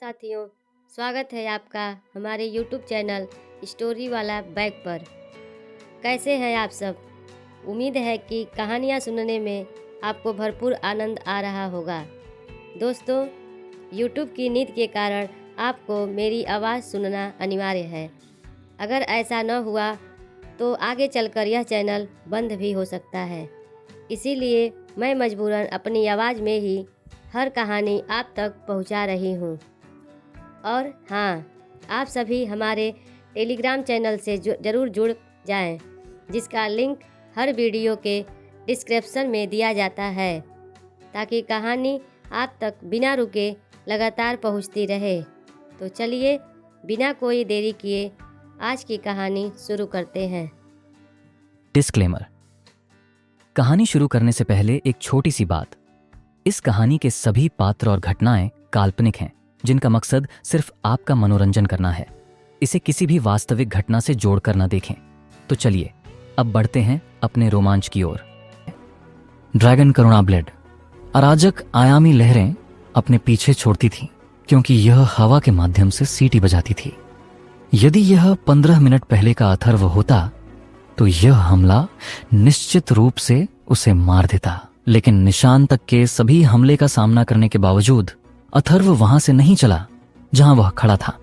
साथियों, स्वागत है आपका हमारे YouTube चैनल स्टोरी वाला बैग पर। कैसे हैं आप सब? उम्मीद है कि कहानियाँ सुनने में आपको भरपूर आनंद आ रहा होगा। दोस्तों, YouTube की नीति के कारण आपको मेरी आवाज़ सुनना अनिवार्य है। अगर ऐसा न हुआ तो आगे चलकर यह चैनल बंद भी हो सकता है। इसीलिए मैं मजबूरन अपनी आवाज़ में ही हर कहानी आप तक पहुंचा रही हूं। और हाँ, आप सभी हमारे टेलीग्राम चैनल से ज़रूर जुड़ जाएं, जिसका लिंक हर वीडियो के डिस्क्रिप्शन में दिया जाता है, ताकि कहानी आप तक बिना रुके लगातार पहुंचती रहे। तो चलिए बिना कोई देरी किए आज की कहानी शुरू करते हैं। डिस्क्लेमर। कहानी शुरू करने से पहले एक छोटी सी बात। इस कहानी के सभी पात्र और घटनाएं काल्पनिक हैं, जिनका मकसद सिर्फ आपका मनोरंजन करना है। इसे किसी भी वास्तविक घटना से जोड़कर न देखें। तो चलिए अब बढ़ते हैं अपने रोमांच की ओर। ड्रैगन करुणा ब्लेड। अराजक आयामी लहरें अपने पीछे छोड़ती थीं, क्योंकि यह हवा के माध्यम से सीटी बजाती थी। यदि यह 15 मिनट पहले का अथर्व होता तो यह हमला निश्चित रूप से उसे मार देता। लेकिन निशान तक के सभी हमले का सामना करने के बावजूद अथर्व वहां से नहीं चला जहां वह खड़ा था।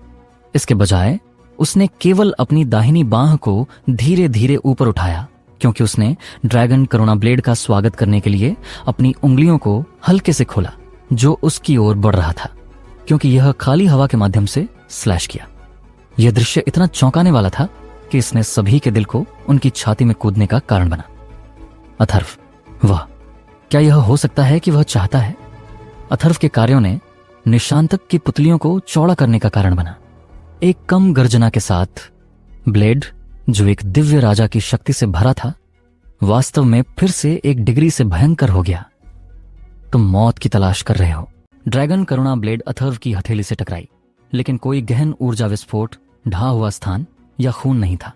इसके बजाय उसने केवल अपनी दाहिनी बांह को धीरे धीरे ऊपर उठाया, क्योंकि उसने ड्रैगन करुणा ब्लेड का स्वागत करने के लिए अपनी उंगलियों को हल्के से खोला, जो उसकी ओर बढ़ रहा था, क्योंकि यह खाली हवा के माध्यम से स्लैश किया। यह दृश्य इतना चौंकाने वाला था कि इसने सभी के दिल को उनकी छाती में कूदने का कारण बना। अथर्व, वह क्या यह हो सकता है कि वह चाहता है? अथर्व के कार्यों ने निशांतक की पुतलियों को चौड़ा करने का कारण बना। एक कम गर्जना के साथ ब्लेड, जो एक दिव्य राजा की शक्ति से भरा था, वास्तव में फिर से एक डिग्री से भयंकर हो गया। तुम मौत की तलाश कर रहे हो। ड्रैगन करुणा ब्लेड अथर्व की हथेली से टकराई, लेकिन कोई गहन ऊर्जा विस्फोट, ढहा हुआ स्थान या खून नहीं था।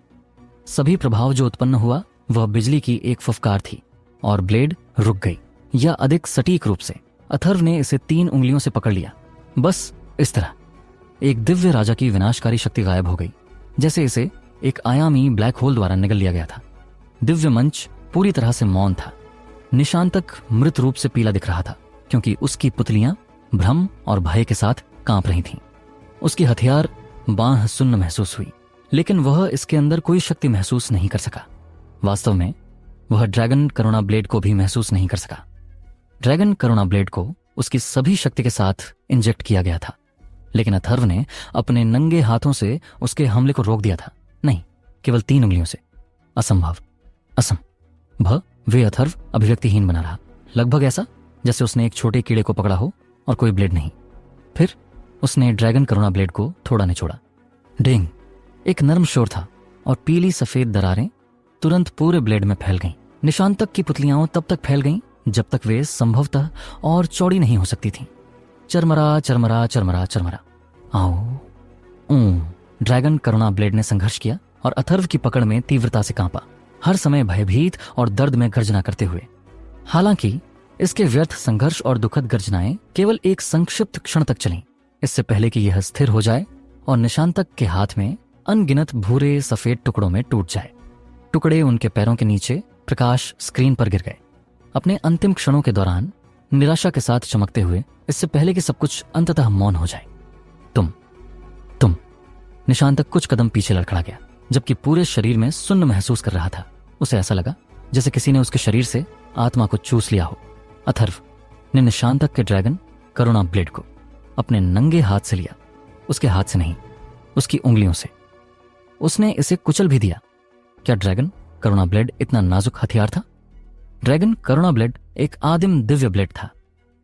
सभी प्रभाव जो उत्पन्न हुआ वह बिजली की एक फुफकार थी, और ब्लेड रुक गई, या अधिक सटीक रूप से अथर्व ने इसे 3 उंगलियों से पकड़ लिया। बस इस तरह एक दिव्य राजा की विनाशकारी शक्ति गायब हो गई, जैसे इसे एक आयामी ब्लैक होल द्वारा निगल लिया गया था। दिव्य मंच पूरी तरह से मौन था। निशांतक मृत रूप से पीला दिख रहा था, क्योंकि उसकी पुतलियां भ्रम और भय के साथ कांप रही थीं। उसकी हथियार बांह सुन्न महसूस हुई, लेकिन वह इसके अंदर कोई शक्ति महसूस नहीं कर सका। वास्तव में वह ड्रैगन करुणा ब्लेड को भी महसूस नहीं कर सका। ड्रैगन करुणा ब्लेड को उसकी सभी शक्ति के साथ इंजेक्ट किया गया था, लेकिन अथर्व ने अपने नंगे हाथों से उसके हमले को रोक दिया था। नहीं, केवल 3 उंगलियों से। असंभव, असंभव। वे अथर्व अभिव्यक्तिहीन बना रहा, लगभग ऐसा जैसे उसने एक छोटे कीड़े को पकड़ा हो और कोई ब्लेड नहीं। फिर उसने ड्रैगन करुणा ब्लेड को थोड़ा निचोड़ा। डिंग! एक नर्म शोर था, और पीली सफेद दरारें तुरंत पूरे ब्लेड में फैल गईं। निशांतक की पुतलियां तब तक फैल गईं जब तक वे संभवतः और चौड़ी नहीं हो सकती थीं। चरमरा चरमरा चरमरा चरमरा। आओ। ड्रैगन करुणा ब्लेड ने संघर्ष किया और अथर्व की पकड़ में तीव्रता से कांपा, हर समय भयभीत और दर्द में गर्जना करते हुए। हालांकि इसके व्यर्थ संघर्ष और दुखद गर्जनाएं केवल एक संक्षिप्त क्षण तक चलीं, इससे पहले कि यह स्थिर हो जाए और निशांतक के हाथ में अनगिनत भूरे सफेद टुकड़ों में टूट जाए। टुकड़े उनके पैरों के नीचे प्रकाश स्क्रीन पर गिर गए, अपने अंतिम क्षणों के दौरान निराशा के साथ चमकते हुए, इससे पहले कि सब कुछ अंततः मौन हो जाए। तुम निशांतक कुछ कदम पीछे लड़खड़ा गया, जबकि पूरे शरीर में सुन्न महसूस कर रहा था। उसे ऐसा लगा जैसे किसी ने उसके शरीर से आत्मा को चूस लिया हो। अथर्व ने निशांतक के ड्रैगन करुणा ब्लेड को अपने नंगे हाथ से लिया, उसके हाथ से नहीं, उसकी उंगलियों से। उसने इसे कुचल भी दिया। क्या ड्रैगन करुणा ब्लेड इतना नाजुक हथियार था? ड्रैगन करुणा ब्लेड एक आदिम दिव्य ब्लेड था,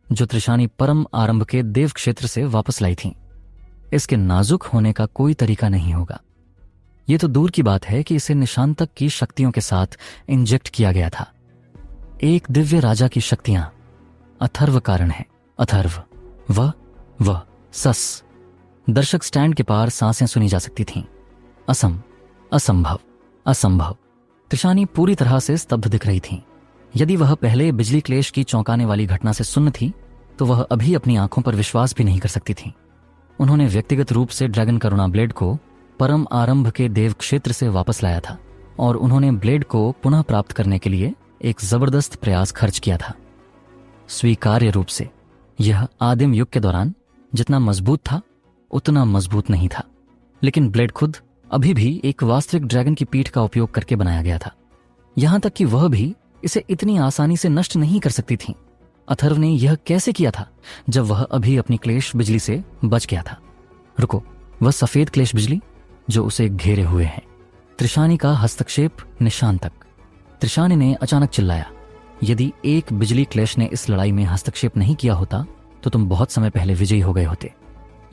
जो त्रिशानी परम आरंभ के देव क्षेत्र से वापस लाई थी। इसके नाजुक होने का कोई तरीका नहीं होगा। यह तो दूर की बात है कि इसे निशांतक की शक्तियों के साथ इंजेक्ट किया गया था। एक दिव्य राजा की शक्तियां अथर्व कारण है। अथर्व, वह सस। दर्शक स्टैंड के पार सांसें सुनी जा सकती थीं। असंभव, असंभव। त्रिशानी पूरी तरह से स्तब्ध दिख रही थीं। यदि वह पहले बिजली क्लेश की चौंकाने वाली घटना से सुन्न थी, तो वह अभी अपनी आंखों पर विश्वास भी नहीं कर सकती थी। उन्होंने व्यक्तिगत रूप से ड्रैगन करुणा ब्लेड को परम आरंभ के देव क्षेत्र से वापस लाया था और उन्होंने ब्लेड को पुनः प्राप्त करने के लिए एक जबरदस्त प्रयास खर्च किया था। स्वीकार्य रूप से यह आदिम युग के दौरान जितना मजबूत था उतना मजबूत नहीं था, लेकिन ब्लेड खुद अभी भी एक वास्तविक ड्रैगन की पीठ का उपयोग करके बनाया गया था। यहां तक कि वह भी इसे इतनी आसानी से नष्ट नहीं कर सकती थी। अथर्व ने यह कैसे किया था जब वह अभी अपनी क्लेश बिजली से बच गया था? रुको, वह सफेद क्लेश बिजली जो उसे घेरे हुए है। त्रिशानी का हस्तक्षेप निशांतक। त्रिशानी ने अचानक चिल्लाया, यदि एक बिजली क्लेश ने इस लड़ाई में हस्तक्षेप नहीं किया होता तो तुम बहुत समय पहले विजयी हो गए होते।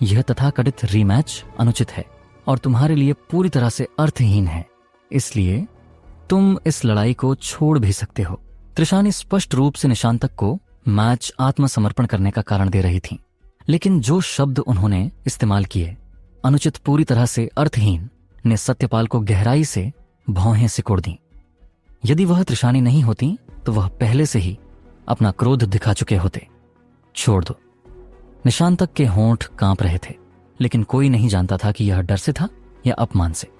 यह तथाकथित रीमैच अनुचित है और तुम्हारे लिए पूरी तरह से अर्थहीन है, इसलिए तुम इस लड़ाई को छोड़ भी सकते हो। त्रिशानी स्पष्ट रूप से निशांतक को मैच आत्मसमर्पण करने का कारण दे रही थी, लेकिन जो शब्द उन्होंने इस्तेमाल किए, अनुचित, पूरी तरह से अर्थहीन, ने सत्यपाल को गहराई से भौहें सिकोड़ दी। यदि वह त्रिशानी नहीं होती तो वह पहले से ही अपना क्रोध दिखा चुके होते। छोड़ दो। निशांतक के होंठ कांप रहे थे, लेकिन कोई नहीं जानता था कि यह डर से था या अपमान से।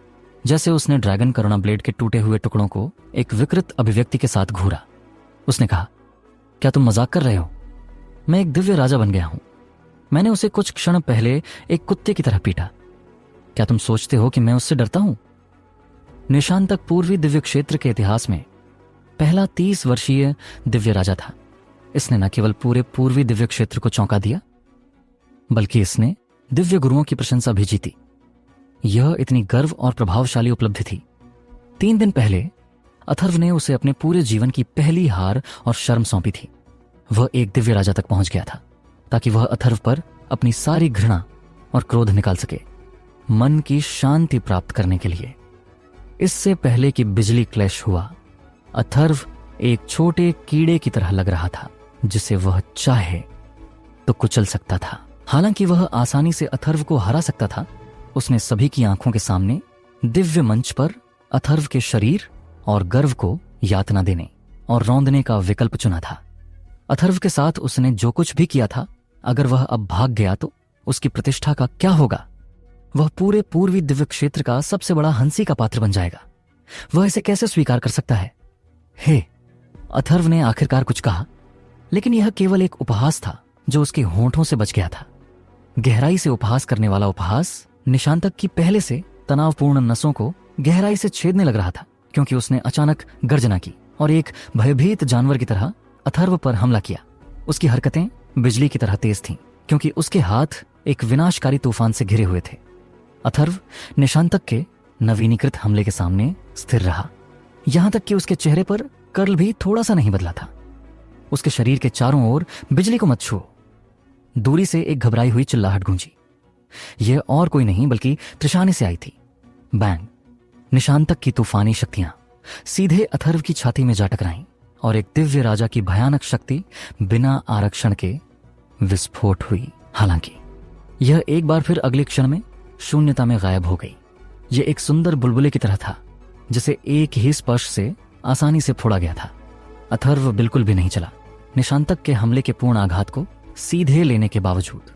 जैसे उसने ड्रैगन करुणा ब्लेड के टूटे हुए टुकड़ों को एक विकृत अभिव्यक्ति के साथ घूरा। उसने कहा, क्या तुम मजाक कर रहे हो? मैं एक दिव्य राजा बन गया हूं। मैंने उसे कुछ क्षण पहले एक कुत्ते की तरह पीटा। क्या तुम सोचते हो कि मैं उससे डरता हूं? निशांतक पूर्वी दिव्य क्षेत्र के इतिहास में पहला 30 वर्षीय दिव्य राजा था। इसने न केवल पूरे पूर्वी दिव्य क्षेत्र को चौंका दिया, बल्कि इसने दिव्य गुरुओं की प्रशंसा भी जीती। यह इतनी गर्व और प्रभावशाली उपलब्धि थी। 3 दिन पहले अथर्व ने उसे अपने पूरे जीवन की पहली हार और शर्म सौंपी थी। वह एक दिव्य राजा तक पहुंच गया था ताकि वह अथर्व पर अपनी सारी घृणा और क्रोध निकाल सके, मन की शांति प्राप्त करने के लिए। इससे पहले कि बिजली क्लैश हुआ, अथर्व एक छोटे कीड़े की तरह लग रहा था जिसे वह चाहे तो कुचल सकता था। हालांकि वह आसानी से अथर्व को हरा सकता था, उसने सभी की आंखों के सामने दिव्य मंच पर अथर्व के शरीर और गर्व को यातना देने और रौंदने का विकल्प चुना था। अथर्व के साथ उसने जो कुछ भी किया था, अगर वह अब भाग गया तो उसकी प्रतिष्ठा का क्या होगा? वह पूरे पूर्वी दिव्य क्षेत्र का सबसे बड़ा हंसी का पात्र बन जाएगा। वह इसे कैसे स्वीकार कर सकता है? हे, अथर्व ने आखिरकार कुछ कहा, लेकिन यह केवल एक उपहास था जो उसके होंठों से बच गया था। गहराई से उपहास करने वाला उपहास निशांतक की पहले से तनावपूर्ण नसों को गहराई से छेदने लग रहा था, क्योंकि उसने अचानक गर्जना की और एक भयभीत जानवर की तरह अथर्व पर हमला किया। उसकी हरकतें बिजली की तरह तेज थीं, क्योंकि उसके हाथ एक विनाशकारी तूफान से घिरे हुए थे। अथर्व निशांतक के नवीनीकृत हमले के सामने स्थिर रहा, यहां तक कि उसके चेहरे पर कर्ल भी थोड़ा सा नहीं बदला था। उसके शरीर के चारों ओर बिजली को मत छुओ। दूरी से एक घबराई हुई चिल्लाहट गूंजी। यह और कोई नहीं बल्कि त्रिशानी से आई थी। बैंग! निशांतक की तूफानी शक्तियां सीधे अथर्व की छाती में जा टकराईं और एक दिव्य राजा की भयानक शक्ति बिना आरक्षण के विस्फोट हुई। हालांकि यह एक बार फिर अगले क्षण में शून्यता में गायब हो गई। यह एक सुंदर बुलबुले की तरह था जिसे एक ही स्पर्श से आसानी से फोड़ा गया था। अथर्व बिल्कुल भी नहीं चला। निशांतक के हमले के पूर्ण आघात को सीधे लेने के बावजूद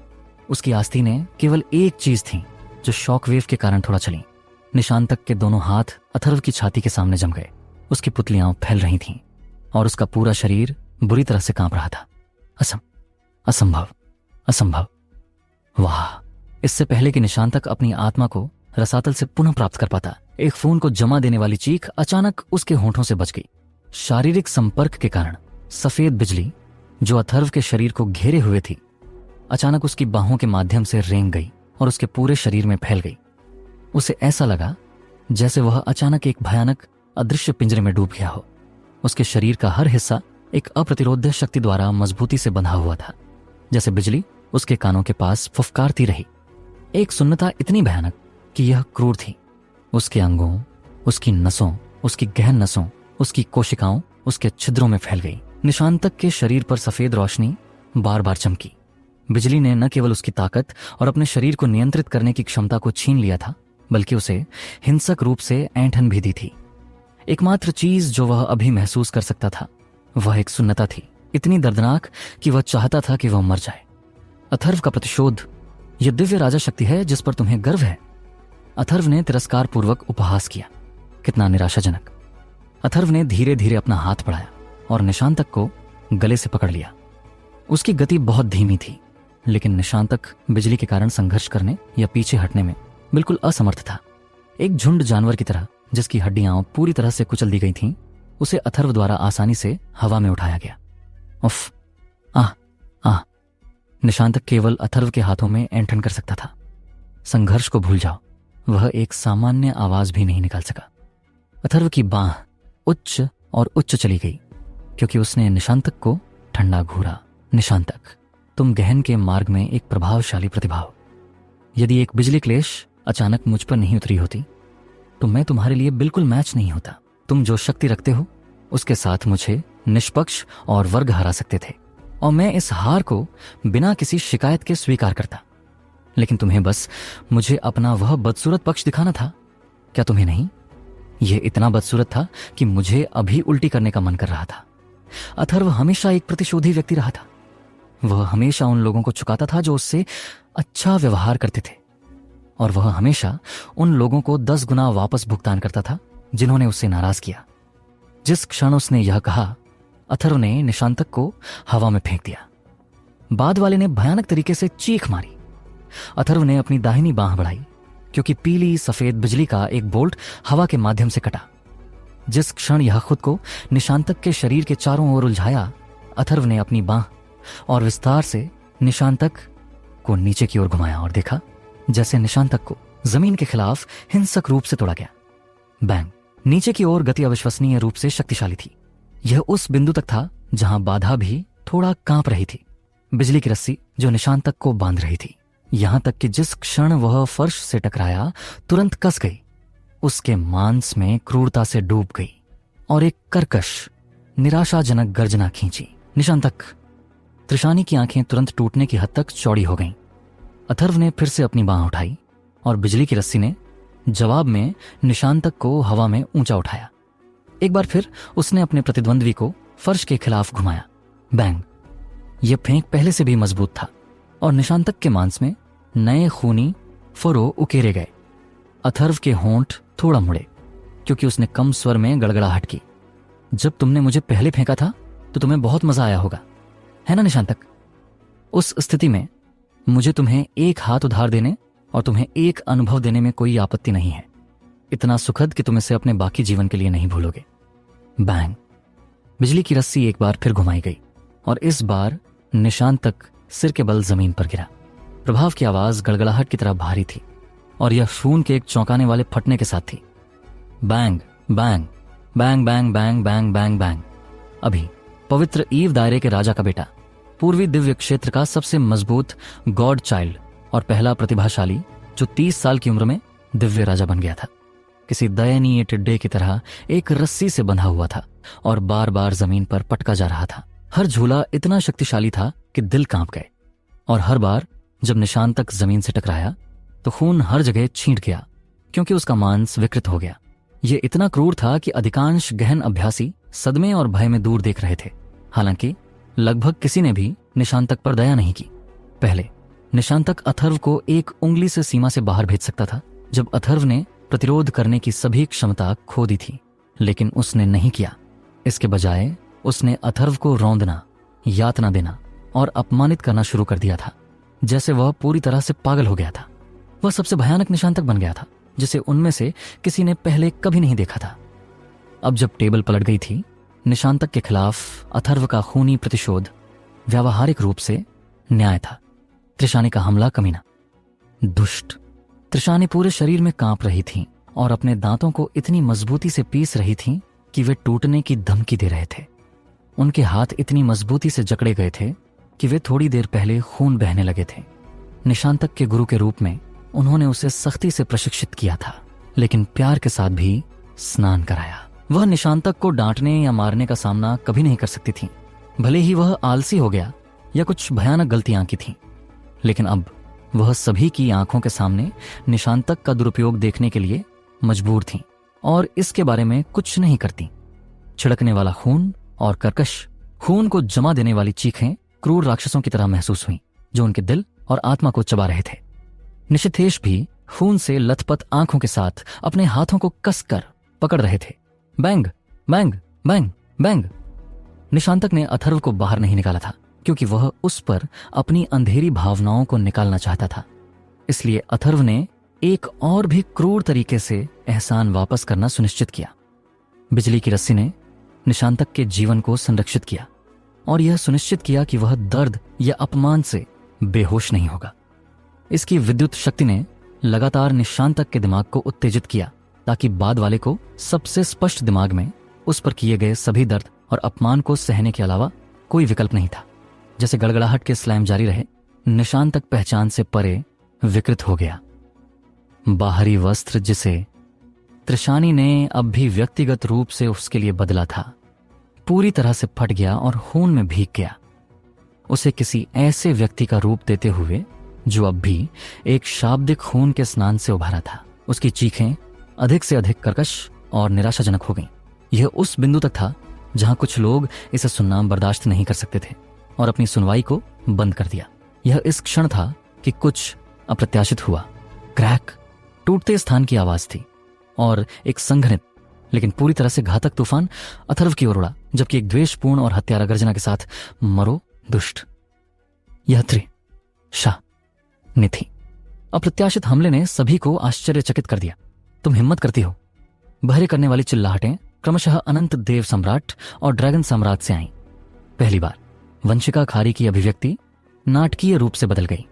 उसकी आस्तीनें केवल एक चीज थी जो शॉकवेव के कारण थोड़ा चली। निशांतक के दोनों हाथ अथर्व की छाती के सामने जम गए। उसकी पुतलियां फैल रही थीं और उसका पूरा शरीर बुरी तरह से कांप रहा था। असंभव, असंभव। वाह! इससे पहले कि निशांतक अपनी आत्मा को रसातल से पुनः प्राप्त कर पाता, एक खून को जमा देने वाली चीख अचानक उसके होंठों से बच गई। शारीरिक संपर्क के कारण सफेद बिजली जो अथर्व के शरीर को घेरे हुए थी, अचानक उसकी बाहों के माध्यम से रेंग गई और उसके पूरे शरीर में फैल गई। उसे ऐसा लगा जैसे वह अचानक एक भयानक अदृश्य पिंजरे में डूब गया हो। उसके शरीर का हर हिस्सा एक अप्रतिरोध्य शक्ति द्वारा मजबूती से बंधा हुआ था, जैसे बिजली उसके कानों के पास फुफकारती रही। एक सुन्नता इतनी भयानक कि यह क्रूर थी। उसके अंगों, उसकी नसों, उसकी गहन नसों, उसकी कोशिकाओं उसके छिद्रों में फैल गई। निशांतक के शरीर पर सफेद रोशनी बार बार चमकी। बिजली ने न केवल उसकी ताकत और अपने शरीर को नियंत्रित करने की क्षमता को छीन लिया था, बल्कि उसे हिंसक रूप से ऐंठन भी दी थी। एकमात्र चीज जो वह अभी महसूस कर सकता था वह एक सुन्नता थी, इतनी दर्दनाक कि वह चाहता था कि वह मर जाए। अथर्व का प्रतिशोध यह दिव्य राजा शक्ति है जिस पर तुम्हें गर्व है। अथर्व ने तिरस्कार पूर्वक उपहास किया। कितना निराशाजनक। अथर्व ने धीरे धीरे अपना हाथ बढ़ाया और निशांतक को गले से पकड़ लिया। उसकी गति बहुत धीमी थी, लेकिन निशांतक बिजली के कारण संघर्ष करने या पीछे हटने में बिल्कुल असमर्थ था। एक झुंड जानवर की तरह जिसकी हड्डियां पूरी तरह से कुचल दी गई थीं, उसे अथर्व द्वारा आसानी से हवा में उठाया गया। उफ, आह आह। निशांतक केवल अथर्व के हाथों में ऐंठन कर सकता था। संघर्ष को भूल जाओ। वह एक सामान्य आवाज भी नहीं निकाल सका। अथर्व की बांह उच्च और उच्च चली गई क्योंकि उसने निशांतक को ठंडा घूरा। निशांतक, तुम गहन के मार्ग में एक प्रभावशाली प्रतिभा हो। यदि एक बिजली क्लेश अचानक मुझ पर नहीं उतरी होती तो मैं तुम्हारे लिए बिल्कुल मैच नहीं होता। तुम जो शक्ति रखते हो उसके साथ मुझे निष्पक्ष और वर्ग हरा सकते थे, और मैं इस हार को बिना किसी शिकायत के स्वीकार करता। लेकिन तुम्हें बस मुझे अपना वह बदसूरत पक्ष दिखाना था, क्या तुम्हें नहीं? यह इतना बदसूरत था कि मुझे अभी उल्टी करने का मन कर रहा था। अथर्व हमेशा एक प्रतिशोधी व्यक्ति रहा था। वह हमेशा उन लोगों को चुकाता था जो उससे अच्छा व्यवहार करते थे, और वह हमेशा उन लोगों को 10 गुना वापस भुगतान करता था जिन्होंने उससे नाराज किया। जिस क्षण उसने यह कहा, अथर्व ने निशांतक को हवा में फेंक दिया। बाद वाले ने भयानक तरीके से चीख मारी। अथर्व ने अपनी दाहिनी बांह बढ़ाई क्योंकि पीली सफेद बिजली का एक बोल्ट हवा के माध्यम से कटा। जिस क्षण यह खुद को निशांतक के शरीर के चारों ओर उलझाया, अथर्व ने अपनी बांह और विस्तार से निशांतक को नीचे की ओर घुमाया और देखा जैसे निशांतक को जमीन के खिलाफ हिंसक रूप से तोड़ा गया। बैंग। नीचे की ओर गति अविश्वसनीय रूप से शक्तिशाली थी। यह उस बिंदु तक था जहां बाधा भी थोड़ा कांप रही थी। बिजली की रस्सी जो निशांतक को बांध रही थी, यहां तक कि जिस क्षण वह फर्श से टकराया तुरंत कस गई, उसके मांस में क्रूरता से डूब गई और एक कर्कश निराशाजनक गर्जना खींची। निशांतक। त्रिशानी की आंखें तुरंत टूटने की हद तक चौड़ी हो गईं। अथर्व ने फिर से अपनी बांह उठाई और बिजली की रस्सी ने जवाब में निशांतक को हवा में ऊंचा उठाया। एक बार फिर उसने अपने प्रतिद्वंद्वी को फर्श के खिलाफ घुमाया। बैंग। यह फेंक पहले से भी मजबूत था और निशांतक के मांस में नए खूनी फुरो उकेरे गए। अथर्व के होंठ थोड़ा मुड़े क्योंकि उसने कम स्वर में गड़गड़ाहट की। जब तुमने मुझे पहले फेंका था तो तुम्हें बहुत मजा आया होगा, है ना निशांतक? उस स्थिति में मुझे तुम्हें एक हाथ उधार देने और तुम्हें एक अनुभव देने में कोई आपत्ति नहीं है, इतना सुखद कि तुम इसे अपने बाकी जीवन के लिए नहीं भूलोगे। बैंग। बिजली की रस्सी एक बार फिर घुमाई गई और इस बार निशांतक सिर के बल जमीन पर गिरा। प्रभाव की आवाज गड़गड़ाहट की तरह भारी थी और यह खून के एक चौंकाने वाले फटने के साथ थी। Bang bang bang bang bang bang bang bang. अभी पवित्र ईव दायरे के राजा का बेटा, पूर्वी दिव्य क्षेत्र का सबसे मजबूत गॉड चाइल्ड और पहला प्रतिभाशाली जो 30 साल की उम्र में दिव्य राजा बन गया था, किसी दयनीय टिड्डे की तरह एक रस्सी से बंधा हुआ था और बार बार जमीन पर पटका जा रहा था। हर झूला इतना शक्तिशाली था कि दिल कांप गए, और हर बार जब निशांतक जमीन से टकराया तो खून हर जगह छींट गया क्योंकि उसका मांस विकृत हो गया। यह इतना क्रूर था कि अधिकांश गहन अभ्यासी सदमे और भय में दूर देख रहे थे। हालांकि लगभग किसी ने भी निशांतक पर दया नहीं की। पहले निशांतक अथर्व को एक उंगली से सीमा से बाहर भेज सकता था जब अथर्व ने प्रतिरोध करने की सभी क्षमता खो दी थी, लेकिन उसने नहीं किया। इसके बजाय उसने अथर्व को रौंदना, यातना देना और अपमानित करना शुरू कर दिया था, जैसे वह पूरी तरह से पागल हो गया था। वह सबसे भयानक निशांतक बन गया था जिसे उनमें से किसी ने पहले कभी नहीं देखा था। अब जब टेबल पलट गई थी, निशांतक के खिलाफ अथर्व का खूनी प्रतिशोध व्यावहारिक रूप से न्याय था। त्रिशानी का हमला कमीना, दुष्ट। त्रिशानी पूरे शरीर में कांप रही थीं और अपने दांतों को इतनी मजबूती से पीस रही थीं कि वे टूटने की धमकी दे रहे थे। उनके हाथ इतनी मजबूती से जकड़े गए थे कि वे थोड़ी देर पहले खून बहने लगे थे। निशांतक के गुरु के रूप में उन्होंने उसे सख्ती से प्रशिक्षित किया था, लेकिन प्यार के साथ भी स्नान कराया। वह निशांतक को डांटने या मारने का सामना कभी नहीं कर सकती थी, भले ही वह आलसी हो गया या कुछ भयानक गलतियां की थीं। लेकिन अब वह सभी की आंखों के सामने निशांतक का दुरुपयोग देखने के लिए मजबूर थीं और इसके बारे में कुछ नहीं करती। छिड़कने वाला खून और कर्कश खून को जमा देने वाली चीखें क्रूर राक्षसों की तरह महसूस हुईं जो उनके दिल और आत्मा को चबा रहे थे। निशिथेश भी खून से लथपथ आंखों के साथ अपने हाथों को कसकर पकड़ रहे थे। Bang bang bang bang. Nishantak ने अथर्व को बाहर नहीं निकाला था क्योंकि वह उस पर अपनी अंधेरी भावनाओं को निकालना चाहता था। इसलिए अथर्व ने एक और भी क्रूर तरीके से एहसान वापस करना सुनिश्चित किया। बिजली की रस्सी ने निशांतक के जीवन को संरक्षित किया और यह सुनिश्चित किया कि वह दर्द या अपमान से बेहोश नहीं होगा। इसकी विद्युत शक्ति ने लगातार निशांतक के दिमाग को उत्तेजित किया ताकि बाद वाले को सबसे स्पष्ट दिमाग में उस पर किए गए सभी दर्द और अपमान को सहने के अलावा कोई विकल्प नहीं था। जैसे गड़गड़ाहट के स्लैम जारी रहे, निशांतक पहचान से परे विकृत हो गया। बाहरी वस्त्र जिसे त्रिशानी ने अब भी व्यक्तिगत रूप से उसके लिए बदला था, पूरी तरह से फट गया और खून में भीग गया, उसे किसी ऐसे व्यक्ति का रूप देते हुए जो अब भी एक शाब्दिक खून के स्नान से उभरा था। उसकी चीखें अधिक से अधिक कर्कश और निराशाजनक हो गईं। यह उस बिंदु तक था जहां कुछ लोग इसे सुनना बर्दाश्त नहीं कर सकते थे और अपनी सुनवाई को बंद कर दिया। यह इस क्षण था कि कुछ अप्रत्याशित हुआ। क्रैक, टूटते स्थान की आवाज थी और एक संघनित लेकिन पूरी तरह से घातक तूफान अथर्व की ओर उड़ा, जबकि एक द्वेषपूर्ण और हत्यारा गर्जना के साथ मरो दुष्ट। यह शाह ने थी। अप्रत्याशित हमले ने सभी को आश्चर्यचकित कर दिया। तुम हिम्मत करती हो? बहरे करने वाली चिल्लाहटें क्रमशः अनंत देव सम्राट और ड्रैगन सम्राट से आईं। पहली बार वंशिका खारी की अभिव्यक्ति नाटकीय रूप से बदल गई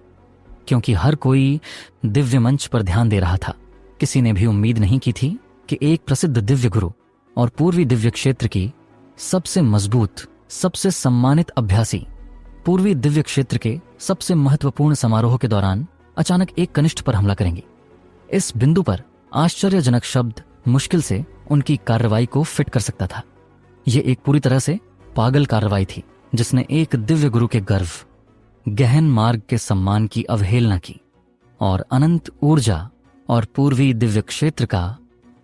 क्योंकि हर कोई दिव्य मंच पर ध्यान दे रहा था। किसी ने भी उम्मीद नहीं की थी कि एक प्रसिद्ध दिव्य गुरु और पूर्वी दिव्य क्षेत्र की सबसे मजबूत, सबसे सम्मानित अभ्यासी पूर्वी दिव्य क्षेत्र के सबसे महत्वपूर्ण समारोह के दौरान अचानक एक कनिष्ठ पर हमला करेंगे। इस बिंदु पर आश्चर्यजनक शब्द मुश्किल से उनकी कार्रवाई को फिट कर सकता था। यह एक पूरी तरह से पागल कार्रवाई थी जिसने एक दिव्य गुरु के गर्व, गहन मार्ग के सम्मान की अवहेलना की और अनंत ऊर्जा और पूर्वी दिव्य क्षेत्र का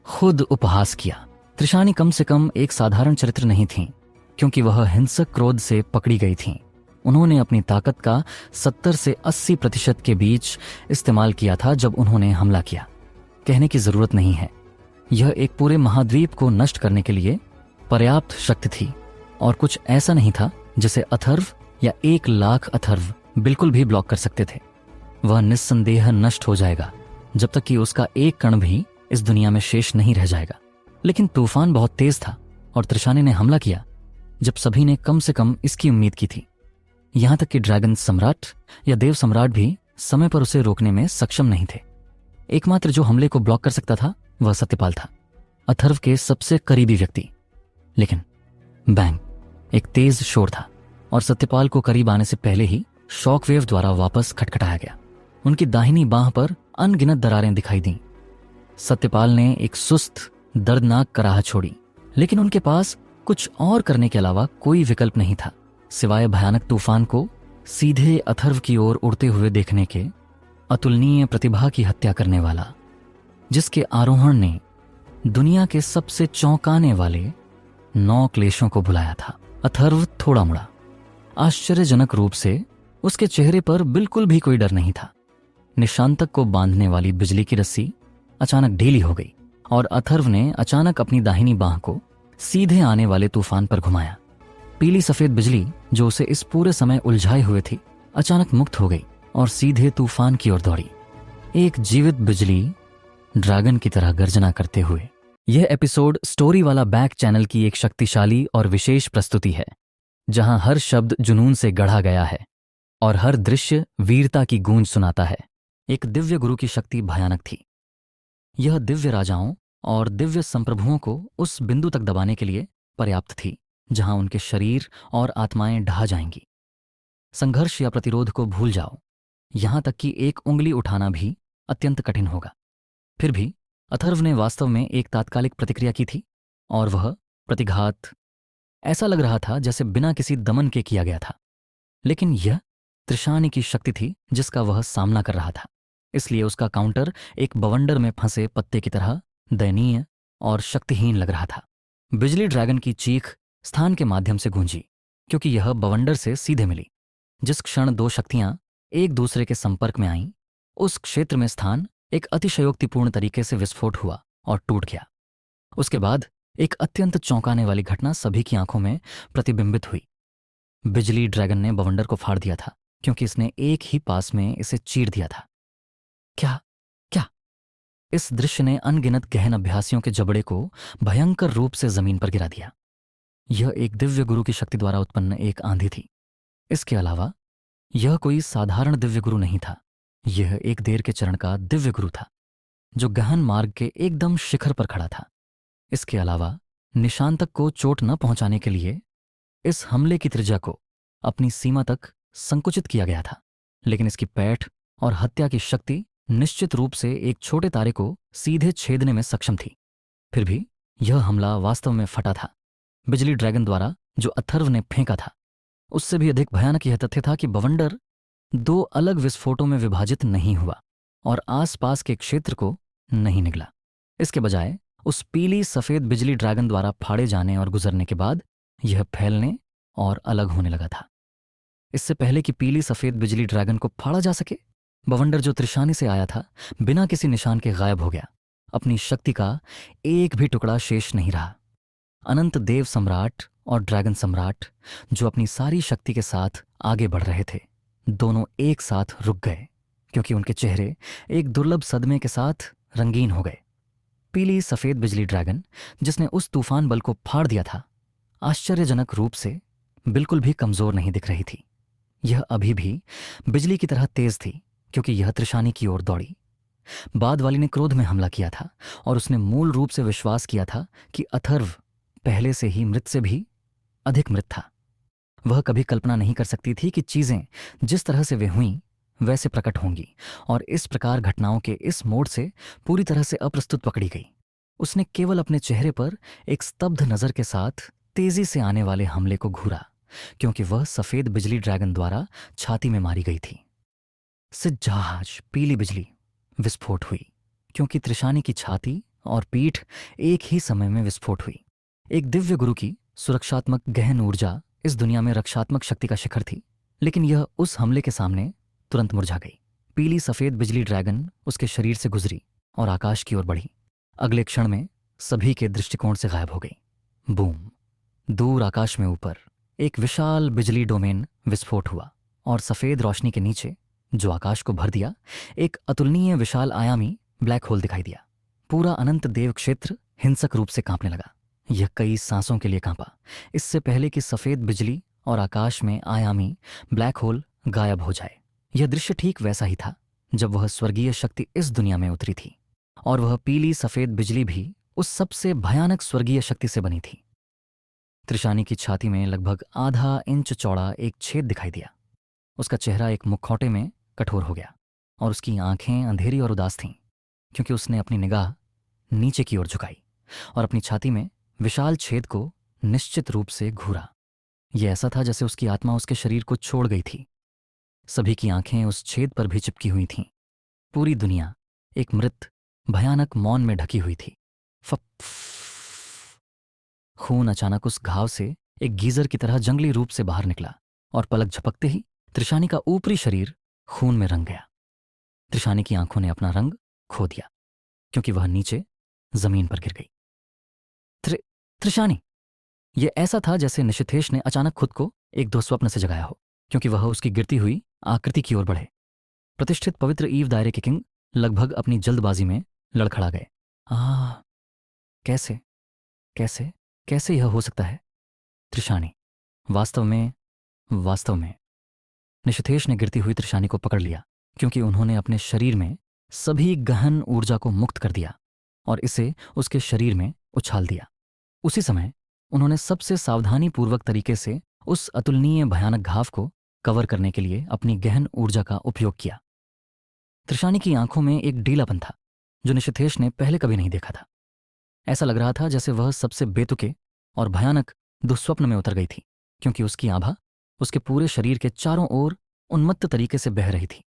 खुद उपहास किया। त्रिशानी कम से कम एक साधारण चरित्र नहीं थी क्योंकि वह हिंसक क्रोध से पकड़ी गई थी। उन्होंने अपनी ताकत का 70 से 80% के बीच इस्तेमाल किया था जब उन्होंने हमला किया। कहने की जरूरत नहीं है, यह एक पूरे महाद्वीप को नष्ट करने के लिए पर्याप्त शक्ति थी और कुछ ऐसा नहीं था जिसे अथर्व या 1 लाख अथर्व बिल्कुल भी ब्लॉक कर सकते थे। वह निस्संदेह नष्ट हो जाएगा जब तक कि उसका एक कण भी इस दुनिया में शेष नहीं रह जाएगा। लेकिन तूफान बहुत तेज था और त्रिशानी ने हमला किया जब सभी ने कम से कम इसकी उम्मीद की थी। यहां तक कि ड्रैगन सम्राट या देव सम्राट भी समय पर उसे रोकने में सक्षम नहीं थे। एकमात्र जो हमले को ब्लॉक कर सकता था वह सत्यपाल था, अथर्व के सबसे करीबी व्यक्ति। लेकिन बैंग, एक तेज शोर था और सत्यपाल को करीब आने से पहले ही शॉकवेव द्वारा वापस खटखटाया गया। उनकी दाहिनी बांह पर अनगिनत दरारें दिखाई दीं। सत्यपाल ने एक सुस्त, दर्दनाक कराह छोड़ी, लेकिन उनके पास कुछ और करने के अलावा कोई विकल्प नहीं था सिवाय भयानक तूफान को सीधे अथर्व की ओर उड़ते हुए देखने के अतुलनीय प्रतिभा की हत्या करने वाला, जिसके आरोहण ने दुनिया के सबसे चौंकाने वाले 9 क्लेशों को बुलाया था। अथर्व थोड़ा मुड़ा। आश्चर्यजनक रूप से उसके चेहरे पर बिल्कुल भी कोई डर नहीं था। निशांतक को बांधने वाली बिजली की रस्सी अचानक ढीली हो गई और अथर्व ने अचानक अपनी दाहिनी बांह को सीधे आने वाले तूफान पर घुमाया। पीली सफेद बिजली जो उसे इस पूरे समय उलझाए हुए थी अचानक मुक्त हो गई और सीधे तूफान की ओर दौड़ी, एक जीवित बिजली ड्रैगन की तरह गर्जना करते हुए। यह एपिसोड स्टोरी वाला बैक चैनल की एक शक्तिशाली और विशेष प्रस्तुति है जहां हर शब्द जुनून से गढ़ा गया है और हर दृश्य वीरता की गूंज सुनाता है। एक दिव्य गुरु की शक्ति भयानक थी। यह दिव्य राजाओं और दिव्य संप्रभुओं को उस बिंदु तक दबाने के लिए पर्याप्त थी जहां उनके शरीर और आत्माएं ढह जाएंगी। संघर्ष या प्रतिरोध को भूल जाओ, यहां तक कि एक उंगली उठाना भी अत्यंत कठिन होगा। फिर भी अथर्व ने वास्तव में एक तात्कालिक प्रतिक्रिया की थी और वह प्रतिघात ऐसा लग रहा था जैसे बिना किसी दमन के किया गया था। लेकिन यह त्रिशानी की शक्ति थी जिसका वह सामना कर रहा था, इसलिए उसका काउंटर एक बवंडर में फंसे पत्ते की तरह दयनीय और शक्तिहीन लग रहा था। बिजली ड्रैगन की चीख स्थान के माध्यम से गूंजी क्योंकि यह बवंडर से सीधे मिली। जिस क्षण 2 शक्तियां एक दूसरे के संपर्क में आईं, उस क्षेत्र में स्थान एक अतिशयोक्तिपूर्ण तरीके से विस्फोट हुआ और टूट गया। उसके बाद एक अत्यंत चौंकाने वाली घटना सभी की आंखों में प्रतिबिंबित हुई। बिजली ड्रैगन ने बवंडर को फाड़ दिया था क्योंकि इसने एक ही पास में इसे चीर दिया था। क्या क्या इस दृश्य ने अनगिनत गहन अभ्यासियों के जबड़े को भयंकर रूप से जमीन पर गिरा दिया। यह एक दिव्य गुरु की शक्ति द्वारा उत्पन्न एक आंधी थी। इसके अलावा यह कोई साधारण दिव्य गुरु नहीं था। यह एक देर के चरण का दिव्य गुरु था जो गहन मार्ग के एकदम शिखर पर खड़ा था। इसके अलावा निशांतक को चोट न पहुंचाने के लिए इस हमले की त्रिज्या को अपनी सीमा तक संकुचित किया गया था, लेकिन इसकी पैठ और हत्या की शक्ति निश्चित रूप से एक छोटे तारे को सीधे छेदने में सक्षम थी। फिर भी यह हमला वास्तव में फटा था। बिजली ड्रैगन द्वारा जो अथर्व ने फेंका था, उससे भी अधिक भयानक यह तथ्य था कि बवंडर दो अलग विस्फोटों में विभाजित नहीं हुआ और आसपास के क्षेत्र को नहीं निगला। इसके बजाय उस पीली सफेद बिजली ड्रैगन द्वारा फाड़े जाने और गुजरने के बाद यह फैलने और अलग होने लगा था। इससे पहले कि पीली सफेद बिजली ड्रैगन को फाड़ा जा सके, बवंडर जो त्रिशानी से आया था बिना किसी निशान के गायब हो गया। अपनी शक्ति का एक भी टुकड़ा शेष नहीं रहा। अनंत देव सम्राट और ड्रैगन सम्राट जो अपनी सारी शक्ति के साथ आगे बढ़ रहे थे, दोनों एक साथ रुक गए क्योंकि उनके चेहरे एक दुर्लभ सदमे के साथ रंगीन हो गए। पीली सफेद बिजली ड्रैगन जिसने उस तूफान बल को फाड़ दिया था, आश्चर्यजनक रूप से बिल्कुल भी कमजोर नहीं दिख रही थी। यह अभी भी बिजली की तरह तेज थी क्योंकि यह त्रिशानी की ओर दौड़ी। बाद वाली ने क्रोध में हमला किया था और उसने मूल रूप से विश्वास किया था कि अथर्व पहले से ही मृत से भी अधिक मृत था। वह कभी कल्पना नहीं कर सकती थी कि चीजें जिस तरह से वे हुईं वैसे प्रकट होंगी और इस प्रकार घटनाओं के इस मोड़ से पूरी तरह से अप्रस्तुत पकड़ी गई। उसने केवल अपने चेहरे पर एक स्तब्ध नजर के साथ तेजी से आने वाले हमले को घूरा क्योंकि वह सफेद बिजली ड्रैगन द्वारा छाती में मारी गई थी। सिज्जाज पीली बिजली विस्फोट हुई क्योंकि त्रिशानी की छाती और पीठ एक ही समय में विस्फोट हुई। एक दिव्य गुरु की सुरक्षात्मक गहन ऊर्जा इस दुनिया में रक्षात्मक शक्ति का शिखर थी, लेकिन यह उस हमले के सामने तुरंत मुरझा गई। पीली सफेद बिजली ड्रैगन उसके शरीर से गुजरी और आकाश की ओर बढ़ी। अगले क्षण में सभी के दृष्टिकोण से गायब हो गई। बूम! दूर आकाश में ऊपर एक विशाल बिजली डोमेन विस्फोट हुआ और सफेद रोशनी के नीचे, जो आकाश को भर दिया, एक अतुलनीय विशाल आयामी ब्लैक होल दिखाई दिया। पूरा अनंत देव क्षेत्र हिंसक रूप से कांपने लगा। यह कई सांसों के लिए कांपा, इससे पहले कि सफेद बिजली और आकाश में आयामी ब्लैक होल गायब हो जाए। यह दृश्य ठीक वैसा ही था जब वह स्वर्गीय शक्ति इस दुनिया में उतरी थी, और वह पीली सफेद बिजली भी उस सबसे भयानक स्वर्गीय शक्ति से बनी थी। त्रिशानी की छाती में लगभग आधा इंच चौड़ा एक छेद दिखाई दिया। उसका चेहरा एक मुखौटे में कठोर हो गया और उसकी आंखें अंधेरी और उदास थीं क्योंकि उसने अपनी निगाह नीचे की ओर झुकाई और अपनी छाती में विशाल छेद को निश्चित रूप से घूरा। यह ऐसा था जैसे उसकी आत्मा उसके शरीर को छोड़ गई थी। सभी की आंखें उस छेद पर भी चिपकी हुई थीं। पूरी दुनिया एक मृत भयानक मौन में ढकी हुई थी। फप! खून अचानक उस घाव से एक गीजर की तरह जंगली रूप से बाहर निकला और पलक झपकते ही त्रिशानी का ऊपरी शरीर खून में रंग गया। त्रिशानी की आंखों ने अपना रंग खो दिया क्योंकि वह नीचे जमीन पर गिर गई। त्रिशानी! यह ऐसा था जैसे निशिथेश ने अचानक खुद को एक दुःस्वप्न से जगाया हो, क्योंकि वह उसकी गिरती हुई आकृति की ओर बढ़े। प्रतिष्ठित पवित्र ईव दायरे के किंग लगभग अपनी जल्दबाजी में लड़खड़ा गए। कैसे कैसे कैसे यह हो सकता है? त्रिशानी! वास्तव में निशिथेश ने गिरती हुई त्रिशानी को पकड़ लिया क्योंकि उन्होंने अपने शरीर में सभी गहन ऊर्जा को मुक्त कर दिया और इसे उसके शरीर में उछाल दिया। उसी समय उन्होंने सबसे सावधानीपूर्वक तरीके से उस अतुलनीय भयानक घाव को कवर करने के लिए अपनी गहन ऊर्जा का उपयोग किया। त्रिशानी की आंखों में एक ढीलापन था जो निशिथेश ने पहले कभी नहीं देखा था। ऐसा लग रहा था जैसे वह सबसे बेतुके और भयानक दुःस्वप्न में उतर गई थी, क्योंकि उसकी आभा उसके पूरे शरीर के चारों ओर उन्मत्त तरीके से बह रही थी।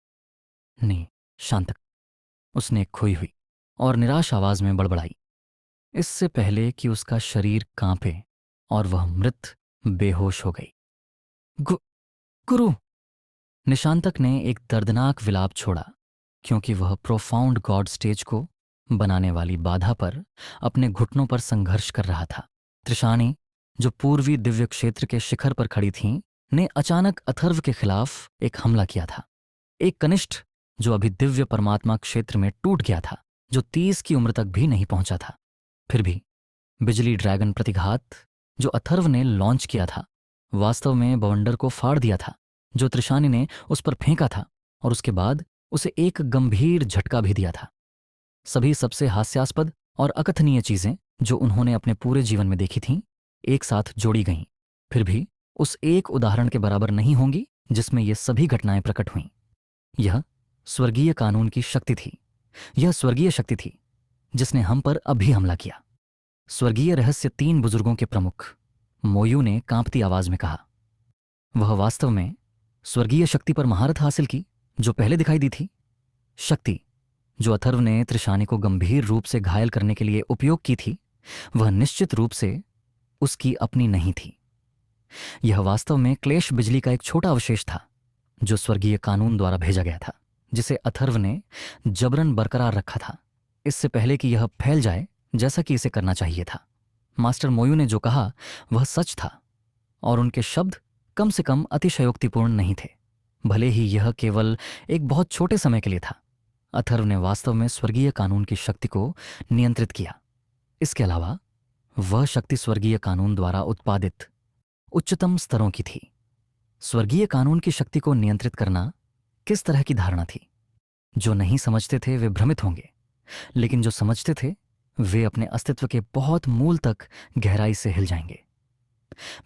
नहीं, शांतक! उसने एक खोई हुई और निराश आवाज में बड़बड़ाई, इससे पहले कि उसका शरीर कांपे और वह मृत बेहोश हो गई। गुरु! निशांतक ने एक दर्दनाक विलाप छोड़ा क्योंकि वह प्रोफाउंड गॉड स्टेज को बनाने वाली बाधा पर अपने घुटनों पर संघर्ष कर रहा था। त्रिशानी, जो पूर्वी दिव्य क्षेत्र के शिखर पर खड़ी थीं, ने अचानक अथर्व के खिलाफ एक हमला किया था। एक कनिष्ठ जो अभी दिव्य परमात्मा क्षेत्र में टूट गया था, जो 30 की उम्र तक भी नहीं पहुंचा था। फिर भी बिजली ड्रैगन प्रतिघात जो अथर्व ने लॉन्च किया था, वास्तव में बवंडर को फाड़ दिया था, जो त्रिशानी ने उस पर फेंका था, और उसके बाद उसे एक गंभीर झटका भी दिया था। सभी सबसे हास्यास्पद और अकथनीय चीजें जो उन्होंने अपने पूरे जीवन में देखी थीं, एक साथ जोड़ी गईं, फिर भी उस एक उदाहरण के बराबर नहीं होंगी जिसमें ये सभी घटनाएं प्रकट हुईं। यह स्वर्गीय कानून की शक्ति थी। यह स्वर्गीय शक्ति थी जिसने हम पर अभी हमला किया। स्वर्गीय रहस्य 3 बुजुर्गों के प्रमुख, मोयू ने कांपती आवाज में कहा। वह वास्तव में स्वर्गीय शक्ति पर महारत हासिल की जो पहले दिखाई दी थी। शक्ति जो अथर्व ने त्रिशानी को गंभीर रूप से घायल करने के लिए उपयोग की थी, वह निश्चित रूप से उसकी अपनी नहीं थी। यह वास्तव में क्लेश बिजली का एक छोटा अवशेष था जो स्वर्गीय कानून द्वारा भेजा गया था, जिसे अथर्व ने जबरन बरकरार रखा था, इससे पहले कि यह फैल जाए जैसा कि इसे करना चाहिए था। मास्टर मोयू ने जो कहा वह सच था, और उनके शब्द कम से कम अतिशयोक्तिपूर्ण नहीं थे, भले ही यह केवल एक बहुत छोटे समय के लिए था। अथर्व ने वास्तव में स्वर्गीय कानून की शक्ति को नियंत्रित किया। इसके अलावा वह शक्ति स्वर्गीय कानून द्वारा उत्पादित उच्चतम स्तरों की थी। स्वर्गीय कानून की शक्ति को नियंत्रित करना किस तरह की धारणा थी? जो नहीं समझते थे वे भ्रमित होंगे, लेकिन जो समझते थे वे अपने अस्तित्व के बहुत मूल तक गहराई से हिल जाएंगे।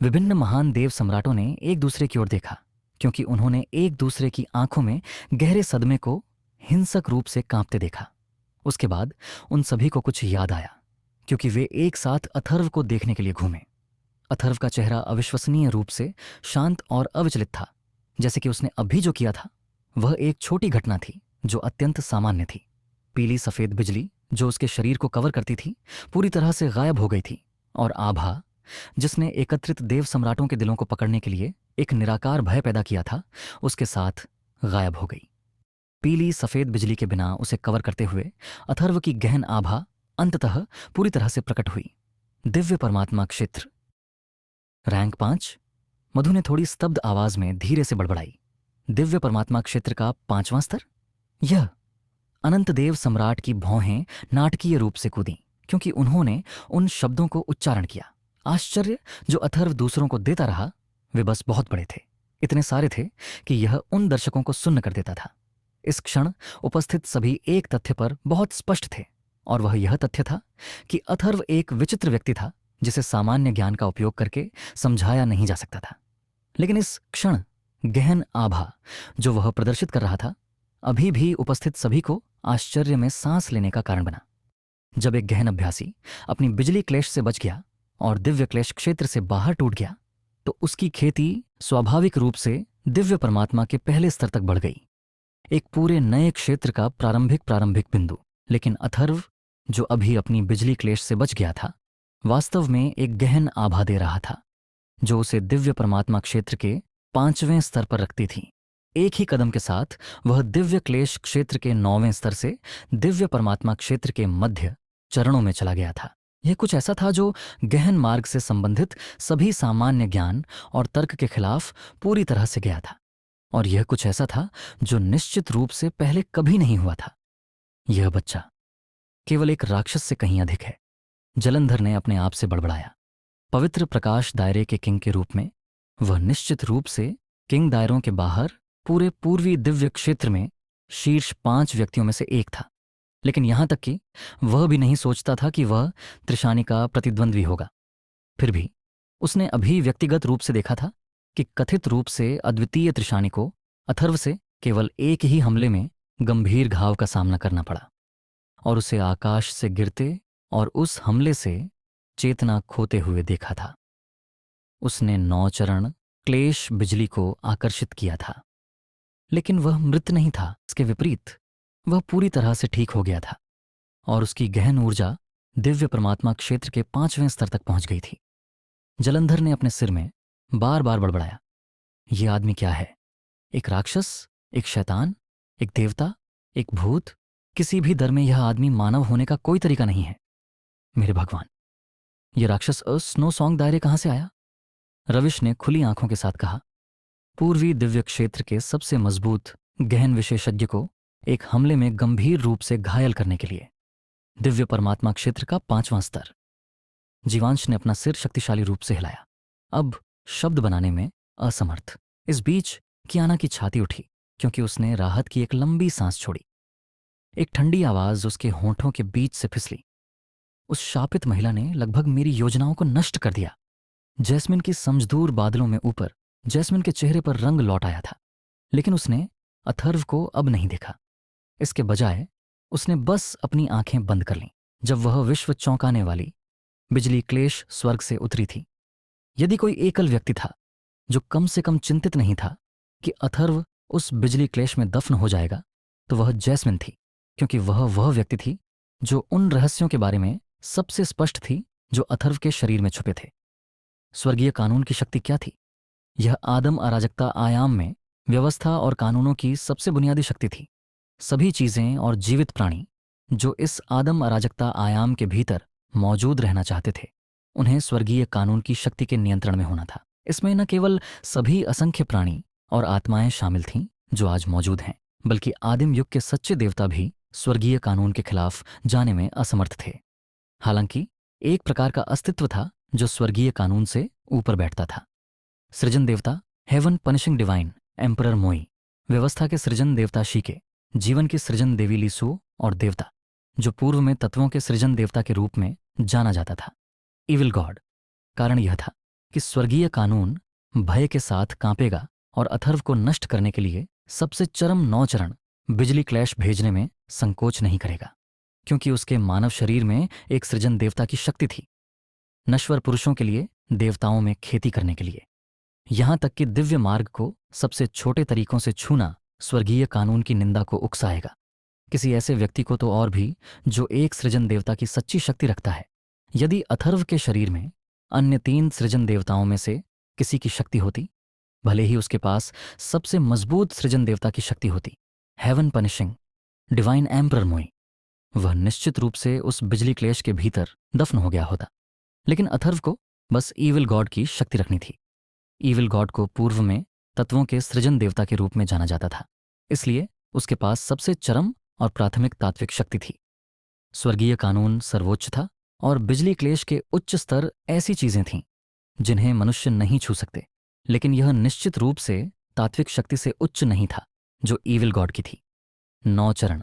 विभिन्न महान देव सम्राटों ने एक दूसरे की ओर देखा, क्योंकि उन्होंने एक दूसरे की आंखों में गहरे सदमे को हिंसक रूप से कांपते देखा। उसके बाद उन सभी को कुछ याद आया, क्योंकि वे एक साथ अथर्व को देखने के लिए घूमे। अथर्व का चेहरा अविश्वसनीय रूप से शांत और अविचलित था, जैसे कि उसने अभी जो किया था वह एक छोटी घटना थी जो अत्यंत सामान्य थी। पीली सफेद बिजली जो उसके शरीर को कवर करती थी पूरी तरह से गायब हो गई थी, और आभा जिसने एकत्रित देव सम्राटों के दिलों को पकड़ने के लिए एक निराकार भय पैदा किया था, उसके साथ गायब हो गई। पीली सफेद बिजली के बिना उसे कवर करते हुए अथर्व की गहन आभा अंततः पूरी तरह से प्रकट हुई। दिव्य परमात्मा क्षेत्र। रैंक 5। मधु ने थोड़ी स्तब्ध आवाज में धीरे से बड़बड़ाई। दिव्य परमात्मा क्षेत्र का 5वां स्तर। यह अनंत देव सम्राट की भौहें नाटकीय रूप से कूदीं, क्योंकि उन्होंने उन शब्दों को उच्चारण किया। आश्चर्य जो अथर्व दूसरों को देता रहा वे बस बहुत बड़े थे, इतने सारे थे कि यह उन दर्शकों को सुन्न कर देता था। इस क्षण उपस्थित सभी एक तथ्य पर बहुत स्पष्ट थे, और वह यह तथ्य था कि अथर्व एक विचित्र व्यक्ति था जिसे सामान्य ज्ञान का उपयोग करके समझाया नहीं जा सकता था। लेकिन इस क्षण गहन आभा जो वह प्रदर्शित कर रहा था अभी भी उपस्थित सभी को आश्चर्य में सांस लेने का कारण बना। जब एक गहन अभ्यासी अपनी बिजली क्लेश से बच गया और दिव्य क्लेश क्षेत्र से बाहर टूट गया, तो उसकी खेती स्वाभाविक रूप से दिव्य परमात्मा के पहले स्तर तक बढ़ गई, एक पूरे नए क्षेत्र का प्रारंभिक बिंदु। लेकिन अथर्व जो अभी अपनी बिजली क्लेश से बच गया था, वास्तव में एक गहन आभा दे रहा था जो उसे दिव्य परमात्मा क्षेत्र के 5वें स्तर पर रखती थी। एक ही कदम के साथ वह दिव्य क्लेश क्षेत्र के 9वें स्तर से दिव्य परमात्मा क्षेत्र के मध्य चरणों में चला गया था। यह कुछ ऐसा था जो गहन मार्ग से संबंधित सभी सामान्य ज्ञान और तर्क के खिलाफ पूरी तरह से गया था, और यह कुछ ऐसा था जो निश्चित रूप से पहले कभी नहीं हुआ था। यह बच्चा केवल एक राक्षस से कहीं अधिक है, जलंधर ने अपने आप से बड़बड़ाया। पवित्र प्रकाश दायरे के किंग के रूप में वह निश्चित रूप से किंग दायरों के बाहर पूरे पूर्वी दिव्य क्षेत्र में शीर्ष 5 व्यक्तियों में से एक था, लेकिन यहां तक कि वह भी नहीं सोचता था कि वह त्रिशानी का प्रतिद्वंद्वी होगा। फिर भी उसने अभी व्यक्तिगत रूप से देखा था कि कथित रूप से अद्वितीय त्रिशानी को अथर्व से केवल एक ही हमले में गंभीर घाव का सामना करना पड़ा, और उसे आकाश से गिरते और उस हमले से चेतना खोते हुए देखा था। उसने 9 चरण क्लेश बिजली को आकर्षित किया था, लेकिन वह मृत नहीं था। इसके विपरीत वह पूरी तरह से ठीक हो गया था, और उसकी गहन ऊर्जा दिव्य परमात्मा क्षेत्र के 5वें स्तर तक पहुंच गई थी। जलंधर ने अपने सिर में बार बार बड़बड़ाया, यह आदमी क्या है? एक राक्षस? एक शैतान? एक देवता? एक भूत? किसी भी दर में यह आदमी मानव होने का कोई तरीका नहीं है। मेरे भगवान, यह राक्षस स्नो सॉन्ग दायरे कहाँ से आया? रविश ने खुली आंखों के साथ कहा। पूर्वी दिव्य क्षेत्र के सबसे मजबूत गहन विशेषज्ञ को एक हमले में गंभीर रूप से घायल करने के लिए। दिव्य परमात्मा क्षेत्र का 5वां स्तर। जीवांश ने अपना सिर शक्तिशाली रूप से हिलाया, अब शब्द बनाने में असमर्थ। इस बीच कियाना की छाती उठी क्योंकि उसने राहत की एक लंबी सांस छोड़ी। एक ठंडी आवाज उसके होंठों के बीच से फिसली। उस शापित महिला ने लगभग मेरी योजनाओं को नष्ट कर दिया। जैस्मिन की समझदूर बादलों में ऊपर जैस्मिन के चेहरे पर रंग लौट आया था, लेकिन उसने अथर्व को अब नहीं देखा। इसके बजाय उसने बस अपनी आंखें बंद कर लीं जब वह विश्व चौंकाने वाली बिजली क्लेश स्वर्ग से उतरी थी। यदि कोई एकल व्यक्ति था जो कम से कम चिंतित नहीं था कि अथर्व उस बिजली क्लेश में दफन हो जाएगा, तो वह जैस्मिन थी, क्योंकि वह व्यक्ति थी जो उन रहस्यों के बारे में सबसे स्पष्ट थी जो अथर्व के शरीर में छुपे थे। स्वर्गीय कानून की शक्ति क्या थी? यह आदम अराजकता आयाम में व्यवस्था और कानूनों की सबसे बुनियादी शक्ति थी। सभी चीजें और जीवित प्राणी जो इस आदम अराजकता आयाम के भीतर मौजूद रहना चाहते थे, उन्हें स्वर्गीय कानून की शक्ति के नियंत्रण में होना था। इसमें न केवल सभी असंख्य प्राणी और आत्माएं शामिल थीं जो आज मौजूद हैं, बल्कि आदिम युग के सच्चे देवता भी स्वर्गीय कानून के खिलाफ जाने में असमर्थ थे। हालांकि एक प्रकार का अस्तित्व था जो स्वर्गीय कानून से ऊपर बैठता था। सृजन देवता, हेवन पनिशिंग डिवाइन एम्परर मोई, व्यवस्था के सृजन देवता शीके, जीवन की सृजन देवी लीसु और देवता जो पूर्व में तत्वों के सृजन देवता के रूप में जाना जाता था, इविल गॉड। कारण यह था कि स्वर्गीय कानून भय के साथ कांपेगा और अथर्व को नष्ट करने के लिए सबसे चरम 9 चरण बिजली क्लैश भेजने में संकोच नहीं करेगा, क्योंकि उसके मानव शरीर में एक सृजन देवता की शक्ति थी। नश्वर पुरुषों के लिए, देवताओं में खेती करने के लिए, यहां तक कि दिव्य मार्ग को सबसे छोटे तरीकों से छूना स्वर्गीय कानून की निंदा को उकसाएगा। किसी ऐसे व्यक्ति को तो और भी जो एक सृजन देवता की सच्ची शक्ति रखता है। यदि अथर्व के शरीर में अन्य 3 सृजन देवताओं में से किसी की शक्ति होती, भले ही उसके पास सबसे मजबूत सृजन देवता की शक्ति होती, हेवन पनिशिंग डिवाइन एम्परर मोई, वह निश्चित रूप से उस बिजली क्लेश के भीतर दफन हो गया होता। लेकिन अथर्व को बस ईविल गॉड की शक्ति रखनी थी। ईविल गॉड को पूर्व में तत्वों के सृजन देवता के रूप में जाना जाता था, इसलिए उसके पास सबसे चरम और प्राथमिक तात्विक शक्ति थी। स्वर्गीय कानून सर्वोच्च था और बिजली क्लेश के उच्च स्तर ऐसी चीजें थीं जिन्हें मनुष्य नहीं छू सकते, लेकिन यह निश्चित रूप से तात्विक शक्ति से उच्च नहीं था जो ईविल गॉड की थी। 9 चरण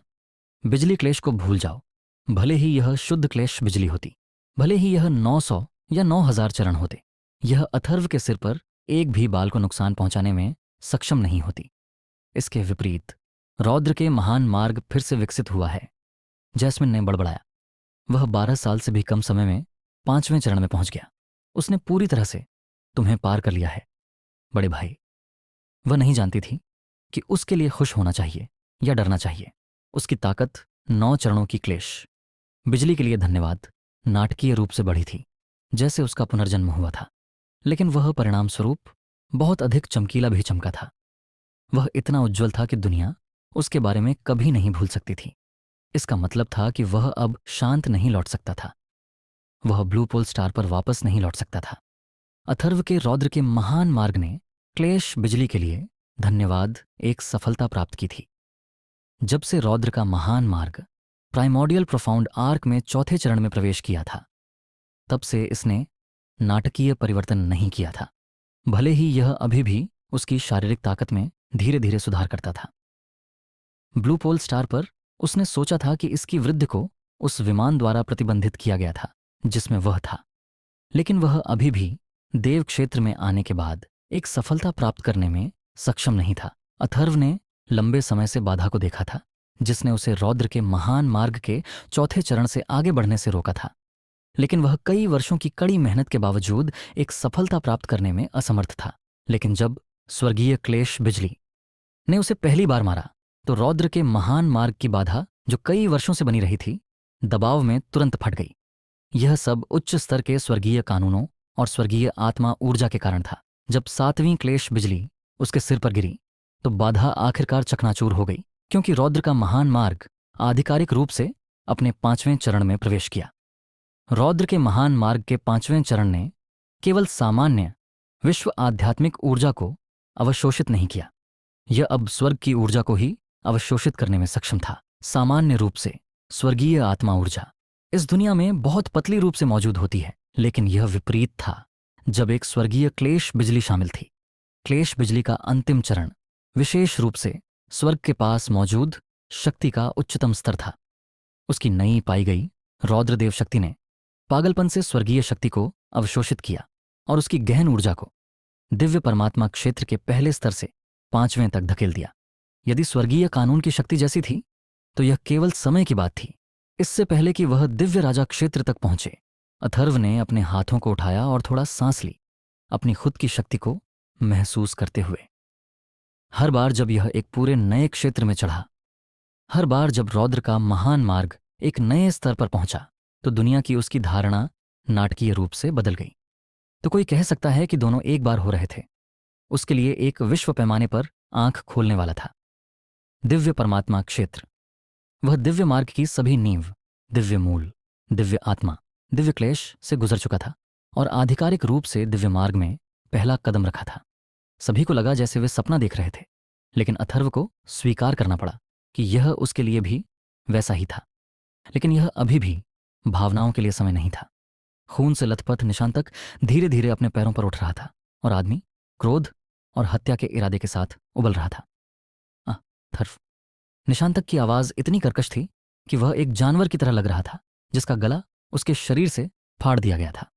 बिजली क्लेश को भूल जाओ, भले ही यह शुद्ध क्लेश बिजली होती, भले ही यह 900 या 9000 चरण होते, यह अथर्व के सिर पर एक भी बाल को नुकसान पहुंचाने में सक्षम नहीं होती। इसके विपरीत रौद्र के महान मार्ग फिर से विकसित हुआ है। जैस्मिन ने बड़बड़ाया। वह 12 साल से भी कम समय में 5वें चरण में पहुंच गया। उसने पूरी तरह से तुम्हें पार कर लिया है बड़े भाई। वह नहीं जानती थी कि उसके लिए खुश होना चाहिए या डरना चाहिए। उसकी ताकत 9 चरणों की क्लेश बिजली के लिए धन्यवाद नाटकीय रूप से बढ़ी थी, जैसे उसका पुनर्जन्म हुआ था। लेकिन वह परिणाम स्वरूप बहुत अधिक चमकीला भी चमका था। वह इतना उज्ज्वल था कि दुनिया उसके बारे में कभी नहीं भूल सकती थी। इसका मतलब था कि वह अब शांत नहीं लौट सकता था। वह ब्लू पोल स्टार पर वापस नहीं लौट सकता था। अथर्व के रौद्र के महान मार्ग ने क्लेश बिजली के लिए धन्यवाद एक सफलता प्राप्त की थी। जब से रौद्र का महान मार्ग प्राइमोडियल प्रोफाउंड आर्क में 4थे चरण में प्रवेश किया था, तब से इसने नाटकीय परिवर्तन नहीं किया था, भले ही यह अभी भी उसकी शारीरिक ताकत में धीरे धीरे सुधार करता था। ब्लू पोल स्टार पर उसने सोचा था कि इसकी वृद्धि को उस विमान द्वारा प्रतिबंधित किया गया था जिसमें वह था, लेकिन वह अभी भी देव क्षेत्र में आने के बाद एक सफलता प्राप्त करने में सक्षम नहीं था। अथर्व ने लंबे समय से बाधा को देखा था जिसने उसे रौद्र के महान मार्ग के 4थे चरण से आगे बढ़ने से रोका था, लेकिन वह कई वर्षों की कड़ी मेहनत के बावजूद एक सफलता प्राप्त करने में असमर्थ था। लेकिन जब स्वर्गीय क्लेश बिजली ने उसे पहली बार मारा तो रौद्र के महान मार्ग की बाधा जो कई वर्षों से बनी रही थी, दबाव में तुरंत फट गई। यह सब उच्च स्तर के स्वर्गीय कानूनों और स्वर्गीय आत्मा ऊर्जा के कारण था। जब 7वीं क्लेश बिजली उसके सिर पर गिरी तो बाधा आखिरकार चकनाचूर हो गई क्योंकि रौद्र का महान मार्ग आधिकारिक रूप से अपने 5वें चरण में प्रवेश किया। रौद्र के महान मार्ग के 5वें चरण ने केवल सामान्य विश्व आध्यात्मिक ऊर्जा को अवशोषित नहीं किया, यह अब स्वर्ग की ऊर्जा को ही अवशोषित करने में सक्षम था। सामान्य रूप से स्वर्गीय आत्मा ऊर्जा इस दुनिया में बहुत पतली रूप से मौजूद होती है, लेकिन यह विपरीत था जब एक स्वर्गीय क्लेश बिजली शामिल थी। क्लेश बिजली का अंतिम चरण विशेष रूप से स्वर्ग के पास मौजूद शक्ति का उच्चतम स्तर था। उसकी नई पाई गई रौद्रदेव शक्ति ने पागलपन से स्वर्गीय शक्ति को अवशोषित किया और उसकी गहन ऊर्जा को दिव्य परमात्मा क्षेत्र के पहले स्तर से 5वें तक धकेल दिया। यदि स्वर्गीय कानून की शक्ति जैसी थी तो यह केवल समय की बात थी। इससे पहले कि वह दिव्य राजा क्षेत्र तक पहुंचे, अथर्व ने अपने हाथों को उठाया और थोड़ा सांस ली, अपनी खुद की शक्ति को महसूस करते हुए। हर बार जब यह एक पूरे नए क्षेत्र में चढ़ा, हर बार जब रौद्र का महान मार्ग एक नए स्तर पर पहुंचा, तो दुनिया की उसकी धारणा नाटकीय रूप से बदल गई। तो कोई कह सकता है कि दोनों एक बार हो रहे थे। उसके लिए एक विश्व पैमाने पर आंख खोलने वाला था। दिव्य परमात्मा क्षेत्र, वह दिव्य मार्ग की सभी नींव, दिव्य मूल, दिव्य आत्मा, दिव्य क्लेश से गुजर चुका था और आधिकारिक रूप से दिव्य मार्ग में पहला कदम रखा था। सभी को लगा जैसे वे सपना देख रहे थे, लेकिन अथर्व को स्वीकार करना पड़ा कि यह उसके लिए भी वैसा ही था। लेकिन यह अभी भी भावनाओं के लिए समय नहीं था। खून से लथपथ निशांतक धीरे धीरे अपने पैरों पर उठ रहा था और आदमी क्रोध और हत्या के इरादे के साथ उबल रहा था। अथर्व। निशांतक की आवाज इतनी कर्कश थी कि वह एक जानवर की तरह लग रहा था जिसका गला उसके शरीर से फाड़ दिया गया था।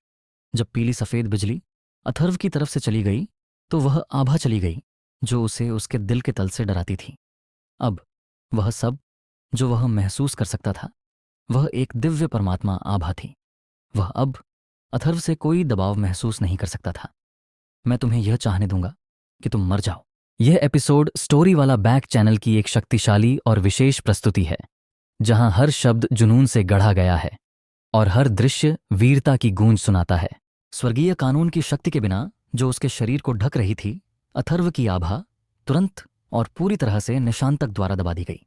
जब पीली सफेद बिजली अथर्व की तरफ से चली गई तो वह आभा चली गई जो उसे उसके दिल के तल से डराती थी। अब वह सब जो वह महसूस कर सकता था वह एक दिव्य परमात्मा आभा थी। वह अब अथर्व से कोई दबाव महसूस नहीं कर सकता था। मैं तुम्हें यह चाहने दूंगा कि तुम मर जाओ। यह एपिसोड स्टोरी वाला बैक चैनल की एक शक्तिशाली और विशेष प्रस्तुति है, जहां हर शब्द जुनून से गढ़ा गया है और हर दृश्य वीरता की गूंज सुनाता है। स्वर्गीय कानून की शक्ति के बिना जो उसके शरीर को ढक रही थी, अथर्व की आभा तुरंत और पूरी तरह से निशांतक द्वारा दबा दी गई।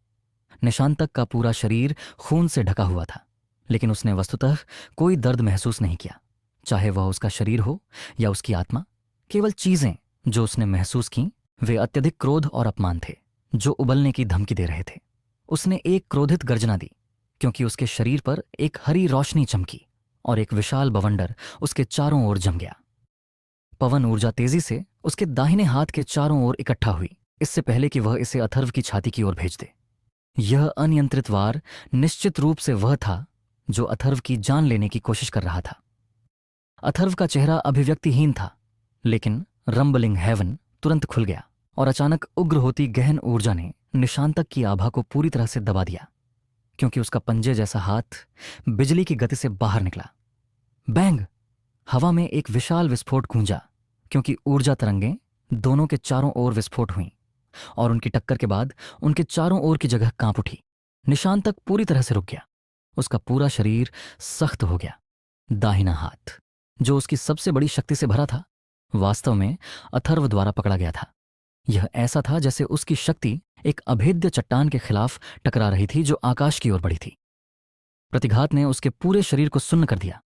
निशांतक का पूरा शरीर खून से ढका हुआ था, लेकिन उसने वस्तुतः कोई दर्द महसूस नहीं किया, चाहे वह उसका शरीर हो या उसकी आत्मा। केवल चीजें जो उसने महसूस की वे अत्यधिक क्रोध और अपमान थे जो उबलने की धमकी दे रहे थे। उसने एक क्रोधित गर्जना दी क्योंकि उसके शरीर पर एक हरी रोशनी चमकी और एक विशाल बवंडर उसके चारों ओर जम गया। पवन ऊर्जा तेजी से उसके दाहिने हाथ के चारों ओर इकट्ठा हुई, इससे पहले कि वह इसे अथर्व की छाती की ओर भेज दे। यह अनियंत्रित वार निश्चित रूप से वह था जो अथर्व की जान लेने की कोशिश कर रहा था। अथर्व का चेहरा अभिव्यक्तिहीन था, लेकिन रंबलिंग हेवन तुरंत खुल गया और अचानक उग्र होती गहन ऊर्जा ने निशांतक की आभा को पूरी तरह से दबा दिया, क्योंकि उसका पंजे जैसा हाथ बिजली की गति से बाहर निकला। बैंग! हवा में एक विशाल विस्फोट गूंजा, क्योंकि ऊर्जा तरंगें दोनों के चारों ओर विस्फोट हुईं और उनकी टक्कर के बाद उनके चारों ओर की जगह कांप उठी। निशांतक पूरी तरह से रुक गया। उसका पूरा शरीर सख्त हो गया। दाहिना हाथ जो उसकी सबसे बड़ी शक्ति से भरा था, वास्तव में अथर्व द्वारा पकड़ा गया था। यह ऐसा था जैसे उसकी शक्ति एक अभेद्य चट्टान के खिलाफ टकरा रही थी जो आकाश की ओर बढ़ी थी। प्रतिघात ने उसके पूरे शरीर को सुन्न कर दिया,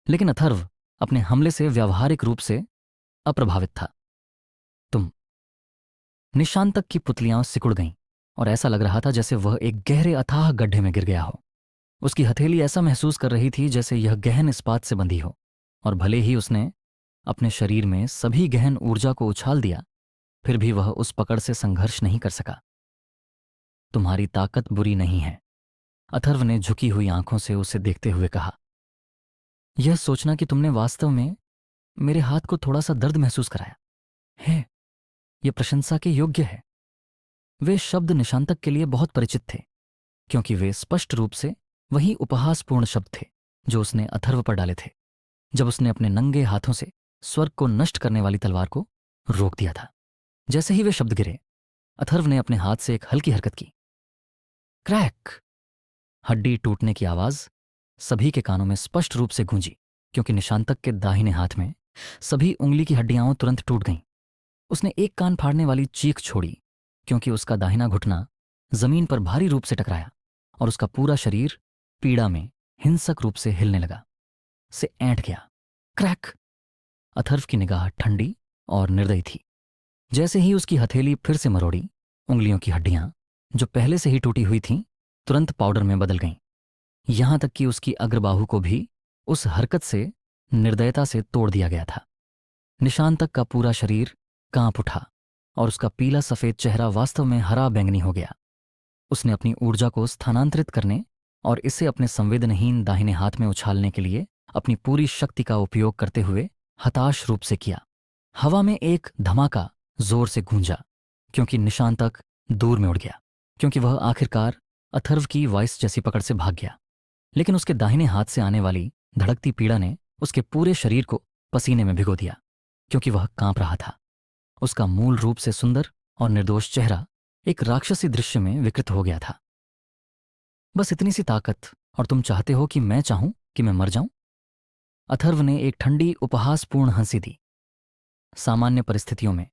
लेकिन अथर्व अपने हमले से व्यावहारिक रूप से अप्रभावित था। तुम! निशांतक की पुतलियां सिकुड़ गईं और ऐसा लग रहा था जैसे वह एक गहरे अथाह गड्ढे में गिर गया हो। उसकी हथेली ऐसा महसूस कर रही थी जैसे यह गहन इस्पात से बंधी हो, और भले ही उसने अपने शरीर में सभी गहन ऊर्जा को उछाल दिया, फिर भी वह उस पकड़ से संघर्ष नहीं कर सका। तुम्हारी ताकत बुरी नहीं है, अथर्व ने झुकी हुई आंखों से उसे देखते हुए कहा। यह सोचना कि तुमने वास्तव में मेरे हाथ को थोड़ा सा दर्द महसूस कराया है, यह प्रशंसा के योग्य है। वे शब्द निशांतक के लिए बहुत परिचित थे, क्योंकि वे स्पष्ट रूप से वही उपहासपूर्ण शब्द थे जो उसने अथर्व पर डाले थे जब उसने अपने नंगे हाथों से स्वर्ग को नष्ट करने वाली तलवार को रोक दिया था। जैसे ही वे शब्द गिरे, अथर्व ने अपने हाथ से एक हल्की हरकत की। क्रैक! हड्डी टूटने की आवाज सभी के कानों में स्पष्ट रूप से गूंजी, क्योंकि निशांतक के दाहिने हाथ में सभी उंगली की हड्डियां तुरंत टूट गईं। उसने एक कान फाड़ने वाली चीख छोड़ी, क्योंकि उसका दाहिना घुटना जमीन पर भारी रूप से टकराया और उसका पूरा शरीर पीड़ा में हिंसक रूप से हिलने लगा, से ऐंठ गया। क्रैक! अथर्व की निगाह ठंडी और निर्दयी थी। जैसे ही उसकी हथेली फिर से मरोड़ी, उंगलियों की हड्डियां जो पहले से ही टूटी हुई थीं तुरंत पाउडर में बदल गईं। यहां तक कि उसकी अग्रबाहु को भी उस हरकत से निर्दयता से तोड़ दिया गया था। निशांतक का पूरा शरीर कांप उठा और उसका पीला सफेद चेहरा वास्तव में हरा बैंगनी हो गया। उसने अपनी ऊर्जा को स्थानांतरित करने और इसे अपने संवेदनहीन दाहिने हाथ में उछालने के लिए अपनी पूरी शक्ति का उपयोग करते हुए हताश रूप से किया। हवा में एक धमाका जोर से गूंजा क्योंकि निशांतक दूर में उड़ गया, क्योंकि वह आखिरकार अथर्व की वाइस जैसी पकड़ से भाग गया। लेकिन उसके दाहिने हाथ से आने वाली धड़कती पीड़ा ने उसके पूरे शरीर को पसीने में भिगो दिया, क्योंकि वह कांप रहा था। उसका मूल रूप से सुंदर और निर्दोष चेहरा एक राक्षसी दृश्य में विकृत हो गया था। बस इतनी सी ताकत, और तुम चाहते हो कि मैं चाहूं कि मैं मर जाऊं? अथर्व ने एक ठंडी उपहासपूर्ण हंसी दी। सामान्य परिस्थितियों में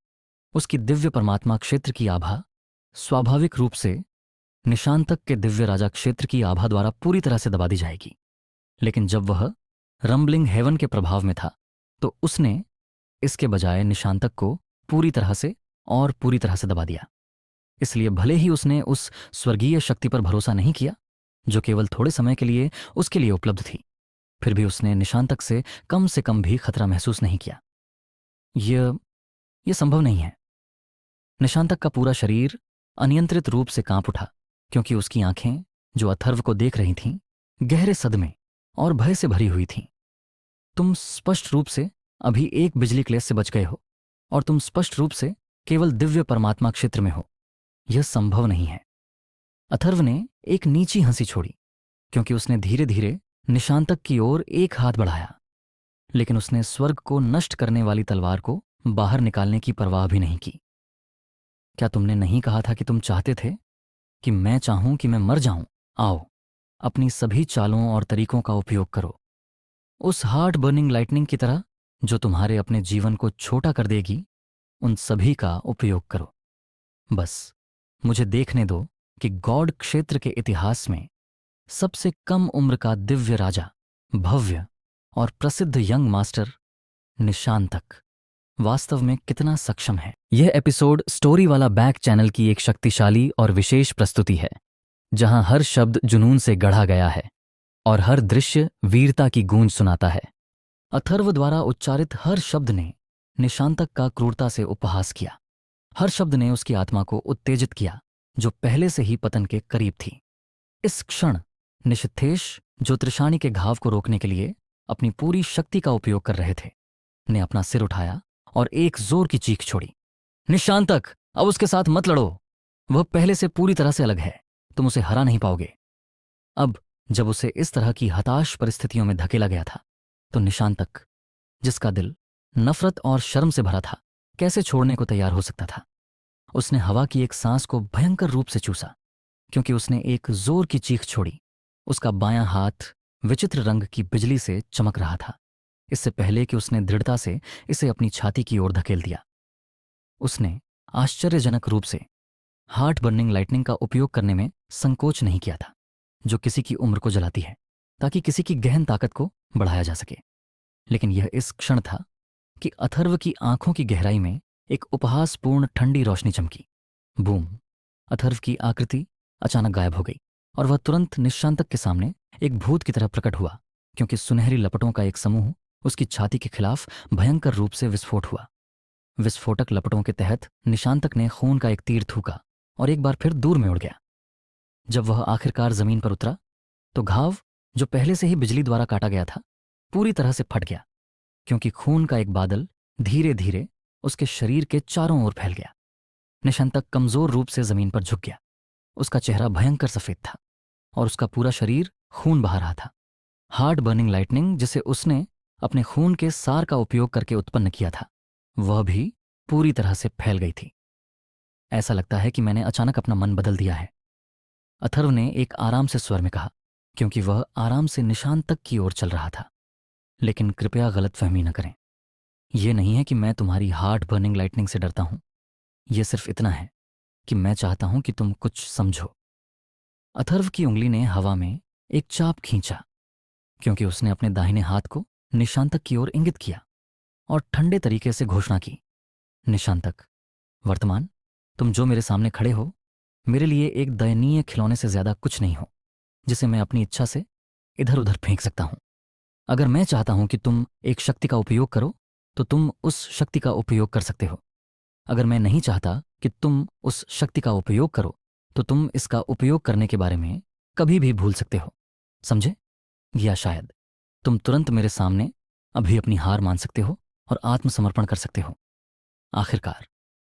उसकी दिव्य परमात्मा क्षेत्र की आभा स्वाभाविक रूप से निशांतक के दिव्य राजा क्षेत्र की आभा द्वारा पूरी तरह से दबा दी जाएगी। लेकिन जब वह रंबलिंग हेवन के प्रभाव में था तो उसने इसके बजाय निशांतक को पूरी तरह से दबा दिया। इसलिए भले ही उसने उस स्वर्गीय शक्ति पर भरोसा नहीं किया जो केवल थोड़े समय के लिए उसके लिए उपलब्ध थी, फिर भी उसने निशांतक से कम भी खतरा महसूस नहीं किया। यह संभव नहीं है। निशांतक का पूरा शरीर अनियंत्रित रूप से कांप उठा, क्योंकि उसकी आंखें जो अथर्व को देख रही थीं गहरे सदमे और भय से भरी हुई थीं। तुम स्पष्ट रूप से अभी एक बिजली क्लेश से बच गए हो और तुम स्पष्ट रूप से केवल दिव्य परमात्मा क्षेत्र में हो। यह संभव नहीं है। अथर्व ने एक नीची हंसी छोड़ी, क्योंकि उसने धीरे धीरे निशांतक की ओर एक हाथ बढ़ाया, लेकिन उसने स्वर्ग को नष्ट करने वाली तलवार को बाहर निकालने की परवाह भी नहीं की। क्या तुमने नहीं कहा था कि तुम चाहते थे कि मैं चाहूं कि मैं मर जाऊं? आओ, अपनी सभी चालों और तरीकों का उपयोग करो। उस हार्ट बर्निंग लाइटनिंग की तरह जो तुम्हारे अपने जीवन को छोटा कर देगी, उन सभी का उपयोग करो। बस मुझे देखने दो कि गॉड क्षेत्र के इतिहास में सबसे कम उम्र का दिव्य राजा, भव्य और प्रसिद्ध यंग मास्टर निशांतक वास्तव में कितना सक्षम है। यह एपिसोड स्टोरी वाला बैक चैनल की एक शक्तिशाली और विशेष प्रस्तुति है, जहां हर शब्द जुनून से गढ़ा गया है और हर दृश्य वीरता की गूंज सुनाता है। अथर्व द्वारा उच्चारित हर शब्द ने निशांतक का क्रूरता से उपहास किया। हर शब्द ने उसकी आत्मा को उत्तेजित किया, जो पहले से ही पतन के करीब थी। इस क्षण निषिद्धेश, जो त्रिशानी के घाव को रोकने के लिए अपनी पूरी शक्ति का उपयोग कर रहे थे, ने अपना सिर उठाया और एक जोर की चीख छोड़ी। निशांतक, अब उसके साथ मत लड़ो। वह पहले से पूरी तरह से अलग है। तुम उसे हरा नहीं पाओगे। अब जब उसे इस तरह की हताश परिस्थितियों में धकेला गया था, तो निशांतक, जिसका दिल नफरत और शर्म से भरा था, कैसे छोड़ने को तैयार हो सकता था? उसने हवा की एक सांस को भयंकर रूप से चूसा, क्योंकि उसने एक जोर की चीख छोड़ी। उसका बायां हाथ विचित्र रंग की बिजली से चमक रहा था, इससे पहले कि उसने दृढ़ता से इसे अपनी छाती की ओर धकेल दिया। उसने आश्चर्यजनक रूप से हार्ट बर्निंग लाइटनिंग का उपयोग करने में संकोच नहीं किया था, जो किसी की उम्र को जलाती है, ताकि किसी की गहन ताकत को बढ़ाया जा सके। लेकिन यह इस क्षण था कि अथर्व की आंखों की गहराई में एक उपहासपूर्ण ठंडी रोशनी चमकी। बूम! अथर्व की आकृति अचानक गायब हो गई और वह तुरंत निशांतक के सामने एक भूत की तरह प्रकट हुआ, क्योंकि सुनहरी लपटों का एक समूह उसकी छाती के खिलाफ भयंकर रूप से विस्फोट हुआ। विस्फोटक लपटों के तहत निशांतक ने खून का एक तीर थूका और एक बार फिर दूर में उड़ गया। जब वह आखिरकार जमीन पर उतरा, तो घाव, जो पहले से ही बिजली द्वारा काटा गया था, पूरी तरह से फट गया, क्योंकि खून का एक बादल धीरे धीरे उसके शरीर के चारों ओर फैल गया। निशांतक कमजोर रूप से जमीन पर झुक गया। उसका चेहरा भयंकर सफेद था और उसका पूरा शरीर खून बहा रहा था। हार्ट बर्निंग लाइटनिंग, जिसे उसने अपने खून के सार का उपयोग करके उत्पन्न किया था, वह भी पूरी तरह से फैल गई थी। ऐसा लगता है कि मैंने अचानक अपना मन बदल दिया है, अथर्व ने एक आराम से स्वर में कहा, क्योंकि वह आराम से निशांतक की ओर चल रहा था। लेकिन कृपया गलतफहमी न करें। यह नहीं है कि मैं तुम्हारी हार्ट बर्निंग लाइटनिंग से डरता हूं। यह सिर्फ इतना है कि मैं चाहता हूं कि तुम कुछ समझो। अथर्व की उंगली ने हवा में एक चाप खींचा, क्योंकि उसने अपने दाहिने हाथ को निशांतक की ओर इंगित किया और ठंडे तरीके से घोषणा की, निशांतक, वर्तमान तुम जो मेरे सामने खड़े हो, मेरे लिए एक दयनीय खिलौने से ज्यादा कुछ नहीं हो, जिसे मैं अपनी इच्छा से इधर उधर फेंक सकता हूं। अगर मैं चाहता हूं कि तुम एक शक्ति का उपयोग करो, तो तुम उस शक्ति का उपयोग कर सकते हो। अगर मैं नहीं चाहता कि तुम उस शक्ति का उपयोग करो, तो तुम इसका उपयोग करने के बारे में कभी भी भूल सकते हो, समझे? या शायद तुम तुरंत मेरे सामने अभी अपनी हार मान सकते हो और आत्मसमर्पण कर सकते हो। आखिरकार,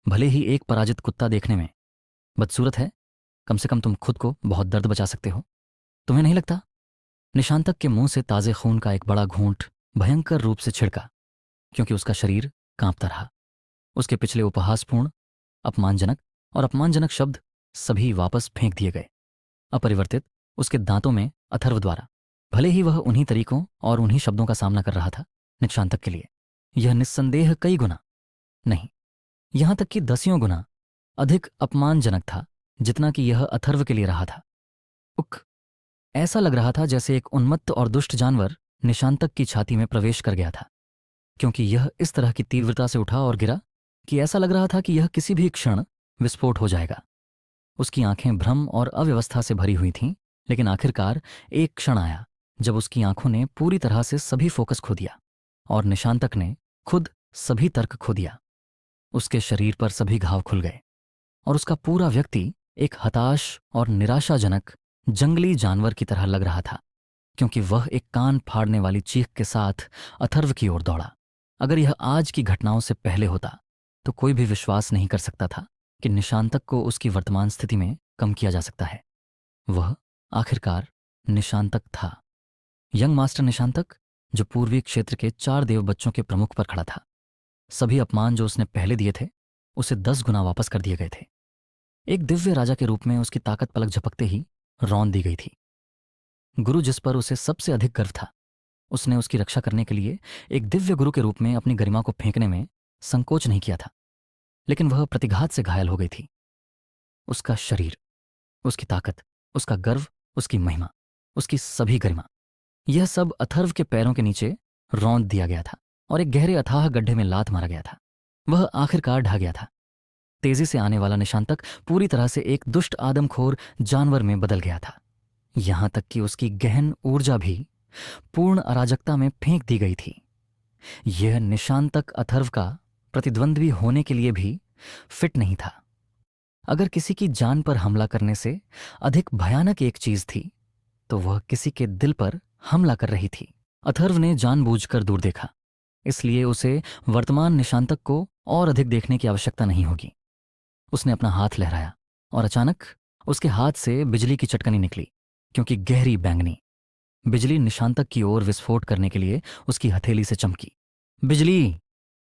भले ही एक पराजित कुत्ता देखने में बदसूरत है, कम से कम तुम खुद को बहुत दर्द बचा सकते हो। तुम्हें नहीं लगता? निशांतक के मुंह से ताजे खून का एक बड़ा घूंट भयंकर रूप से छिड़का, क्योंकि उसका शरीर कांपता रहा। उसके पिछले उपहासपूर्ण, अपमानजनक और अपमानजनक शब्द सभी वापस फेंक दिए गए, अपरिवर्तित उसके दांतों में अथर्व द्वारा। भले ही वह उन्हीं तरीकों और उन्हीं शब्दों का सामना कर रहा था, निशांतक के लिए यह निस्संदेह कई गुना, नहीं, यहां तक कि दसियों गुना अधिक अपमानजनक था, जितना कि यह अथर्व के लिए रहा था। उक, ऐसा लग रहा था जैसे एक उन्मत्त और दुष्ट जानवर निशांतक की छाती में प्रवेश कर गया था, क्योंकि यह इस तरह की तीव्रता से उठा और गिरा कि ऐसा लग रहा था कि यह किसी भी क्षण विस्फोट हो जाएगा। उसकी आंखें भ्रम और अव्यवस्था से भरी हुई थीं, लेकिन आखिरकार एक क्षण आया जब उसकी आंखों ने पूरी तरह से सभी फोकस खो दिया और निशांतक ने खुद सभी तर्क खो दिया। उसके शरीर पर सभी घाव खुल गए और उसका पूरा व्यक्ति एक हताश और निराशाजनक जंगली जानवर की तरह लग रहा था, क्योंकि वह एक कान फाड़ने वाली चीख के साथ अथर्व की ओर दौड़ा। अगर यह आज की घटनाओं से पहले होता, तो कोई भी विश्वास नहीं कर सकता था कि निशांतक को उसकी वर्तमान स्थिति में कम किया जा सकता है। वह आखिरकार निशांतक था, यंग मास्टर निशांतक, जो पूर्वी क्षेत्र के 4 देव बच्चों के प्रमुख पर खड़ा था। सभी अपमान जो उसने पहले दिए थे, उसे 10 गुना वापस कर दिए गए थे। एक दिव्य राजा के रूप में उसकी ताकत पलक झपकते ही रौंद दी गई थी। गुरु जिस पर उसे सबसे अधिक गर्व था, उसने उसकी रक्षा करने के लिए एक दिव्य गुरु के रूप में अपनी गरिमा को फेंकने में संकोच नहीं किया था, लेकिन वह प्रतिघात से घायल हो गई थी। उसका शरीर, उसकी ताकत, उसका गर्व, उसकी महिमा, उसकी सभी गरिमा, यह सब अथर्व के पैरों के नीचे रौंद दिया गया था और एक गहरे अथाह गड्ढे में लात मारा गया था। वह आखिरकार ढह गया था। तेजी से आने वाला निशांतक पूरी तरह से एक दुष्ट आदमखोर जानवर में बदल गया था, यहां तक कि उसकी गहन ऊर्जा भी पूर्ण अराजकता में फेंक दी गई थी। यह निशांतक अथर्व का प्रतिद्वंद्वी होने के लिए भी फिट नहीं था। अगर किसी की जान पर हमला करने से अधिक भयानक एक चीज थी, तो वह किसी के दिल पर हमला कर रही थी। अथर्व ने जानबूझकर दूर देखा, इसलिए उसे वर्तमान निशांतक को और अधिक देखने की आवश्यकता नहीं होगी। उसने अपना हाथ लहराया और अचानक उसके हाथ से बिजली की चटकनी निकली, क्योंकि गहरी बैंगनी बिजली निशांतक की ओर विस्फोट करने के लिए उसकी हथेली से चमकी। बिजली!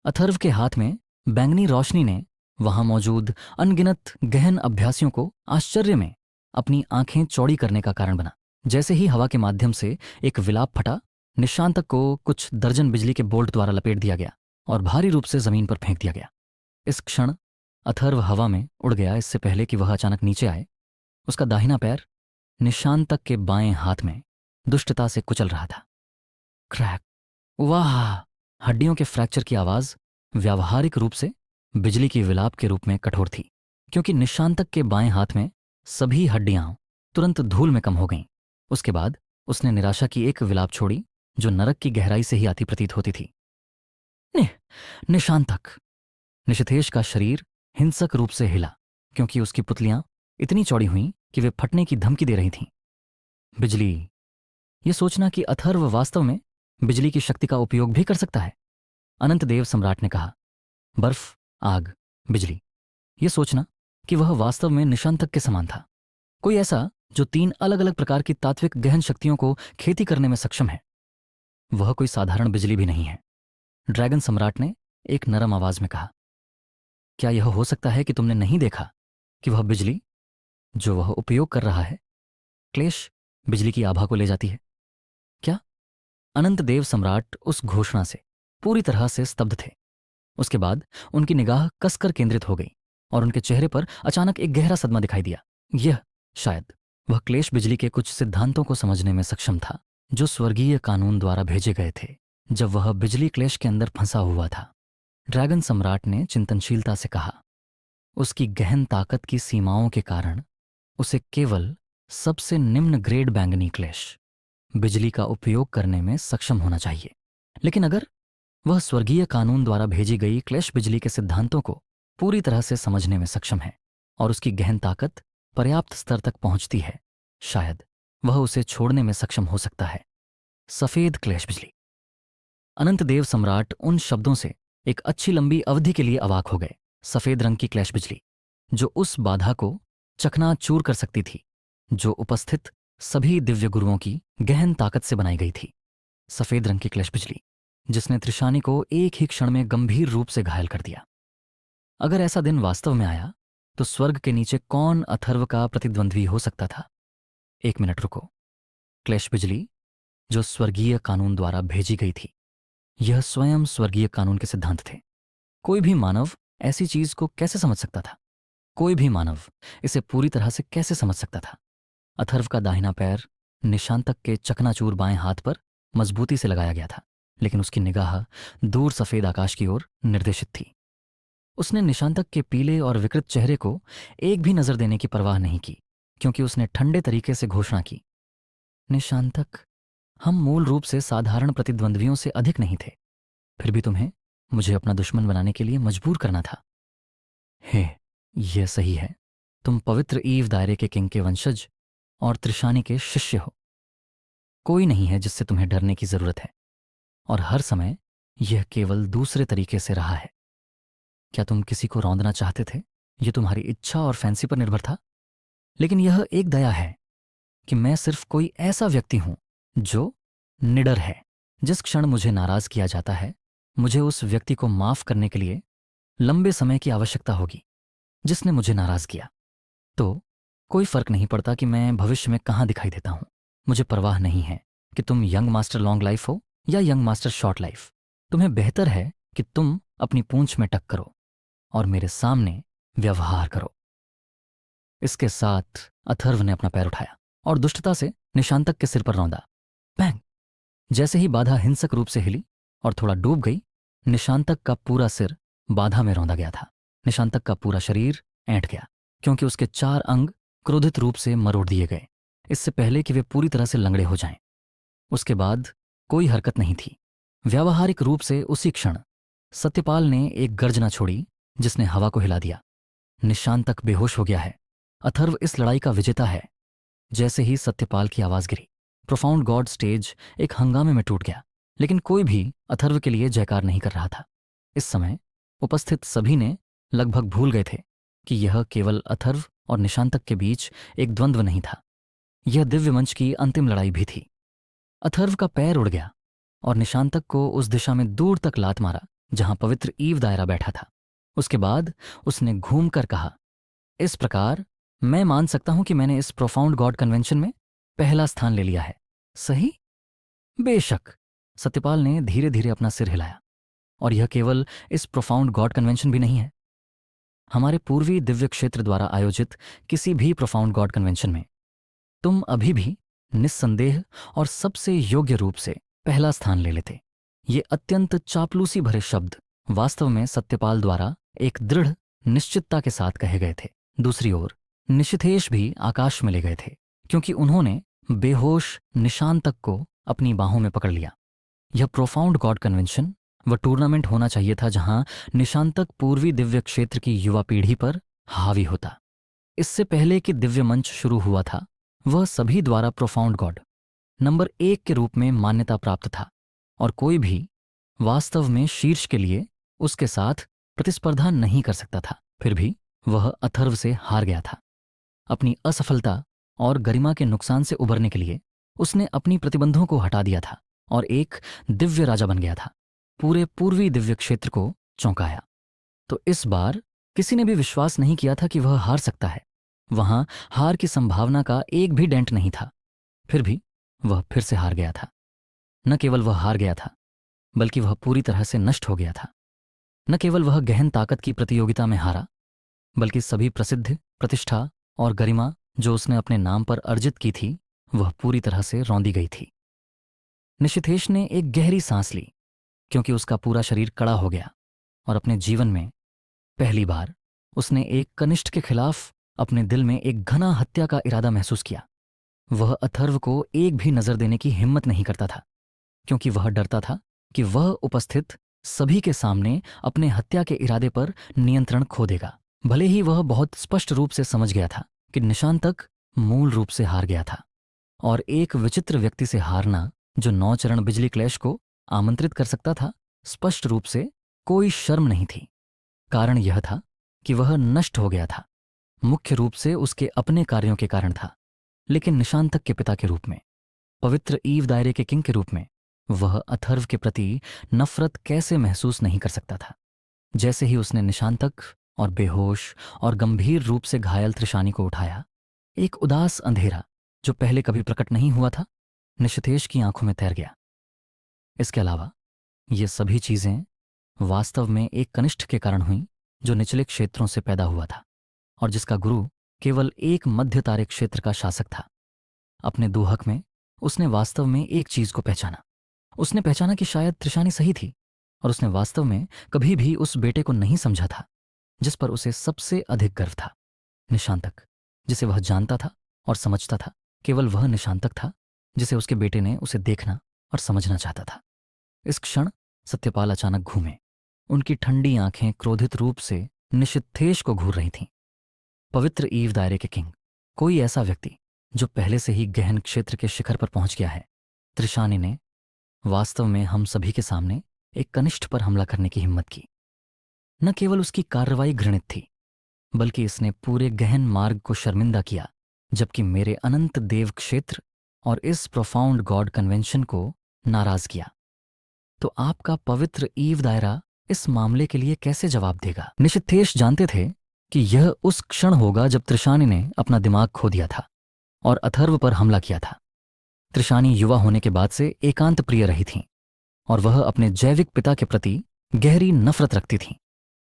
अथर्व के हाथ में बैंगनी रोशनी ने वहां मौजूद अनगिनत गहन अभ्यासियों को आश्चर्य में अपनी आंखें चौड़ी करने का कारण बना। जैसे ही हवा के माध्यम से एक विलाप फटा, निशांतक को कुछ दर्जन बिजली के बोल्ट द्वारा लपेट दिया गया और भारी रूप से जमीन पर फेंक दिया गया। इस क्षण अथर्व हवा में उड़ गया, इससे पहले कि वह अचानक नीचे आए। उसका दाहिना पैर निशांतक के बाएं हाथ में दुष्टता से कुचल रहा था। क्रैक! वाह! हड्डियों के फ्रैक्चर की आवाज व्यावहारिक रूप से बिजली की विलाप के रूप में कठोर थी, क्योंकि निशांतक के बाएं हाथ में सभी हड्डियां तुरंत धूल में कम हो गईं। उसके बाद उसने निराशा की एक विलाप छोड़ी, जो नरक की गहराई से ही आती प्रतीत होती थी। निशांतक! निशितेश का शरीर हिंसक रूप से हिला, क्योंकि उसकी पुतलियां इतनी चौड़ी हुईं कि वे फटने की धमकी दे रही थीं। बिजली! यह सोचना कि अथर्व वास्तव में बिजली की शक्ति का उपयोग भी कर सकता है। अनंत देव सम्राट ने कहा, बर्फ, आग, बिजली। यह सोचना कि वह वास्तव में निशांतक के समान था, कोई ऐसा जो 3 अलग अलग प्रकार की तात्विक गहन शक्तियों को खेती करने में सक्षम है। वह कोई साधारण बिजली भी नहीं है। ड्रैगन सम्राट ने एक नरम आवाज में कहा, क्या यह हो सकता है कि तुमने नहीं देखा कि वह बिजली जो वह उपयोग कर रहा है, क्लेश बिजली की आभा को ले जाती है? क्या? अनंत देव सम्राट उस घोषणा से पूरी तरह से स्तब्ध थे। उसके बाद उनकी निगाह कसकर केंद्रित हो गई और उनके चेहरे पर अचानक एक गहरा सदमा दिखाई दिया। यह शायद वह क्लेश बिजली के कुछ सिद्धांतों को समझने में सक्षम था जो स्वर्गीय कानून द्वारा भेजे गए थे जब वह बिजली क्लेश के अंदर फंसा हुआ था। ड्रैगन सम्राट ने चिंतनशीलता से कहा, उसकी गहन ताकत की सीमाओं के कारण उसे केवल सबसे निम्न ग्रेड बैंगनी क्लेश बिजली का उपयोग करने में सक्षम होना चाहिए। लेकिन अगर वह स्वर्गीय कानून द्वारा भेजी गई क्लेश बिजली के सिद्धांतों को पूरी तरह से समझने में सक्षम है और उसकी गहन ताकत पर्याप्त स्तर तक पहुंचती है, शायद वह उसे छोड़ने में सक्षम हो सकता है। सफेद क्लेश बिजली। अनंत देव सम्राट उन शब्दों से एक अच्छी लंबी अवधि के लिए अवाक हो गए। सफेद रंग की क्लेश बिजली जो उस बाधा को चकनाचूर कर सकती थी जो उपस्थित सभी दिव्य गुरुओं की गहन ताकत से बनाई गई थी। सफेद रंग की क्लेश बिजली जिसने त्रिशानी को एक ही क्षण में गंभीर रूप से घायल कर दिया। अगर ऐसा दिन वास्तव में आया तो स्वर्ग के नीचे कौन अथर्व का प्रतिद्वंद्वी हो सकता था? एक मिनट रुको। क्लेश बिजली जो स्वर्गीय कानून द्वारा भेजी गई थी, यह स्वयं स्वर्गीय कानून के सिद्धांत थे। कोई भी मानव ऐसी चीज को कैसे समझ सकता था? कोई भी मानव इसे पूरी तरह से कैसे समझ सकता था? अथर्व का दाहिना पैर निशांतक के चकनाचूर बाएं हाथ पर मजबूती से लगाया गया था, लेकिन उसकी निगाह दूर सफेद आकाश की ओर निर्देशित थी। उसने निशांतक के पीले और विकृत चेहरे को एक भी नजर देने की परवाह नहीं की, क्योंकि उसने ठंडे तरीके से घोषणा की, निशांतक, हम मूल रूप से साधारण प्रतिद्वंद्वियों से अधिक नहीं थे, फिर भी तुम्हें मुझे अपना दुश्मन बनाने के लिए मजबूर करना था। हे, यह सही है, तुम पवित्र ईव दायरे के किंग के वंशज और त्रिशानी के शिष्य हो। कोई नहीं है जिससे तुम्हें डरने की जरूरत है, और हर समय यह केवल दूसरे तरीके से रहा है। क्या तुम किसी को रौंदना चाहते थे? यह तुम्हारी इच्छा और फैंसी पर निर्भर था। लेकिन यह एक दया है कि मैं सिर्फ कोई ऐसा व्यक्ति हूं जो निडर है। जिस क्षण मुझे नाराज किया जाता है, मुझे उस व्यक्ति को माफ करने के लिए लंबे समय की आवश्यकता होगी जिसने मुझे नाराज किया। तो कोई फर्क नहीं पड़ता कि मैं भविष्य में कहां दिखाई देता हूं। मुझे परवाह नहीं है कि तुम यंग मास्टर लॉन्ग लाइफ हो या यंग मास्टर शॉर्ट लाइफ। तुम्हें बेहतर है कि तुम अपनी पूंछ में टक करो और मेरे सामने व्यवहार करो। इसके साथ अथर्व ने अपना पैर उठाया और दुष्टता से निशांतक के सिर पर रौंदा। बैंग! जैसे ही बाधा हिंसक रूप से हिली और थोड़ा डूब गई, निशांतक का पूरा सिर बाधा में रौंदा गया था। निशांतक का पूरा शरीर ऐंठ गया क्योंकि उसके 4 अंग क्रोधित रूप से मरोड़ दिए गए, इससे पहले कि वे पूरी तरह से लंगड़े हो जाएं। उसके बाद कोई हरकत नहीं थी। व्यावहारिक रूप से उसी क्षण सत्यपाल ने एक गर्जना छोड़ी जिसने हवा को हिला दिया। निशांतक बेहोश हो गया है। अथर्व इस लड़ाई का विजेता है। जैसे ही सत्यपाल की आवाज गिरी, प्रोफाउंड गॉड स्टेज एक हंगामे में टूट गया, लेकिन कोई भी अथर्व के लिए जयकार नहीं कर रहा था। इस समय उपस्थित सभी ने लगभग भूल गए थे कि यह केवल अथर्व और निशांतक के बीच एक द्वंद्व नहीं था, यह दिव्य मंच की अंतिम लड़ाई भी थी। अथर्व का पैर उड़ गया और निशांतक को उस दिशा में दूर तक लात मारा जहां पवित्र ईव दायरा बैठा था। उसके बाद उसने घूमकर कहा, इस प्रकार मैं मान सकता हूं कि मैंने इस प्रोफाउंड गॉड कन्वेंशन में पहला स्थान ले लिया है, सही? बेशक। सत्यपाल ने धीरे धीरे अपना सिर हिलाया। और यह केवल इस प्रोफाउंड गॉड कन्वेंशन भी नहीं है, हमारे पूर्वी दिव्य क्षेत्र द्वारा आयोजित किसी भी प्रोफाउंड गॉड कन्वेंशन में तुम अभी भी निस्संदेह और सबसे योग्य रूप से पहला स्थान ले लेते। ये अत्यंत चापलूसी भरे शब्द वास्तव में सत्यपाल द्वारा एक दृढ़ निश्चितता के साथ कहे गए थे। दूसरी ओर निशिथेश भी आकाश में ले गए थे क्योंकि उन्होंने बेहोश निशांतक को अपनी बाहों में पकड़ लिया। यह प्रोफाउंड गॉड कन्वेंशन वह टूर्नामेंट होना चाहिए था जहां निशांतक पूर्वी दिव्य क्षेत्र की युवा पीढ़ी पर हावी होता। इससे पहले कि दिव्य मंच शुरू हुआ था, वह सभी द्वारा प्रोफाउंड गॉड नंबर 1 के रूप में मान्यता प्राप्त था और कोई भी वास्तव में शीर्ष के लिए उसके साथ प्रतिस्पर्धा नहीं कर सकता था। फिर भी वह अथर्व से हार गया था। अपनी असफलता और गरिमा के नुकसान से उबरने के लिए उसने अपनी प्रतिबंधों को हटा दिया था और एक दिव्य राजा बन गया था, पूरे पूर्वी दिव्य क्षेत्र को चौंकाया। तो इस बार किसी ने भी विश्वास नहीं किया था कि वह हार सकता है। वहां हार की संभावना का एक भी डेंट नहीं था। फिर भी वह फिर से हार गया था। न केवल वह हार गया था, बल्कि वह पूरी तरह से नष्ट हो गया था। न केवल वह गहन ताकत की प्रतियोगिता में हारा, बल्कि सभी प्रसिद्धि, प्रतिष्ठा और गरिमा जो उसने अपने नाम पर अर्जित की थी वह पूरी तरह से रौंदी गई थी। निशिथेश ने एक गहरी सांस ली क्योंकि उसका पूरा शरीर कड़ा हो गया और अपने जीवन में पहली बार उसने एक कनिष्ठ के खिलाफ अपने दिल में एक घना हत्या का इरादा महसूस किया। वह अथर्व को एक भी नजर देने की हिम्मत नहीं करता था क्योंकि वह डरता था कि वह उपस्थित सभी के सामने अपने हत्या के इरादे पर नियंत्रण खो देगा। भले ही वह बहुत स्पष्ट रूप से समझ गया था कि निशांतक मूल रूप से हार गया था और एक विचित्र व्यक्ति से हारना जो 9 चरण बिजली क्लैश को आमंत्रित कर सकता था, स्पष्ट रूप से कोई शर्म नहीं थी। कारण यह था कि वह नष्ट हो गया था, मुख्य रूप से उसके अपने कार्यों के कारण था, लेकिन निशांतक के पिता के रूप में, पवित्र ईव दायरे के किंग के रूप में वह अथर्व के प्रति नफरत कैसे महसूस नहीं कर सकता था। जैसे ही उसने निशांतक और बेहोश और गंभीर रूप से घायल त्रिशानी को उठाया, एक उदास अंधेरा जो पहले कभी प्रकट नहीं हुआ था निशिथेश की आंखों में तैर गया। इसके अलावा ये सभी चीजें वास्तव में एक कनिष्ठ के कारण हुई जो निचले क्षेत्रों से पैदा हुआ था और जिसका गुरु केवल एक मध्य तारे क्षेत्र का शासक था। अपने दोहक में उसने वास्तव में एक चीज को पहचाना। उसने पहचाना कि शायद त्रिशानी सही थी और उसने वास्तव में कभी भी उस बेटे को नहीं समझा था जिस पर उसे सबसे अधिक गर्व था। निशांतक, जिसे वह जानता था और समझता था, केवल वह निशांतक था जिसे उसके बेटे ने उसे देखना और समझना चाहता था। इस क्षण सत्यपाल अचानक घूमे। उनकी ठंडी आंखें क्रोधित रूप से निशिथेश को घूर रही थीं। पवित्र ईव दायरे के किंग, कोई ऐसा व्यक्ति जो पहले से ही गहन क्षेत्र के शिखर पर पहुंच गया है। त्रिशानी ने वास्तव में हम सभी के सामने एक कनिष्ठ पर हमला करने की हिम्मत की। न केवल उसकी कार्रवाई घृणित थी, बल्कि इसने पूरे गहन मार्ग को शर्मिंदा किया, जबकि मेरे अनंत देव क्षेत्र और इस प्रोफाउंड गॉड कन्वेंशन को नाराज किया। तो आपका पवित्र ईव दायरा इस मामले के लिए कैसे जवाब देगा? निशिथेश जानते थे कि यह उस क्षण होगा जब त्रिशानी ने अपना दिमाग खो दिया था और अथर्व पर हमला किया था। त्रिशानी युवा होने के बाद से एकांत प्रिय रही थीं और वह अपने जैविक पिता के प्रति गहरी नफरत रखती थीं।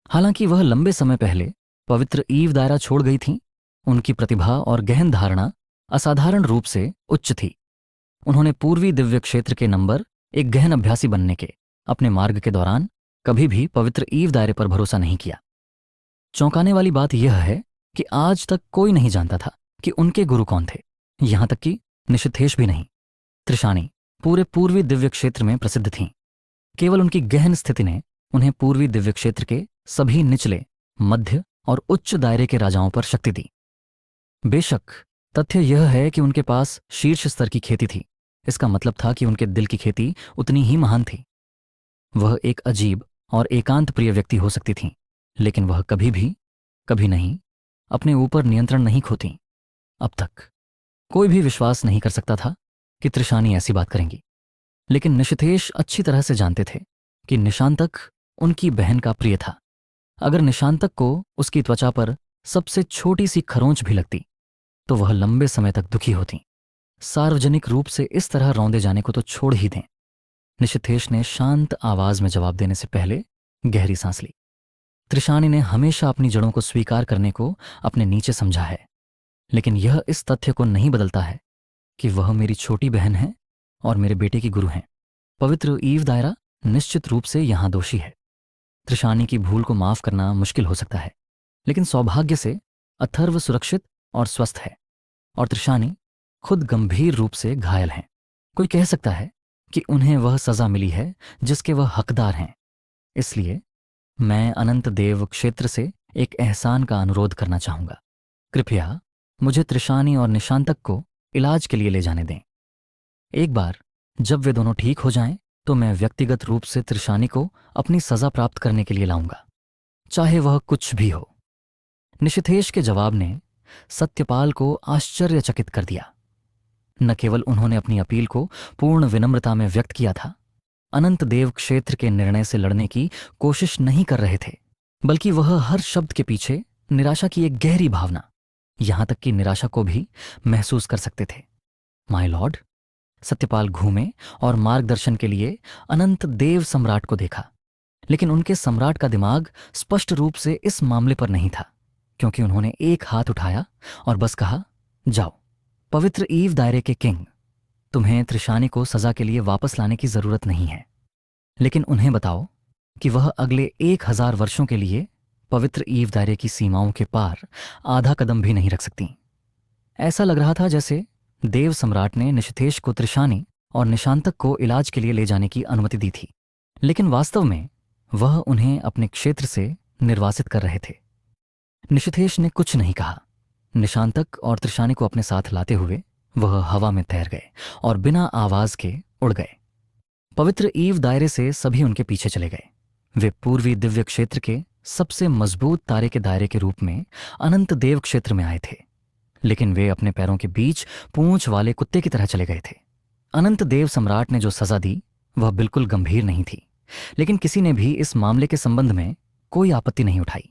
हालांकि वह लंबे समय पहले पवित्र ईव दायरा छोड़ गई थीं, उनकी प्रतिभा और गहन धारणा असाधारण रूप से उच्च थी। उन्होंने पूर्वी दिव्य क्षेत्र के नंबर एक गहन अभ्यासी बनने के अपने मार्ग के दौरान कभी भी पवित्र ईव दायरे पर भरोसा नहीं किया। चौंकाने वाली बात यह है कि आज तक कोई नहीं जानता था कि उनके गुरु कौन थे, यहां तक कि निशिथेश भी नहीं। त्रिशानी पूरे पूर्वी दिव्य क्षेत्र में प्रसिद्ध थीं। केवल उनकी गहन स्थिति ने उन्हें पूर्वी दिव्य क्षेत्र के सभी निचले, मध्य और उच्च दायरे के राजाओं पर शक्ति दी। बेशक तथ्य यह है कि उनके पास शीर्ष स्तर की खेती थी। इसका मतलब था कि उनके दिल की खेती उतनी ही महान थी। वह एक अजीब और एकांत प्रिय व्यक्ति हो सकती थीं, लेकिन वह कभी नहीं अपने ऊपर नियंत्रण नहीं खोती। अब तक कोई भी विश्वास नहीं कर सकता था कि त्रिशानी ऐसी बात करेंगी, लेकिन निशिथेश अच्छी तरह से जानते थे कि निशांतक उनकी बहन का प्रिय था। अगर निशांतक को उसकी त्वचा पर सबसे छोटी सी खरोंच भी लगती तो वह लंबे समय तक दुखी होती। सार्वजनिक रूप से इस तरह रौंदे जाने को तो छोड़ ही दें। निशिथेश ने शांत आवाज में जवाब देने से पहले गहरी सांस ली। त्रिशानी ने हमेशा अपनी जड़ों को स्वीकार करने को अपने नीचे समझा है, लेकिन यह इस तथ्य को नहीं बदलता है कि वह मेरी छोटी बहन है और मेरे बेटे की गुरु हैं। पवित्र ईव दायरा निश्चित रूप से यहां दोषी है। त्रिशानी की भूल को माफ करना मुश्किल हो सकता है, लेकिन सौभाग्य से अथर्व सुरक्षित और स्वस्थ है और त्रिशानी खुद गंभीर रूप से घायल हैं। कोई कह सकता है कि उन्हें वह सजा मिली है जिसके वह हकदार हैं। इसलिए मैं अनंत देव क्षेत्र से एक एहसान का अनुरोध करना चाहूंगा। कृपया मुझे त्रिशानी और निशांतक को इलाज के लिए ले जाने दें। एक बार जब वे दोनों ठीक हो जाएं, तो मैं व्यक्तिगत रूप से त्रिशानी को अपनी सजा प्राप्त करने के लिए लाऊंगा, चाहे वह कुछ भी हो। निशिथेश के जवाब ने सत्यपाल को आश्चर्यचकित कर दिया। न केवल उन्होंने अपनी अपील को पूर्ण विनम्रता में व्यक्त किया था, अनंत देव क्षेत्र के निर्णय से लड़ने की कोशिश नहीं कर रहे थे, बल्कि वह हर शब्द के पीछे निराशा की एक गहरी भावना, यहां तक कि निराशा को भी महसूस कर सकते थे। माय लॉर्ड, सत्यपाल घूमे और मार्गदर्शन के लिए अनंत देव सम्राट को देखा, लेकिन उनके सम्राट का दिमाग स्पष्ट रूप से इस मामले पर नहीं था, क्योंकि उन्होंने एक हाथ उठाया और बस कहा, जाओ पवित्र ईव दायरे के किंग, तुम्हें त्रिशानी को सजा के लिए वापस लाने की जरूरत नहीं है, लेकिन उन्हें बताओ कि वह अगले 1000 वर्षों के लिए पवित्र ईव दायरे की सीमाओं के पार आधा कदम भी नहीं रख सकती। ऐसा लग रहा था जैसे देव सम्राट ने निषिथेश को त्रिशानी और निशांतक को इलाज के लिए ले जाने की अनुमति दी थी, लेकिन वास्तव में वह उन्हें अपने क्षेत्र से निर्वासित कर रहे थे। निषिथेश ने कुछ नहीं कहा। निशांतक और त्रिशानी को अपने साथ लाते हुए वह हवा में तैर गए और बिना आवाज के उड़ गए। पवित्र ईव दायरे से सभी उनके पीछे चले गए। वे पूर्वी दिव्य क्षेत्र के सबसे मजबूत तारे के दायरे के रूप में अनंत देव क्षेत्र में आए थे, लेकिन वे अपने पैरों के बीच पूंछ वाले कुत्ते की तरह चले गए थे। अनंत देव सम्राट ने जो सजा दी वह बिल्कुल गंभीर नहीं थी, लेकिन किसी ने भी इस मामले के संबंध में कोई आपत्ति नहीं उठाई।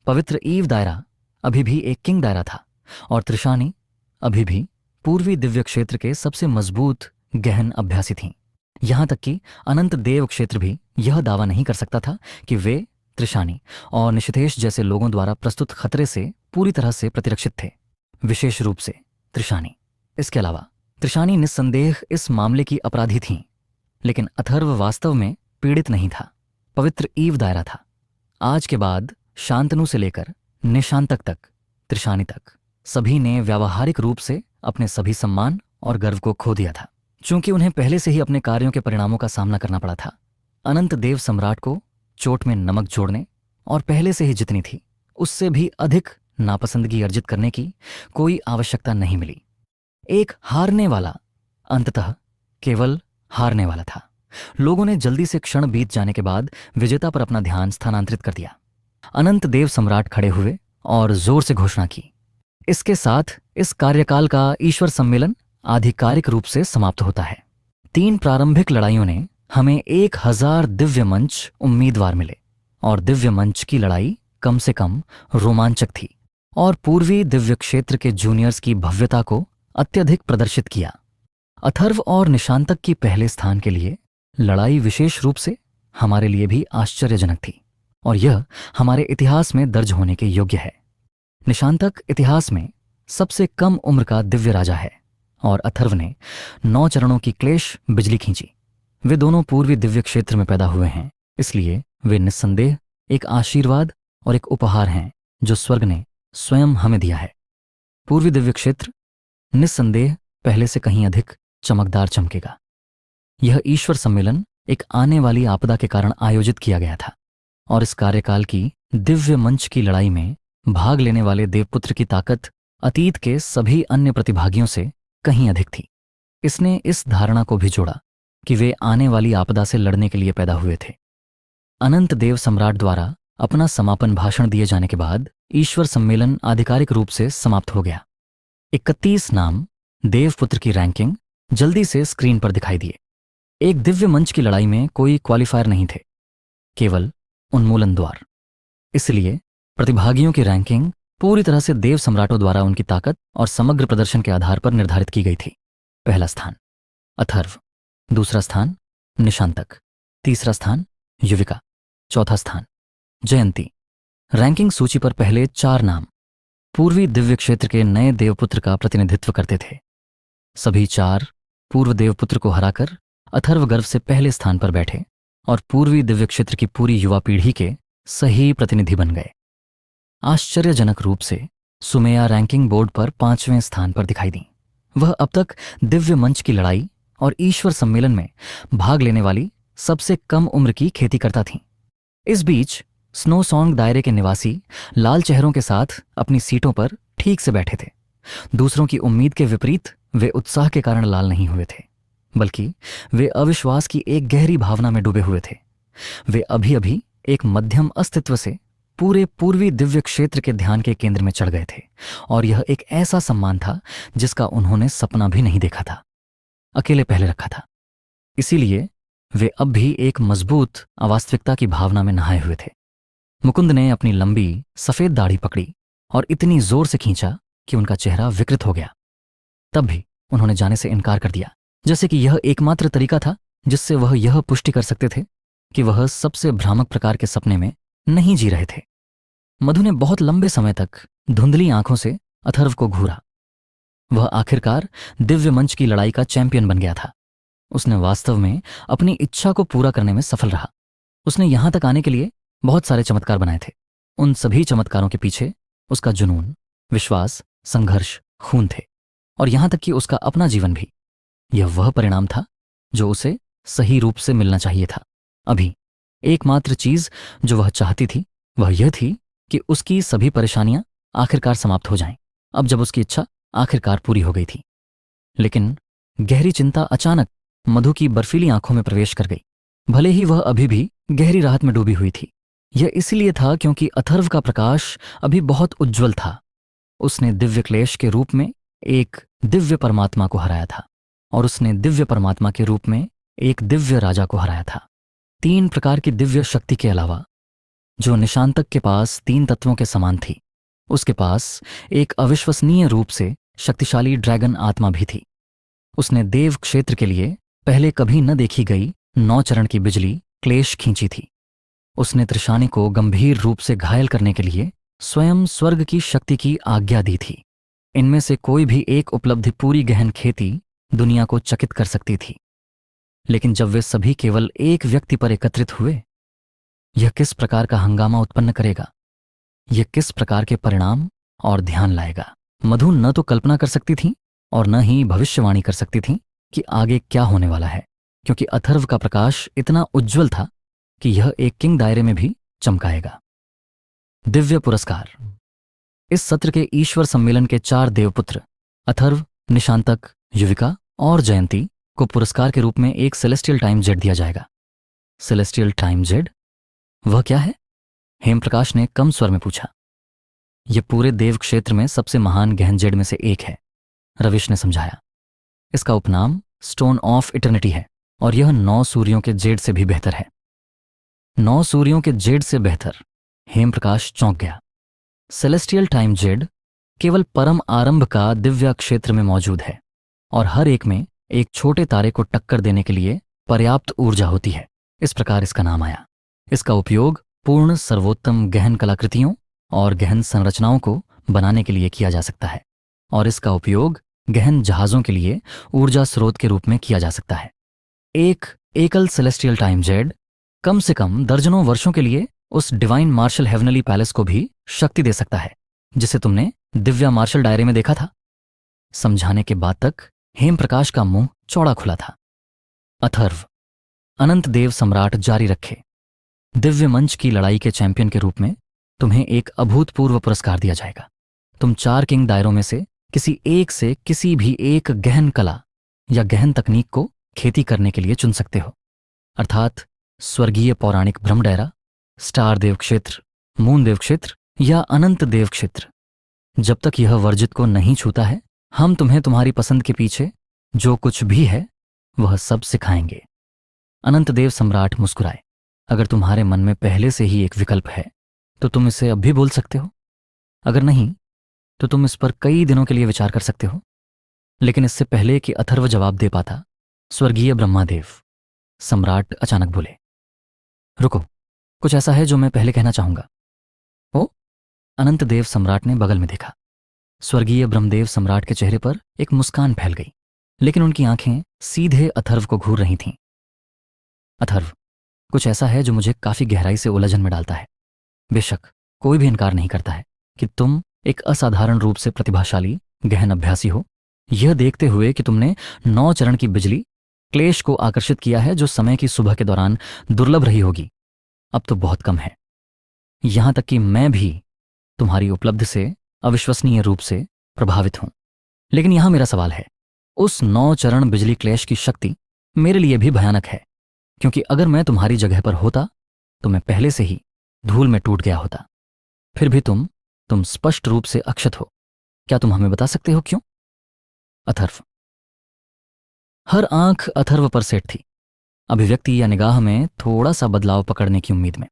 पवित्र ईव दायरा अभी भी एक किंग दायरा था और त्रिशानी अभी भी पूर्वी दिव्य क्षेत्र के सबसे मजबूत गहन अभ्यासी थीं। यहां तक कि अनंत देव क्षेत्र भी यह दावा नहीं कर सकता था कि वे त्रिशानी और निषिथेश जैसे लोगों द्वारा प्रस्तुत खतरे से पूरी तरह से प्रतिरक्षित थे, विशेष रूप से त्रिशानी। इसके अलावा त्रिशानी निस्संदेह इस मामले की अपराधी थीं, लेकिन अथर्व वास्तव में पीड़ित नहीं था। पवित्र ईव दायरा था। आज के बाद शांतनु से लेकर निशांतक तक, त्रिशानी तक, सभी ने व्यावहारिक रूप से अपने सभी सम्मान और गर्व को खो दिया था, चूंकि उन्हें पहले से ही अपने कार्यों के परिणामों का सामना करना पड़ा था। अनंत देव सम्राट को चोट में नमक जोड़ने और पहले से ही जितनी थी उससे भी अधिक नापसंदगी अर्जित करने की कोई आवश्यकता नहीं मिली। एक हारने वाला अंततः केवल हारने वाला था। लोगों ने जल्दी से क्षण बीत जाने के बाद विजेता पर अपना ध्यान स्थानांतरित कर दिया। अनंत देव सम्राट खड़े हुए और जोर से घोषणा की, इसके साथ इस कार्यकाल का ईश्वर सम्मेलन आधिकारिक रूप से समाप्त होता है। 3 प्रारंभिक लड़ाइयों ने हमें 1000 दिव्य मंच उम्मीदवार मिले और दिव्य मंच की लड़ाई कम से कम रोमांचक थी और पूर्वी दिव्य क्षेत्र के जूनियर्स की भव्यता को अत्यधिक प्रदर्शित किया। अथर्व और निशांतक की पहले स्थान के लिए लड़ाई विशेष रूप से हमारे लिए भी आश्चर्यजनक थी और यह हमारे इतिहास में दर्ज होने के योग्य है। निशांतक इतिहास में सबसे कम उम्र का दिव्य राजा है और अथर्व ने 9 चरणों की क्लेश बिजली खींची। वे दोनों पूर्वी दिव्य क्षेत्र में पैदा हुए हैं, इसलिए वे निस्संदेह एक आशीर्वाद और एक उपहार हैं जो स्वर्ग ने स्वयं हमें दिया है। पूर्वी दिव्य क्षेत्र निस्संदेह पहले से कहीं अधिक चमकदार चमकेगा। यह ईश्वर सम्मेलन एक आने वाली आपदा के कारण आयोजित किया गया था और इस कार्यकाल की दिव्य मंच की लड़ाई में भाग लेने वाले देवपुत्र की ताकत अतीत के सभी अन्य प्रतिभागियों से कहीं अधिक थी। इसने इस धारणा को भी जोड़ा कि वे आने वाली आपदा से लड़ने के लिए पैदा हुए थे। अनंत देव सम्राट द्वारा अपना समापन भाषण दिए जाने के बाद ईश्वर सम्मेलन आधिकारिक रूप से समाप्त हो गया। 31 नाम देवपुत्र की रैंकिंग जल्दी से स्क्रीन पर दिखाई दिए। एक दिव्य मंच की लड़ाई में कोई क्वालिफायर नहीं थे, केवल उन्मूलन द्वार। इसलिए प्रतिभागियों की रैंकिंग पूरी तरह से देव सम्राटों द्वारा उनकी ताकत और समग्र प्रदर्शन के आधार पर निर्धारित की गई थी। पहला स्थान अथर्व, दूसरा स्थान निशांतक, तीसरा स्थान युविका, चौथा स्थान जयंती। रैंकिंग सूची पर पहले 4 नाम पूर्वी दिव्य क्षेत्र के नए देवपुत्र का प्रतिनिधित्व करते थे। सभी 4 पूर्व देवपुत्र को हराकर अथर्व गर्व से पहले स्थान पर बैठे और पूर्वी दिव्य क्षेत्र की पूरी युवा पीढ़ी के सही प्रतिनिधि बन गए। आश्चर्यजनक रूप से सुमेया रैंकिंग बोर्ड पर 5वें स्थान पर दिखाई दी। वह अब तक दिव्य मंच की लड़ाई और ईश्वर सम्मेलन में भाग लेने वाली सबसे कम उम्र की खेतीकर्ता थीं। इस बीच स्नो सॉन्ग दायरे के निवासी लाल चेहरों के साथ अपनी सीटों पर ठीक से बैठे थे। दूसरों की उम्मीद के विपरीत वे उत्साह के कारण लाल नहीं हुए थे, बल्कि वे अविश्वास की एक गहरी भावना में डूबे हुए थे। वे अभी अभी एक मध्यम अस्तित्व से पूरे पूर्वी दिव्य क्षेत्र के ध्यान के केंद्र में चढ़ गए थे और यह एक ऐसा सम्मान था जिसका उन्होंने सपना भी नहीं देखा था, अकेले पहले रखा था। इसीलिए वे अब भी एक मजबूत अवास्तविकता की भावना में नहाए हुए थे। मुकुंद ने अपनी लंबी सफेद दाढ़ी पकड़ी और इतनी जोर से खींचा कि उनका चेहरा विकृत हो गया। तब भी उन्होंने जाने से इनकार कर दिया, जैसे कि यह एकमात्र तरीका था जिससे वह यह पुष्टि कर सकते थे कि वह सबसे भ्रामक प्रकार के सपने में नहीं जी रहे थे। मधु ने बहुत लंबे समय तक धुंधली आंखों से अथर्व को घूरा। वह आखिरकार दिव्य मंच की लड़ाई का चैंपियन बन गया था। उसने वास्तव में अपनी इच्छा को पूरा करने में सफल रहा। उसने यहां तक आने के लिए बहुत सारे चमत्कार बनाए थे। उन सभी चमत्कारों के पीछे उसका जुनून, विश्वास, संघर्ष, खून थे, और यहां तक कि उसका अपना जीवन भी। यह वह परिणाम था जो उसे सही रूप से मिलना चाहिए था। अभी एकमात्र चीज जो वह चाहती थी वह यह थी कि उसकी सभी परेशानियां आखिरकार समाप्त हो जाएं, अब जब उसकी इच्छा आखिरकार पूरी हो गई थी। लेकिन गहरी चिंता अचानक मधु की बर्फीली आंखों में प्रवेश कर गई। भले ही वह अभी भी गहरी राहत में डूबी हुई थी। यह इसलिए था क्योंकि अथर्व का प्रकाश अभी बहुत उज्जवल था। उसने दिव्य क्लेश के रूप में एक दिव्य परमात्मा को हराया था, और उसने दिव्य परमात्मा के रूप में एक दिव्य राजा को हराया था। 3 प्रकार की दिव्य शक्ति के अलावा, जो निशांतक के पास 3 तत्वों के समान थी, उसके पास एक अविश्वसनीय रूप से शक्तिशाली ड्रैगन आत्मा भी थी। उसने देव क्षेत्र के लिए पहले कभी न देखी गई 9 चरण की बिजली क्लेश खींची थी। उसने त्रिशानी को गंभीर रूप से घायल करने के लिए स्वयं स्वर्ग की शक्ति की आज्ञा दी थी। इनमें से कोई भी एक उपलब्धि पूरी गहन खेती दुनिया को चकित कर सकती थी। लेकिन जब वे सभी केवल एक व्यक्ति पर एकत्रित हुए, यह किस प्रकार का हंगामा उत्पन्न करेगा, यह किस प्रकार के परिणाम और ध्यान लाएगा। मधु न तो कल्पना कर सकती थी और न ही भविष्यवाणी कर सकती थी कि आगे क्या होने वाला है, क्योंकि अथर्व का प्रकाश इतना उज्जवल था कि यह एक किंग दायरे में भी चमकाएगा। दिव्य पुरस्कार। इस सत्र के ईश्वर सम्मेलन के 4 देवपुत्र अथर्व, निशांतक, युविका और जयंती को पुरस्कार के रूप में एक सेलेस्टियल टाइम जेड दिया जाएगा। सेलेस्टियल टाइम जेड वह क्या है? हेमप्रकाश ने कम स्वर में पूछा। यह पूरे देव क्षेत्र में सबसे महान गहन जेड में से एक है, रविश ने समझाया। इसका उपनाम स्टोन ऑफ इटर्निटी है, और यह 9 सूर्यों के जेड से भी बेहतर है। 9 सूर्यों के जेड से बेहतर? हेमप्रकाश चौंक गया। सेलेस्टियल टाइम जेड केवल परम आरंभ का दिव्य क्षेत्र में मौजूद है, और हर एक में एक छोटे तारे को टक्कर देने के लिए पर्याप्त ऊर्जा होती है। इस प्रकार इसका नाम आया। इसका उपयोग पूर्ण सर्वोत्तम गहन कलाकृतियों और गहन संरचनाओं को बनाने के लिए किया जा सकता है, और इसका उपयोग गहन जहाजों के लिए ऊर्जा स्रोत के रूप में किया जा सकता है। एक एकल सेलेस्टियल टाइम जेड कम से कम दर्जनों वर्षों के लिए उस डिवाइन मार्शल हेवनली पैलेस को भी शक्ति दे सकता है जिसे तुमने दिव्या मार्शल डायरे में देखा था। समझाने के बाद तक हेमप्रकाश का मुंह चौड़ा खुला था। अथर्व, अनंत देव सम्राट जारी रखे। दिव्य मंच की लड़ाई के चैंपियन के रूप में तुम्हें एक अभूतपूर्व पुरस्कार दिया जाएगा। तुम 4 किंग दायरों में से किसी एक से किसी भी एक गहन कला या गहन तकनीक को खेती करने के लिए चुन सकते हो, अर्थात स्वर्गीय पौराणिक ब्रह्मडैरा, स्टार देव क्षेत्र, मून देव क्षेत्र या अनंत देव क्षेत्र। जब तक यह वर्जित को नहीं छूता है, हम तुम्हें तुम्हारी पसंद के पीछे जो कुछ भी है वह सब सिखाएंगे। अनंत देव सम्राट मुस्कुराए। अगर तुम्हारे मन में पहले से ही एक विकल्प है तो तुम इसे अब भी बोल सकते हो। अगर नहीं तो तुम इस पर कई दिनों के लिए विचार कर सकते हो। लेकिन इससे पहले कि अथर्व जवाब दे पाता, स्वर्गीय ब्रह्मादेव सम्राट अचानक बोले, रुको, कुछ ऐसा है जो मैं पहले कहना चाहूंगा। ओ, अनंत देव सम्राट ने बगल में देखा। स्वर्गीय ब्रह्मदेव सम्राट के चेहरे पर एक मुस्कान फैल गई, लेकिन उनकी आंखें सीधे अथर्व को घूर रही थीं। अथर्व, कुछ ऐसा है जो मुझे काफी गहराई से उलझन में डालता है। बेशक कोई भी इनकार नहीं करता है कि तुम एक असाधारण रूप से प्रतिभाशाली गहन अभ्यासी हो, यह देखते हुए कि तुमने 9 चरण की बिजली क्लेश को आकर्षित किया है जो समय की सुबह के दौरान दुर्लभ रही होगी, अब तो बहुत कम है। यहां तक कि मैं भी तुम्हारी उपलब्धि से अविश्वसनीय रूप से प्रभावित हूं। लेकिन यहां मेरा सवाल है, उस 9 चरण बिजली क्लेश की शक्ति मेरे लिए भी भयानक है, क्योंकि अगर मैं तुम्हारी जगह पर होता तो मैं पहले से ही धूल में टूट गया होता। फिर भी तुम स्पष्ट रूप से अक्षत हो। क्या तुम हमें बता सकते हो क्यों? अथर्व, हर आंख अथर्व पर सेट थी, अभिव्यक्ति या निगाह में थोड़ा सा बदलाव पकड़ने की उम्मीद में।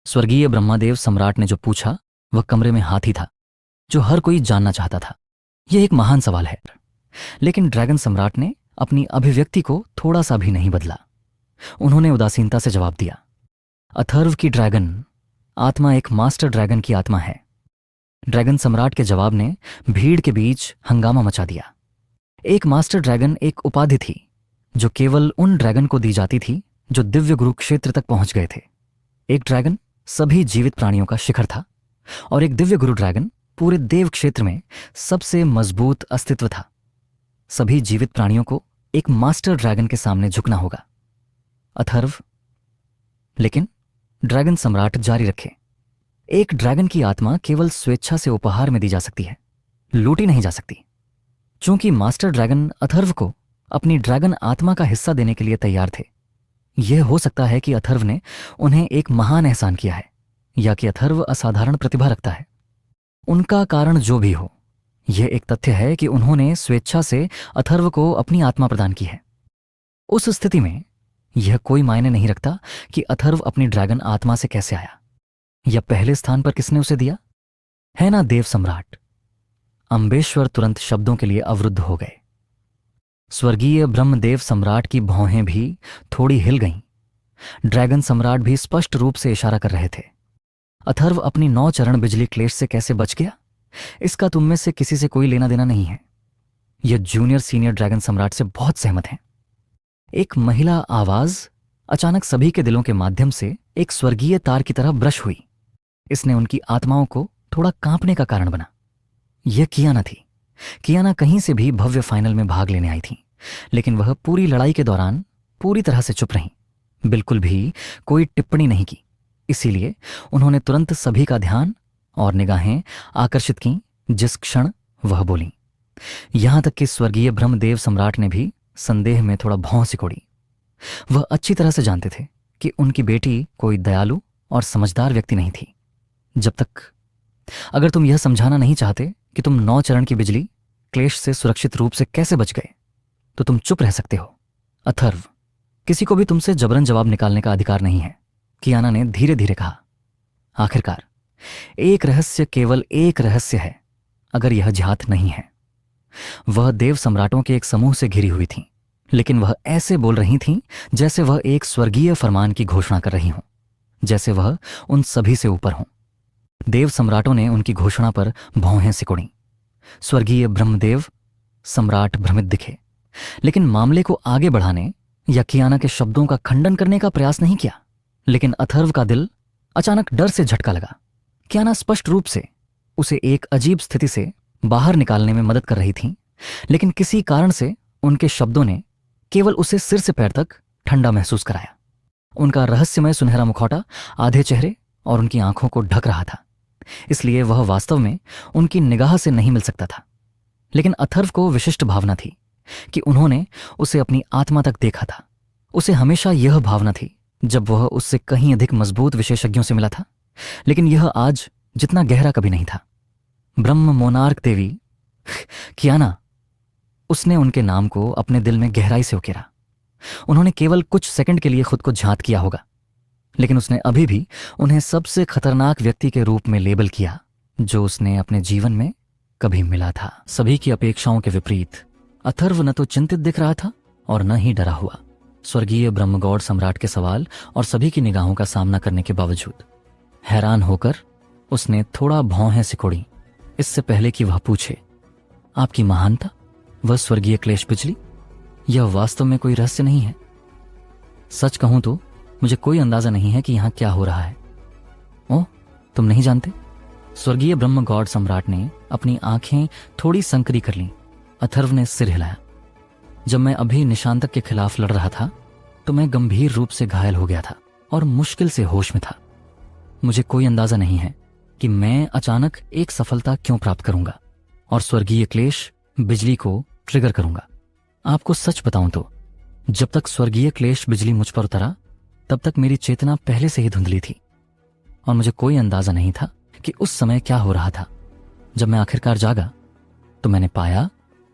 स्वर्गीय ब्रह्मादेव सम्राट ने जो पूछा वह कमरे में हाथी था जो हर कोई जानना चाहता था। यह एक महान सवाल है, लेकिन ड्रैगन सम्राट ने अपनी अभिव्यक्ति को थोड़ा सा भी नहीं बदला। उन्होंने उदासीनता से जवाब दिया, अथर्व की ड्रैगन, आत्मा एक मास्टर ड्रैगन की आत्मा है। ड्रैगन सम्राट के जवाब ने भीड़ के बीच हंगामा मचा दिया। एक मास्टर ड्रैगन एक उपाधि थी जो केवल उन ड्रैगन को दी जाती थी जो दिव्य गुरु क्षेत्र तक पहुंच गए थे। एक ड्रैगन सभी जीवित प्राणियों का शिखर था और एक दिव्य गुरु ड्रैगन पूरे देव क्षेत्र में सबसे मजबूत अस्तित्व था। सभी जीवित प्राणियों को एक मास्टर ड्रैगन के सामने झुकना होगा। अथर्व, लेकिन ड्रैगन सम्राट जारी रखे, एक ड्रैगन की आत्मा केवल स्वेच्छा से उपहार में दी जा सकती है, लूटी नहीं जा सकती। चूंकि मास्टर ड्रैगन अथर्व को अपनी ड्रैगन आत्मा का हिस्सा देने के लिए तैयार थे, यह हो सकता है कि अथर्व ने उन्हें एक महान एहसान किया है या कि अथर्व असाधारण प्रतिभा रखता है। उनका कारण जो भी हो, यह एक तथ्य है कि उन्होंने स्वेच्छा से अथर्व को अपनी आत्मा प्रदान की है। उस स्थिति में यह कोई मायने नहीं रखता कि अथर्व अपनी ड्रैगन आत्मा से कैसे आया या पहले स्थान पर किसने उसे दिया, है ना देव सम्राट। अम्बेश्वर तुरंत शब्दों के लिए अवरुद्ध हो गए। स्वर्गीय ब्रह्मदेव सम्राट की भौहें भी थोड़ी हिल गईं। ड्रैगन सम्राट भी स्पष्ट रूप से इशारा कर रहे थे। अथर्व अपनी 9 चरण बिजली क्लेश से कैसे बच गया, इसका तुम में से किसी से कोई लेना देना नहीं है। यह जूनियर सीनियर ड्रैगन सम्राट से बहुत सहमत हैं। एक महिला आवाज अचानक सभी के दिलों के माध्यम से एक स्वर्गीय तार की तरह ब्रश हुई। इसने उनकी आत्माओं को थोड़ा कांपने का कारण बना। यह कियाना थी। कियाना कहीं से भी भव्य फाइनल में भाग लेने आई थी, लेकिन वह पूरी लड़ाई के दौरान पूरी तरह से चुप रहीं, बिल्कुल भी कोई टिप्पणी नहीं की। इसीलिए उन्होंने तुरंत सभी का ध्यान और निगाहें आकर्षित की जिस क्षण वह बोली। यहां तक कि स्वर्गीय ब्रह्मदेव सम्राट ने भी संदेह में थोड़ा भौं सिकोड़ी। वह अच्छी तरह से जानते थे कि उनकी बेटी कोई दयालु और समझदार व्यक्ति नहीं थी। जब तक अगर तुम यह समझाना नहीं चाहते कि तुम 9 चरण की बिजली क्लेश से सुरक्षित रूप से कैसे बच गए, तो तुम चुप रह सकते हो। अथर्व, किसी को भी तुमसे जबरन जवाब निकालने का अधिकार नहीं है, कियाना ने धीरे धीरे कहा। आखिरकार एक रहस्य केवल एक रहस्य है, अगर यह ज्ञात नहीं है। वह देव सम्राटों के एक समूह से घिरी हुई थीं, लेकिन वह ऐसे बोल रही थीं जैसे वह एक स्वर्गीय फरमान की घोषणा कर रही हों, जैसे वह उन सभी से ऊपर हों। देव सम्राटों ने उनकी घोषणा पर भौहें सिकुड़ी। स्वर्गीय ब्रह्मदेव सम्राट भ्रमित दिखे, लेकिन मामले को आगे बढ़ाने या कियाना के शब्दों का खंडन करने का प्रयास नहीं किया। लेकिन अथर्व का दिल अचानक डर से झटका लगा। कियाना स्पष्ट रूप से उसे एक अजीब स्थिति से बाहर निकालने में मदद कर रही थीं, लेकिन किसी कारण से उनके शब्दों ने केवल उसे सिर से पैर तक ठंडा महसूस कराया। उनका रहस्यमय सुनहरा मुखौटा आधे चेहरे और उनकी आंखों को ढक रहा था, इसलिए वह वास्तव में उनकी निगाह से नहीं मिल सकता था। लेकिन अथर्व को विशिष्ट भावना थी कि उन्होंने उसे अपनी आत्मा तक देखा था। उसे हमेशा यह भावना थी जब वह उससे कहीं अधिक मजबूत विशेषज्ञों से मिला था, लेकिन यह आज जितना गहरा कभी नहीं था। ब्रह्म मोनार्क देवी, कियाना, उसने उनके नाम को अपने दिल में गहराई से उकेरा। उन्होंने केवल कुछ सेकंड के लिए खुद को झांत किया होगा, लेकिन उसने अभी भी उन्हें सबसे खतरनाक व्यक्ति के रूप में लेबल किया जो उसने अपने जीवन में कभी मिला था। सभी की अपेक्षाओं के विपरीत अथर्व न तो चिंतित दिख रहा था और न ही डरा हुआ। स्वर्गीय ब्रह्मगौड़ सम्राट के सवाल और सभी की निगाहों का सामना करने के बावजूद हैरान होकर उसने थोड़ा भौहें सिकोड़ी, इससे पहले कि वह पूछे, आपकी महानता, वह स्वर्गीय क्लेश बिजली, यह वास्तव में कोई रहस्य नहीं है। सच कहूं तो मुझे कोई अंदाजा नहीं है कि यहां क्या हो रहा है। ओह, तुम नहीं जानते? स्वर्गीय ब्रह्मगौड़ सम्राट ने अपनी आंखें थोड़ी संकरी कर लीं। अथर्व ने सिर हिलाया। जब मैं अभी निशांतक के खिलाफ लड़ रहा था तो मैं गंभीर रूप से घायल हो गया था और मुश्किल से होश में था। मुझे कोई अंदाजा नहीं है कि मैं अचानक एक सफलता क्यों प्राप्त करूंगा और स्वर्गीय क्लेश बिजली को ट्रिगर करूंगा। आपको सच बताऊं तो जब तक स्वर्गीय क्लेश बिजली मुझ पर उतरा तब तक मेरी चेतना पहले से ही धुंधली थी और मुझे कोई अंदाजा नहीं था कि उस समय क्या हो रहा था। जब मैं आखिरकार जागा तो मैंने पाया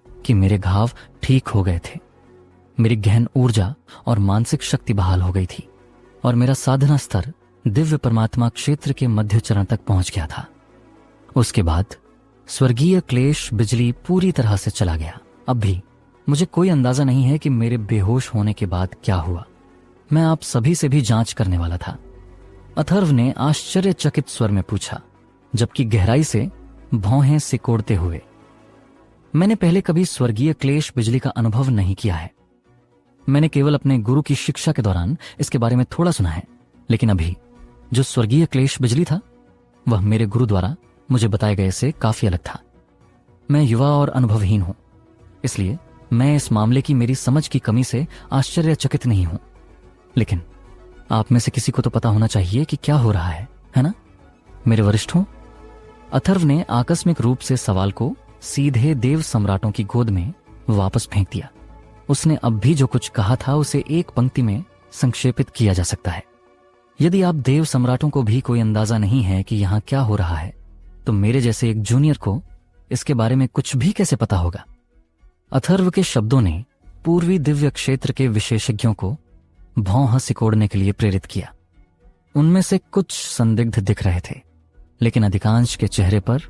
कि मेरे घाव ठीक हो गए थे। मेरी गहन ऊर्जा और मानसिक शक्ति बहाल हो गई थी और मेरा साधना स्तर दिव्य परमात्मा क्षेत्र के मध्य चरण तक पहुंच गया था। उसके बाद स्वर्गीय क्लेश बिजली पूरी तरह से चला गया। अब भी मुझे कोई अंदाजा नहीं है कि मेरे बेहोश होने के बाद क्या हुआ। मैं आप सभी से भी जांच करने वाला था, अथर्व ने आश्चर्यचकित स्वर में पूछा, जबकि गहराई से भौहें सिकोड़ते हुए। मैंने पहले कभी स्वर्गीय क्लेश बिजली का अनुभव नहीं किया है। मैंने केवल अपने गुरु की शिक्षा के दौरान इसके बारे में थोड़ा सुना है, लेकिन अभी जो स्वर्गीय क्लेश बिजली था वह मेरे गुरु द्वारा मुझे बताए गए से काफी अलग था। मैं युवा और अनुभवहीन हूं, इसलिए मैं इस मामले की मेरी समझ की कमी से आश्चर्यचकित नहीं हूं। लेकिन आप में से किसी को तो पता होना चाहिए कि क्या हो रहा है ना मेरे वरिष्ठों? अथर्व ने आकस्मिक रूप से सवाल को सीधे देव सम्राटों की गोद में वापस फेंक दिया। उसने अब भी जो कुछ कहा था उसे एक पंक्ति में संक्षेपित किया जा सकता है। यदि आप देव सम्राटों को भी कोई अंदाजा नहीं है कि यहां क्या हो रहा है, तो मेरे जैसे एक जूनियर को इसके बारे में कुछ भी कैसे पता होगा? अथर्व के शब्दों ने पूर्वी दिव्य क्षेत्र के विशेषज्ञों को भौं सिकोड़ने के लिए प्रेरित किया। उनमें से कुछ संदिग्ध दिख रहे थे, लेकिन अधिकांश के चेहरे पर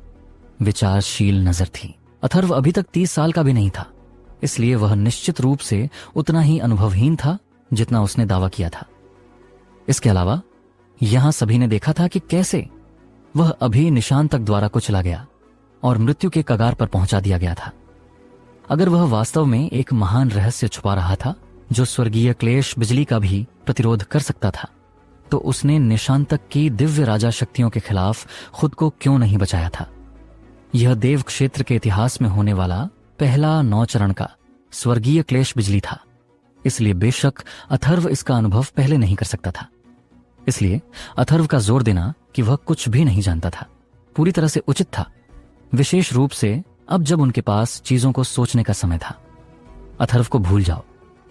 विचारशील नजर थी। अथर्व अभी तक 30 साल का भी नहीं था, इसलिए वह निश्चित रूप से उतना ही अनुभवहीन था जितना उसने दावा किया था। इसके अलावा यहां सभी ने देखा था कि कैसे वह अभी निशांतक द्वारा कुचला गया और मृत्यु के कगार पर पहुंचा दिया गया था। अगर वह वास्तव में एक महान रहस्य छुपा रहा था जो स्वर्गीय क्लेश बिजली का भी प्रतिरोध कर सकता था, तो उसने निशांतक की दिव्य राजा शक्तियों के खिलाफ खुद को क्यों नहीं बचाया था? यह देव क्षेत्र के इतिहास में होने वाला पहला 9 चरण का स्वर्गीय क्लेश बिजली था, इसलिए बेशक अथर्व इसका अनुभव पहले नहीं कर सकता था। इसलिए अथर्व का जोर देना कि वह कुछ भी नहीं जानता था पूरी तरह से उचित था, विशेष रूप से अब जब उनके पास चीजों को सोचने का समय था। अथर्व को भूल जाओ,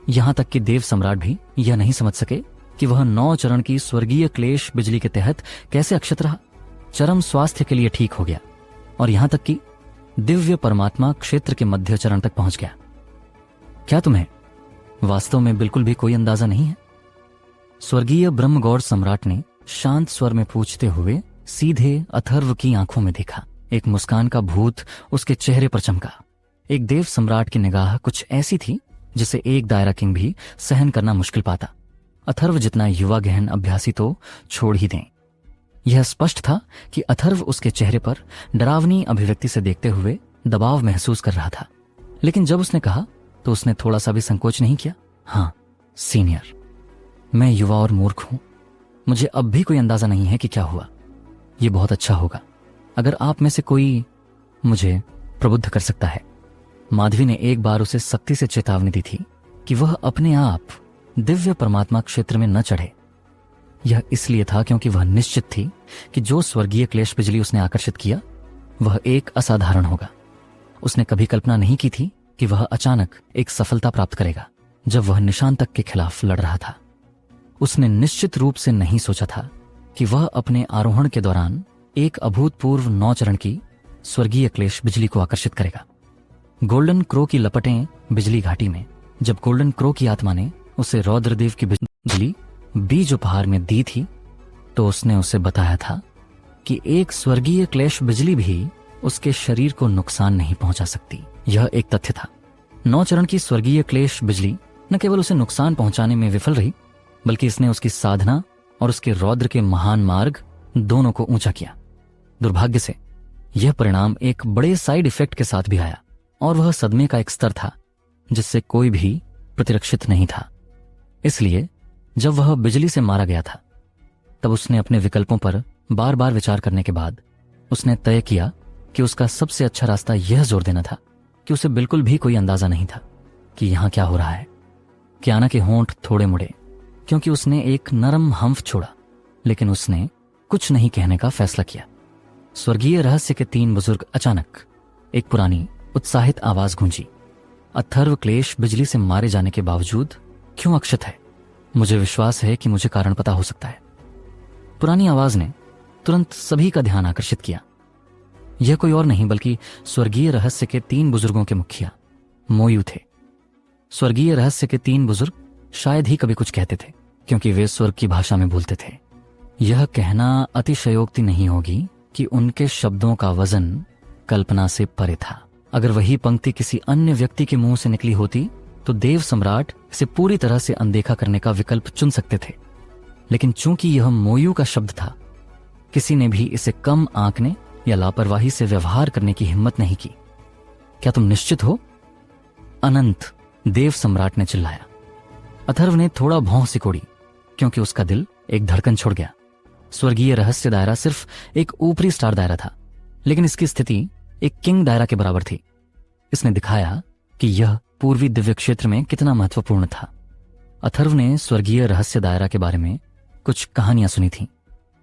यहां तक कि देव सम्राट भी यह नहीं समझ सके कि वह 9 चरण की स्वर्गीय क्लेश बिजली के तहत कैसे अक्षत रहा, चरम स्वास्थ्य के लिए ठीक हो गया और यहां तक कि दिव्य परमात्मा क्षेत्र के मध्य चरण तक पहुंच गया। क्या तुम्हें वास्तव में बिल्कुल भी कोई अंदाजा नहीं है? स्वर्गीय ब्रह्मगौड़ सम्राट ने शांत स्वर में पूछते हुए सीधे अथर्व की आंखों में देखा। एक मुस्कान का भूत उसके चेहरे पर चमका। एक देव सम्राट की निगाह कुछ ऐसी थी जिसे एक दायरा किंग भी सहन करना मुश्किल पाता। अथर्व जितना युवा गहन अभ्यासी तो छोड़ ही दें। यह स्पष्ट था कि अथर्व उसके चेहरे पर डरावनी अभिव्यक्ति से देखते हुए दबाव महसूस कर रहा था, लेकिन जब उसने कहा तो उसने थोड़ा सा भी संकोच नहीं किया। हाँ सीनियर, मैं युवा और मूर्ख हूं, मुझे अब भी कोई अंदाजा नहीं है कि क्या हुआ। यह बहुत अच्छा होगा अगर आप में से कोई मुझे प्रबुद्ध कर सकता है। माधवी ने एक बार उसे सख्ती से चेतावनी दी थी कि वह अपने आप दिव्य परमात्मा क्षेत्र में न चढ़े। यह इसलिए था क्योंकि वह निश्चित थी कि जो स्वर्गीय क्लेश बिजली उसने आकर्षित किया वह एक असाधारण होगा। उसने कभी कल्पना नहीं की थी कि वह अचानक एक सफलता प्राप्त करेगा जब वह निशांतक के खिलाफ लड़ रहा था। उसने निश्चित रूप से नहीं सोचा था कि वह अपने आरोहण के दौरान एक अभूतपूर्व 9 चरण की स्वर्गीय क्लेश बिजली को आकर्षित करेगा। गोल्डन क्रो की लपटें बिजली घाटी में। जब गोल्डन क्रो की आत्मा ने उसे रौद्रदेव की बिजली बीज उपहार में दी थी तो उसने उसे बताया था कि एक स्वर्गीय क्लेश बिजली भी उसके शरीर को नुकसान नहीं पहुंचा सकती। यह एक तथ्य था। 9 चरण की स्वर्गीय क्लेश बिजली न केवल उसे नुकसान पहुंचाने में विफल रही, बल्कि इसने उसकी साधना और उसके रौद्र के महान मार्ग दोनों को ऊंचा किया। दुर्भाग्य से यह परिणाम एक बड़े साइड इफेक्ट के साथ भी आया, और वह सदमे का एक स्तर था जिससे कोई भी प्रतिरक्षित नहीं था। इसलिए जब वह बिजली से मारा गया था तब उसने अपने विकल्पों पर बार बार विचार करने के बाद उसने तय किया कि उसका सबसे अच्छा रास्ता यह जोर देना था कि उसे बिल्कुल भी कोई अंदाजा नहीं था कि यहां क्या हो रहा है। कियाना के होंठ थोड़े मुड़े क्योंकि उसने एक नरम हंफ छोड़ा, लेकिन उसने कुछ नहीं कहने का फैसला किया। स्वर्गीय रहस्य के 3 बुजुर्ग अचानक एक पुरानी उत्साहित आवाज गूंजी। अथर्व क्लेश बिजली से मारे जाने के बावजूद क्यों अक्षत है? मुझे विश्वास है कि मुझे कारण पता हो सकता है। पुरानी आवाज ने तुरंत सभी का ध्यान आकर्षित किया। यह कोई और नहीं बल्कि स्वर्गीय रहस्य के 3 बुजुर्गों के मुखिया मोयू थे। स्वर्गीय रहस्य के 3 बुजुर्ग शायद ही कभी कुछ कहते थे क्योंकि वे स्वर्ग की भाषा में बोलते थे। यह कहना अतिशयोक्ति नहीं होगी कि उनके शब्दों का वजन कल्पना से परे था। अगर वही पंक्ति किसी अन्य व्यक्ति के मुंह से निकली होती तो देव सम्राट इसे पूरी तरह से अनदेखा करने का विकल्प चुन सकते थे, लेकिन चूंकि यह मोयू का शब्द था, किसी ने भी इसे कम आंकने या लापरवाही से व्यवहार करने की हिम्मत नहीं की। क्या तुम निश्चित हो? अनंत, देव सम्राट ने चिल्लाया। अथर्व ने थोड़ा भौं सिकोड़ी, क्योंकि उसका दिल एक धड़कन छोड़ गया। स्वर्गीय रहस्य दायरा सिर्फ एक ऊपरी स्टार दायरा था, लेकिन इसकी स्थिति एक किंग दायरा के बराबर थी। इसने दिखाया कि यह पूर्वी दिव्य क्षेत्र में कितना महत्वपूर्ण था। अथर्व ने स्वर्गीय रहस्य दायरा के बारे में कुछ कहानियां सुनी थीं,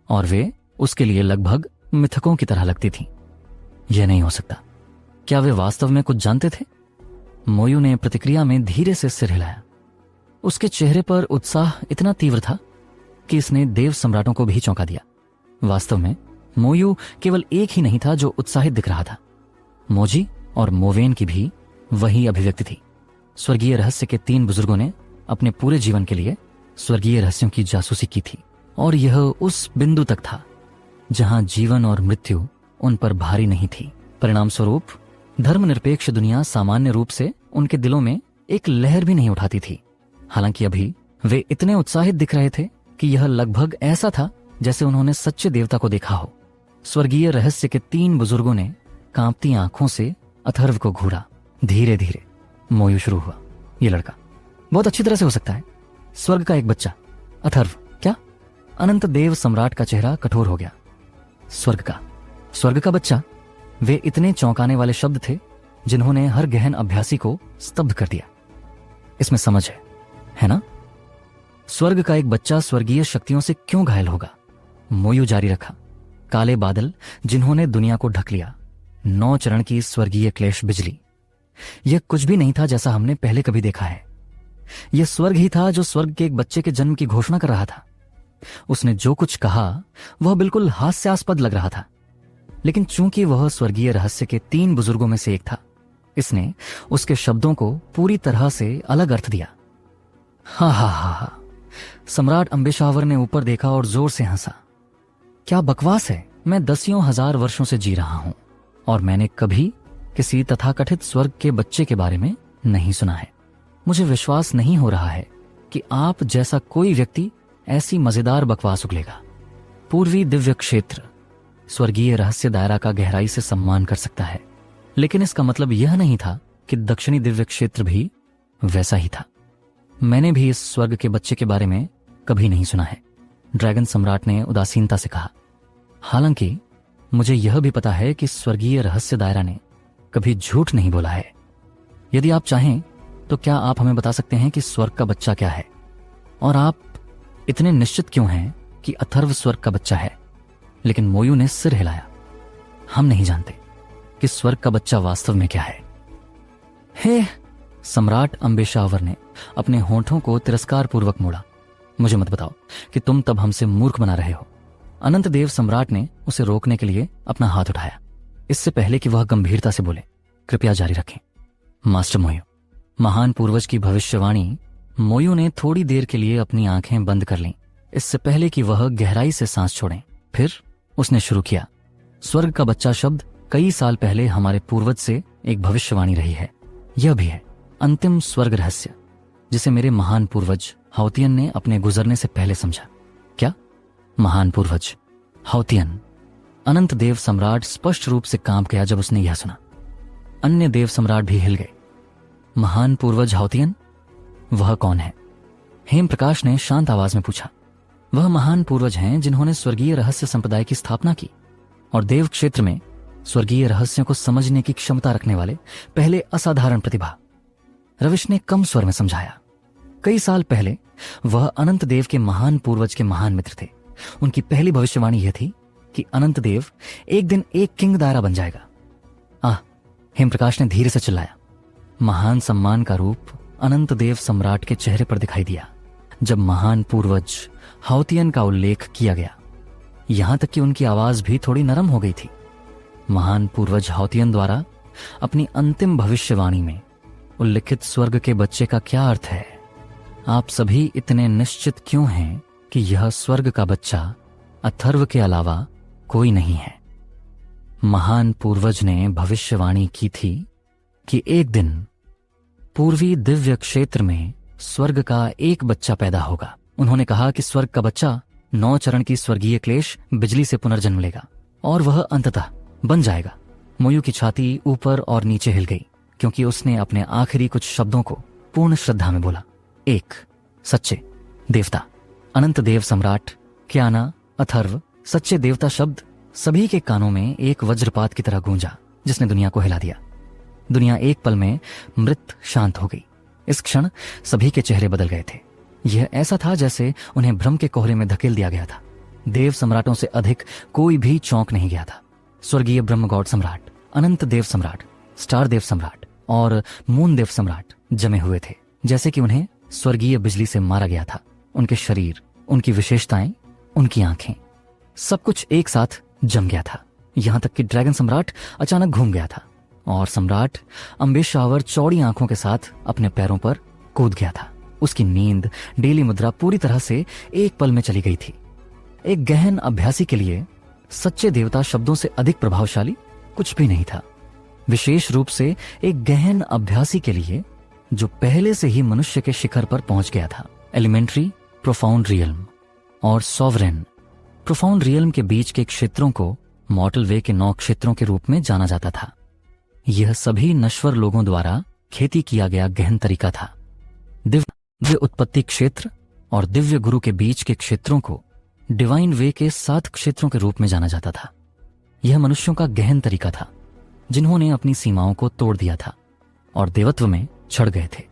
और वे उसके लिए लगभग मिथकों की तरह लगती थीं। यह नहीं हो सकता। क्या वे वास्तव में कुछ जानते थे? मोयू ने प्रतिक्रिया में धीरे से सिर हिलाया। उसके चेहरे पर उत्साह इतना तीव्र था कि इसने देव सम्राटों को भी चौंका दिया। वास्तव में मोयू केवल एक ही नहीं था जो उत्साहित दिख रहा था। मोजी और मोवेन की भी वही अभिव्यक्ति थी। स्वर्गीय रहस्य के 3 बुजुर्गों ने अपने पूरे जीवन के लिए स्वर्गीय रहस्यों की जासूसी की थी, और यह उस बिंदु तक था जहां जीवन और मृत्यु उन पर भारी नहीं थी। परिणाम स्वरूप धर्मनिरपेक्ष दुनिया सामान्य रूप से उनके दिलों में एक लहर भी नहीं उठाती थी। हालांकि अभी वे इतने उत्साहित दिख रहे थे कि यह लगभग ऐसा था जैसे उन्होंने सच्चे देवता को देखा हो। स्वर्गीय रहस्य के 3 बुजुर्गों ने कांपती आंखों से अथर्व को घूरा। धीरे धीरे मोयू शुरू हुआ। यह लड़का बहुत अच्छी तरह से हो सकता है। स्वर्ग का एक बच्चा। अथर्व, क्या? अनंत देव सम्राट का चेहरा कठोर हो गया। स्वर्ग का बच्चा। वे इतने चौंकाने वाले शब्द थे जिन्होंने हर गहन अभ्यासी को स्तब्ध कर दिया। इसमें समझ है ना? स्वर्ग का एक बच्चा स्वर्गीय शक्तियों से क्यों घायल होगा? मोयू जारी रखा। काले बादल जिन्होंने दुनिया को ढक लिया, 9 चरण की स्वर्गीय क्लेश बिजली। यह कुछ भी नहीं था जैसा हमने पहले कभी देखा है। यह स्वर्ग ही था जो स्वर्ग के एक बच्चे के जन्म की घोषणा कर रहा था। उसने जो कुछ कहा वह बिल्कुल हास्यास्पद लग रहा था, लेकिन चूंकि वह स्वर्गीय रहस्य के 3 बुजुर्गों में से एक था, इसने उसके शब्दों को पूरी तरह से अलग अर्थ दिया। हा हा हा हा। सम्राट अम्बेशावर ने ऊपर देखा और जोर से हंसा। क्या बकवास है। मैं 10,000 वर्षों से जी रहा हूं और मैंने कभी किसी तथाकथित स्वर्ग के बच्चे के बारे में नहीं सुना है। मुझे विश्वास नहीं हो रहा है कि आप जैसा कोई व्यक्ति ऐसी मजेदार बकवास उगलेगा। पूर्वी दिव्य क्षेत्र स्वर्गीय रहस्य दायरा का गहराई से सम्मान कर सकता है, लेकिन इसका मतलब यह नहीं था कि दक्षिणी दिव्य क्षेत्र भी वैसा ही था। मैंने भी इस स्वर्ग के बच्चे के बारे में कभी नहीं सुना है, ड्रैगन सम्राट ने उदासीनता से कहा। हालांकि मुझे यह भी पता है कि स्वर्गीय रहस्य दायरा ने कभी झूठ नहीं बोला है। यदि आप चाहें तो क्या आप हमें बता सकते हैं कि स्वर्ग का बच्चा क्या है? और आप इतने निश्चित क्यों हैं कि अथर्व स्वर्ग का बच्चा है? लेकिन मोयू ने सिर हिलाया। हम नहीं जानते कि स्वर्ग का बच्चा वास्तव में क्या है। हे! सम्राट अम्बेशावर ने अपने होंठों को तिरस्कार पूर्वक मोड़ा। मुझे मत बताओ कि तुम तब हमसे मूर्ख बना रहे हो। अनंत देव सम्राट ने उसे रोकने के लिए अपना हाथ उठाया, इससे पहले कि वह गंभीरता से बोले, कृपया जारी रखें। मास्टर मोयू, महान पूर्वज की भविष्यवाणी। मोयू ने थोड़ी देर के लिए अपनी आंखें बंद कर लीं, इससे पहले कि वह गहराई से सांस छोड़ें। फिर उसने शुरू किया। स्वर्ग का बच्चा शब्द कई साल पहले हमारे पूर्वज से एक भविष्यवाणी रही है। यह भी है अंतिम स्वर्ग रहस्य जिसे मेरे महान पूर्वज हाउतियन ने अपने गुजरने से पहले समझा। क्या? महान पूर्वज हाउतियन? अनंत देव सम्राट स्पष्ट रूप से कांप गया जब उसने यह सुना। अन्य देव सम्राट भी हिल गए। महान पूर्वज हाउतियन? वह कौन है? हेम प्रकाश ने शांत आवाज में पूछा। वह महान पूर्वज हैं जिन्होंने स्वर्गीय रहस्य संप्रदाय की स्थापना की और देव क्षेत्र में स्वर्गीय रहस्यों को समझने की क्षमता रखने वाले पहले असाधारण प्रतिभा। रविश ने कम स्वर में समझाया। कई साल पहले वह अनंत देव के महान पूर्वज के महान मित्र थे। उनकी पहली भविष्यवाणी यह थी कि अनंत देव एक दिन एक किंग दायरा बन जाएगा। हेम प्रकाश ने धीरे से चिल्लाया। महान सम्मान का रूप अनंत देव सम्राट के चेहरे पर दिखाई दिया जब महान पूर्वज हाउतियन का उल्लेख किया गया। यहां तक कि उनकी आवाज भी थोड़ी नरम हो गई थी। महान पूर्वज हाउतियन द्वारा अपनी अंतिम भविष्यवाणी में उल्लिखित स्वर्ग के बच्चे का क्या अर्थ है? आप सभी इतने निश्चित क्यों हैं कि यह स्वर्ग का बच्चा अथर्व के अलावा कोई नहीं है? महान पूर्वज ने भविष्यवाणी की थी कि एक दिन पूर्वी दिव्य क्षेत्र में स्वर्ग का एक बच्चा पैदा होगा। उन्होंने कहा कि स्वर्ग का बच्चा 9 चरण की स्वर्गीय क्लेश बिजली से पुनर्जन्म लेगा और वह अंततः बन जाएगा। मोयू की छाती ऊपर और नीचे हिल गई क्योंकि उसने अपने आखिरी कुछ शब्दों को पूर्ण श्रद्धा में बोला। 1 सच्चे देवता। अनंत देव सम्राट क्याना अथर्व सच्चे देवता शब्द सभी के कानों में एक वज्रपात की तरह गूंजा जिसने दुनिया को हिला दिया। दुनिया एक पल में मृत शांत हो गई। इस क्षण सभी के चेहरे बदल गए थे। यह ऐसा था जैसे उन्हें भ्रम के कोहरे में धकेल दिया गया था। देव सम्राटों से अधिक कोई भी चौंक नहीं गया था। स्वर्गीय ब्रह्म गॉड सम्राट, अनंत देव सम्राट, स्टार देव सम्राट और मून देव सम्राट जमे हुए थे जैसे कि उन्हें स्वर्गीय बिजली से मारा गया था। उनके शरीर, उनकी विशेषताएं, उनकी आंखें, सब कुछ एक साथ जम गया था। यहां तक कि ड्रैगन सम्राट अचानक घूम गया था और सम्राट अम्बेशावर चौड़ी आंखों के साथ अपने पैरों पर कूद गया था। उसकी नींद, डेली मुद्रा पूरी तरह से एक पल में चली गई थी। एक गहन अभ्यासी के लिए सच्चे देवता शब्दों से अधिक प्रभावशाली कुछ भी नहीं था, विशेष रूप से एक गहन अभ्यासी के लिए जो पहले से ही मनुष्य के शिखर पर पहुंच गया था। एलिमेंट्री, प्रोफाउंड रियल्म और सॉवरेन। प्रोफाउंड रियल्म के बीच के क्षेत्रों को मॉर्टल वे के 9 क्षेत्रों के रूप में जाना जाता था। यह सभी नश्वर लोगों द्वारा खेती किया गया गहन तरीका था। दिव्य उत्पत्ति क्षेत्र और दिव्य गुरु के बीच के क्षेत्रों को डिवाइन वे के 7 क्षेत्रों के रूप में जाना जाता था। यह मनुष्यों का गहन तरीका था जिन्होंने अपनी सीमाओं को तोड़ दिया था और देवत्व में चढ़ गए थे।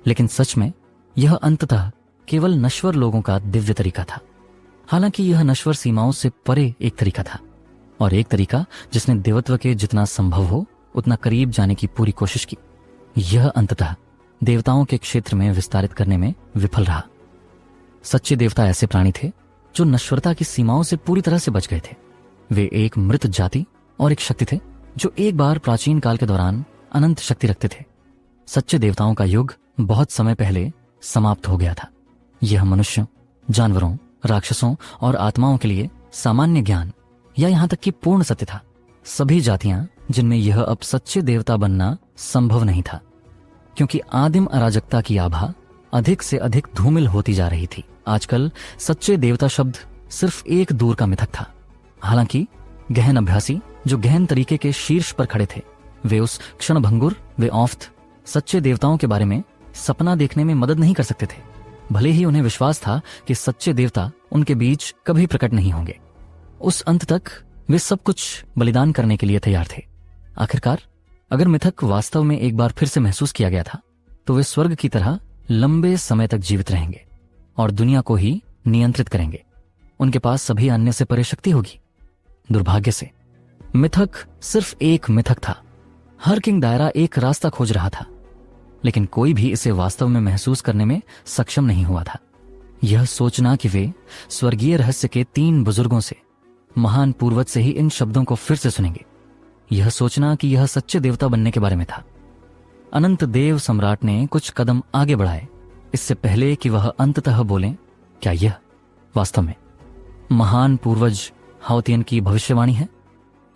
लेकिन सच में यह अंततः केवल नश्वर लोगों का दिव्य तरीका था। हालांकि यह नश्वर सीमाओं से परे एक तरीका था और एक तरीका जिसने देवत्व के जितना संभव हो उतना करीब जाने की पूरी कोशिश की। यह अंततः देवताओं के क्षेत्र में विस्तारित करने में विफल रहा। सच्चे देवता ऐसे प्राणी थे जो नश्वरता की सीमाओं से पूरी तरह से बच गए थे। वे एक मृत जाति और एक शक्ति थे जो एक बार प्राचीन काल के दौरान अनंत शक्ति रखते थे। सच्चे देवताओं का युग बहुत समय पहले समाप्त हो गया था। यह मनुष्यों, जानवरों, राक्षसों और आत्माओं के लिए सामान्य ज्ञान या यहां तक कि पूर्ण सत्य था। सभी जातियां जिनमें यह अब सच्चे देवता बनना संभव नहीं था क्योंकि आदिम अराजकता की आभा अधिक से अधिक धूमिल होती जा रही थी। आजकल सच्चे देवता शब्द सिर्फ एक दूर का मिथक था। हालांकि गहन अभ्यासी जो गहन तरीके के शीर्ष पर खड़े थे, वे उस क्षणभंगुर वे औफ्त सच्चे देवताओं के बारे में सपना देखने में मदद नहीं कर सकते थे, भले ही उन्हें विश्वास था कि सच्चे देवता उनके बीच कभी प्रकट नहीं होंगे। उस अंत तक वे सब कुछ बलिदान करने के लिए तैयार थे। आखिरकार अगर मिथक वास्तव में एक बार फिर से महसूस किया गया था तो वे स्वर्ग की तरह लंबे समय तक जीवित रहेंगे और दुनिया को ही नियंत्रित करेंगे। उनके पास सभी अन्य से परे शक्ति होगी। दुर्भाग्य से मिथक सिर्फ एक मिथक था। हर किंग दायरा एक रास्ता खोज रहा था, लेकिन कोई भी इसे वास्तव में महसूस करने में सक्षम नहीं हुआ था। यह सोचना कि वे स्वर्गीय रहस्य के 3 बुजुर्गों से, महान पूर्वज से ही इन शब्दों को फिर से सुनेंगे, यह सोचना कि यह सच्चे देवता बनने के बारे में था। अनंत देव सम्राट ने कुछ कदम आगे बढ़ाए इससे पहले कि वह अंततः बोलें, क्या यह वास्तव में महान पूर्वज हाउतियन की भविष्यवाणी है?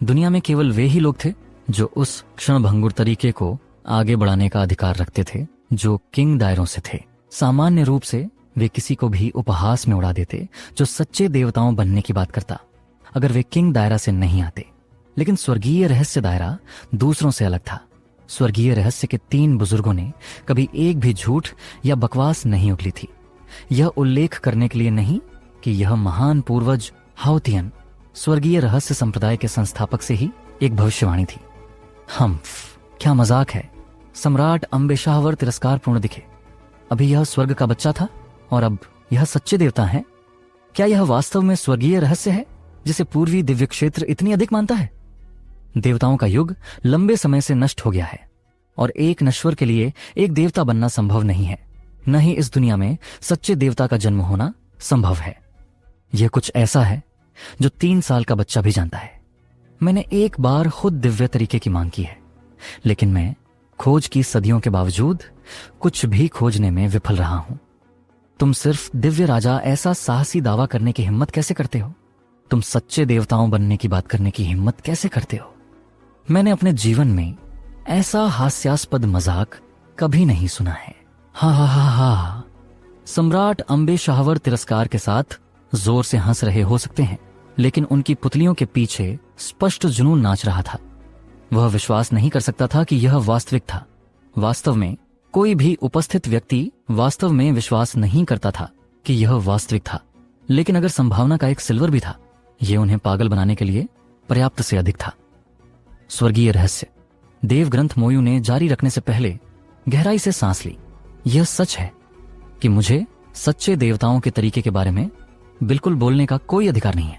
दुनिया में केवल वे ही लोग थे जो उस क्षणभंगुर तरीके को आगे बढ़ाने का अधिकार रखते थे जो किंग दायरों से थे। सामान्य रूप से वे किसी को भी उपहास में उड़ा देते जो सच्चे देवताओं बनने की बात करता, अगर वे किंग दायरा से नहीं आते। लेकिन स्वर्गीय रहस्य दायरा दूसरों से अलग था। स्वर्गीय रहस्य के 3 बुजुर्गों ने कभी एक भी झूठ या बकवास नहीं उगली थी, यह उल्लेख करने के लिए नहीं कि यह महान पूर्वज हाउतियन स्वर्गीय रहस्य संप्रदाय के संस्थापक से ही एक भविष्यवाणी थी। क्या मजाक है। सम्राट अम्बेशावर तिरस्कारपूर्ण दिखे। अभी यह स्वर्ग का बच्चा था और अब यह सच्चे देवता हैं। क्या यह वास्तव में स्वर्गीय रहस्य है जिसे पूर्वी दिव्य क्षेत्र इतनी अधिक मानता है? देवताओं का युग लंबे समय से नष्ट हो गया है और एक नश्वर के लिए एक देवता बनना संभव नहीं है। न ही इस दुनिया में सच्चे देवता का जन्म होना संभव है। यह कुछ ऐसा है जो 3 साल का बच्चा भी जानता है। मैंने एक बार खुद दिव्य तरीके की मांग की है, लेकिन मैं खोज की सदियों के बावजूद कुछ भी खोजने में विफल रहा हूं। तुम सिर्फ दिव्य राजा ऐसा साहसी दावा करने की हिम्मत कैसे करते हो? तुम सच्चे देवताओं बनने की बात करने की हिम्मत कैसे करते हो? मैंने अपने जीवन में ऐसा हास्यास्पद मजाक कभी नहीं सुना है। हा हा हा हा। सम्राट अम्बे शाहवर तिरस्कार के साथ जोर से हंस रहे हो सकते हैं, लेकिन उनकी पुतलियों के पीछे स्पष्ट जुनून नाच रहा था। वह विश्वास नहीं कर सकता था कि यह वास्तविक था। वास्तव में कोई भी उपस्थित व्यक्ति वास्तव में विश्वास नहीं करता था कि यह वास्तविक था, लेकिन अगर संभावना का एक सिल्वर भी था, यह उन्हें पागल बनाने के लिए पर्याप्त से अधिक था। स्वर्गीय रहस्य। देव ग्रंथ मोयू ने जारी रखने से पहले गहराई से सांस ली। यह सच है कि मुझे सच्चे देवताओं के तरीके के बारे में बिल्कुल बोलने का कोई अधिकार नहीं है।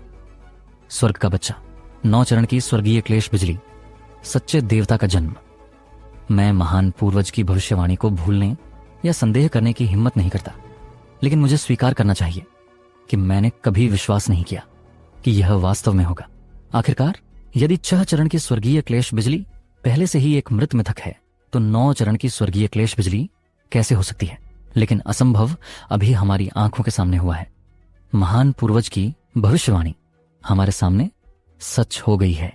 स्वर्ग का बच्चा, 9 चरण की स्वर्गीय क्लेश बिजली, सच्चे देवता का जन्म। मैं महान पूर्वज की भविष्यवाणी को भूलने या संदेह करने की हिम्मत नहीं करता, लेकिन मुझे स्वीकार करना चाहिए कि मैंने कभी विश्वास नहीं किया कि यह वास्तव में होगा। आखिरकार यदि 6 चरण की स्वर्गीय क्लेश बिजली पहले से ही एक मृत मिथक है, तो 9 चरण की स्वर्गीय क्लेश बिजली कैसे हो सकती है? लेकिन असंभव अभी हमारी आंखों के सामने हुआ है। महान पूर्वज की भविष्यवाणी हमारे सामने सच हो गई है।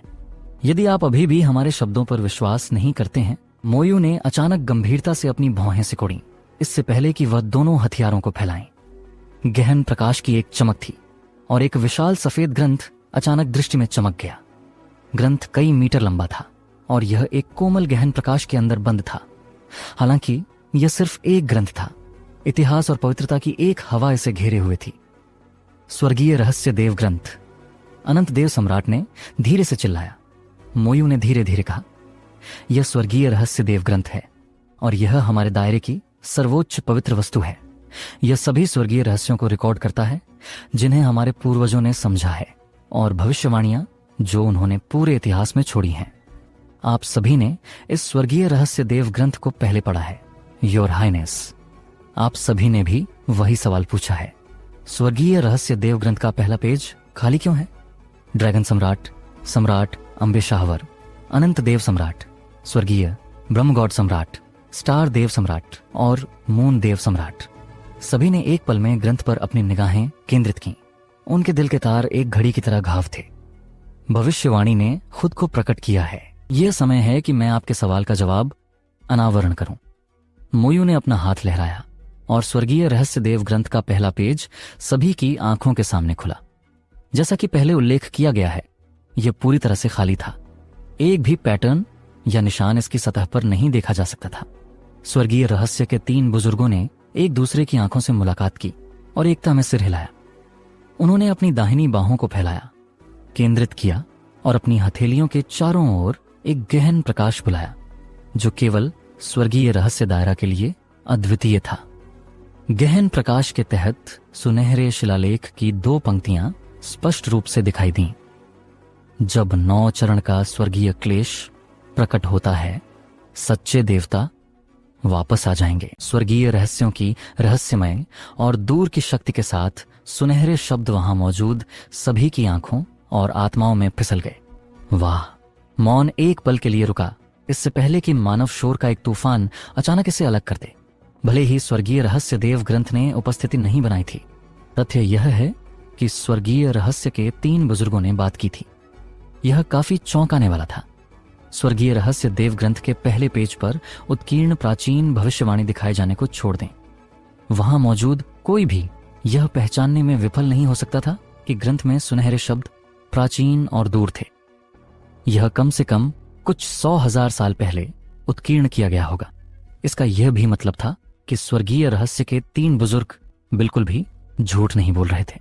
यदि आप अभी भी हमारे शब्दों पर विश्वास नहीं करते हैं, मोयू ने अचानक गंभीरता से अपनी भौहें सिकोड़ी, इससे पहले कि वह दोनों हथियारों को फैलाएं। गहन प्रकाश की एक चमक थी और एक विशाल सफेद ग्रंथ अचानक दृष्टि में चमक गया। ग्रंथ कई मीटर लंबा था और यह एक कोमल गहन प्रकाश के अंदर बंद था। हालांकि यह सिर्फ एक ग्रंथ था, इतिहास और पवित्रता की एक हवा इसे घेरे हुए थी। स्वर्गीय रहस्य देव ग्रंथ। अनंत देव सम्राट ने धीरे से चिल्लाया। मोयू ने धीरे धीरे कहा, यह स्वर्गीय रहस्य देव ग्रंथ है और यह हमारे दायरे की सर्वोच्च पवित्र वस्तु है। यह सभी स्वर्गीय रहस्यों को रिकॉर्ड करता है जिन्हें हमारे पूर्वजों ने समझा है और भविष्यवाणियां जो उन्होंने पूरे इतिहास में छोड़ी हैं। आप सभी ने इस स्वर्गीय रहस्य देव ग्रंथ को पहले पढ़ा है, योर हाइनेस। आप सभी ने भी वही सवाल पूछा है, स्वर्गीय रहस्य देव ग्रंथ का पहला पेज खाली क्यों है? ड्रैगन सम्राट, सम्राट अम्बे शाहवर, अनंत देव सम्राट, स्वर्गीय ब्रह्म गॉड सम्राट, स्टार देव सम्राट और मून देव सम्राट, सभी ने एक पल में ग्रंथ पर अपनी निगाहें केंद्रित की। उनके दिल के तार एक घड़ी की तरह घाव थे। भविष्यवाणी ने खुद को प्रकट किया है। यह समय है कि मैं आपके सवाल का जवाब अनावरण करूं। मोयू ने अपना हाथ लहराया और स्वर्गीय रहस्य देव ग्रंथ का पहला पेज सभी की आंखों के सामने खुला। जैसा कि पहले उल्लेख किया गया है, यह पूरी तरह से खाली था। एक भी पैटर्न या निशान इसकी सतह पर नहीं देखा जा सकता था। स्वर्गीय रहस्य के 3 बुजुर्गों ने एक दूसरे की आंखों से मुलाकात की और एकता में सिर हिलाया। उन्होंने अपनी दाहिनी बाहों को फैलाया, केंद्रित किया और अपनी हथेलियों के चारों ओर एक गहन प्रकाश बुलाया जो केवल स्वर्गीय रहस्य दायरा के लिए अद्वितीय था। गहन प्रकाश के तहत सुनहरे शिलालेख की 2 पंक्तियां स्पष्ट रूप से दिखाई दीं। जब 9 चरण का स्वर्गीय क्लेश प्रकट होता है, सच्चे देवता वापस आ जाएंगे। स्वर्गीय रहस्यों की रहस्यमय और दूर की शक्ति के साथ सुनहरे शब्द वहां मौजूद सभी की आंखों और आत्माओं में फिसल गए। वाह! मौन एक पल के लिए रुका, इससे पहले कि मानव शोर का एक तूफान अचानक इसे अलग कर दे। भले ही स्वर्गीय रहस्य देव ग्रंथ ने उपस्थिति नहीं बनाई थी, तथ्य यह है कि स्वर्गीय रहस्य के 3 बुजुर्गों ने बात की थी। यह काफी चौंकाने वाला था। स्वर्गीय रहस्य देव ग्रंथ के पहले पेज पर उत्कीर्ण प्राचीन भविष्यवाणी दिखाए जाने को छोड़ दें। वहां मौजूद कोई भी यह पहचानने में विफल नहीं हो सकता था कि ग्रंथ में सुनहरे शब्द प्राचीन और दूर थे। यह कम से कम कुछ 100,000 साल पहले उत्कीर्ण किया गया होगा। इसका यह भी मतलब था कि स्वर्गीय रहस्य के 3 बुजुर्ग बिल्कुल भी झूठ नहीं बोल रहे थे।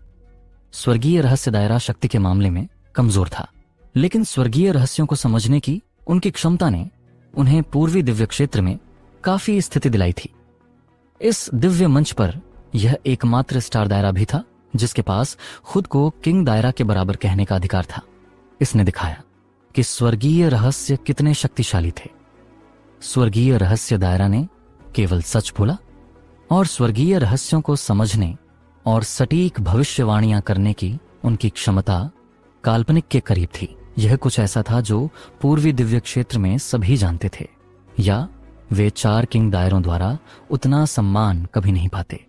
स्वर्गीय रहस्य दायरा शक्ति के मामले में कमजोर था, लेकिन स्वर्गीय रहस्यों को समझने की उनकी क्षमता ने उन्हें पूर्वी दिव्य क्षेत्र में काफी स्थिति दिलाई थी। इस दिव्य मंच पर यह एकमात्र स्टार दायरा भी था जिसके पास खुद को किंग दायरा के बराबर कहने का अधिकार था। इसने दिखाया कि स्वर्गीय रहस्य कितने शक्तिशाली थे। स्वर्गीय रहस्य दायरा ने केवल सच बोला और स्वर्गीय रहस्यों को समझने और सटीक भविष्यवाणियां करने की उनकी क्षमता काल्पनिक के करीब थी। यह कुछ ऐसा था जो पूर्वी दिव्य क्षेत्र में सभी जानते थे, या वे 4 किंग दायरों द्वारा उतना सम्मान कभी नहीं पाते।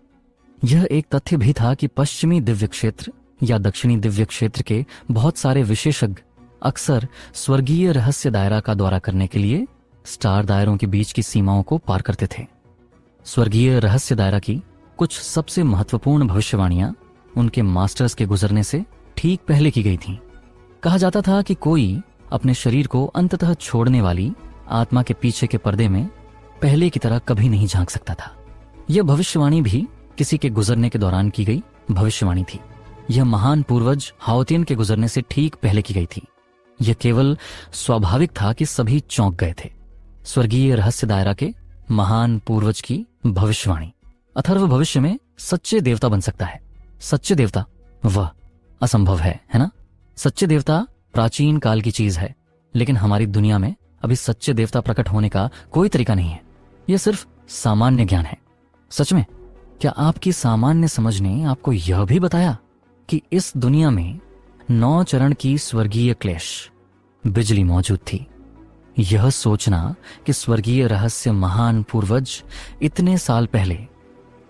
यह एक तथ्य भी था कि पश्चिमी दिव्य क्षेत्र या दक्षिणी दिव्य क्षेत्र के बहुत सारे विशेषज्ञ अक्सर स्वर्गीय रहस्य दायरा का दौरा करने के लिए स्टार दायरों के बीच की सीमाओं को पार करते थे। स्वर्गीय रहस्य दायरा की कुछ सबसे महत्वपूर्ण भविष्यवाणियां उनके मास्टर्स के गुजरने से ठीक पहले की गई थीं। कहा जाता था कि कोई अपने शरीर को अंततः छोड़ने वाली आत्मा के पीछे के पर्दे में पहले की तरह कभी नहीं झांक सकता था। यह भविष्यवाणी भी किसी के गुजरने के दौरान की गई भविष्यवाणी थी। यह महान पूर्वज हाओतियन के गुजरने से ठीक पहले की गई थी। यह केवल स्वाभाविक था कि सभी चौंक गए थे। स्वर्गीय रहस्य दायरा के महान पूर्वज की भविष्यवाणी। अथर्व भविष्य में सच्चे देवता बन सकता है। सच्चे देवता, वह असंभव है ना? सच्चे देवता प्राचीन काल की चीज है, लेकिन हमारी दुनिया में अभी सच्चे देवता प्रकट होने का कोई तरीका नहीं है। यह सिर्फ सामान्य ज्ञान है। सच में, क्या आपकी सामान्य समझ ने आपको यह भी बताया कि इस दुनिया में 9 चरण की स्वर्गीय क्लेश बिजली मौजूद थी? यह सोचना कि स्वर्गीय रहस्य महान पूर्वज इतने साल पहले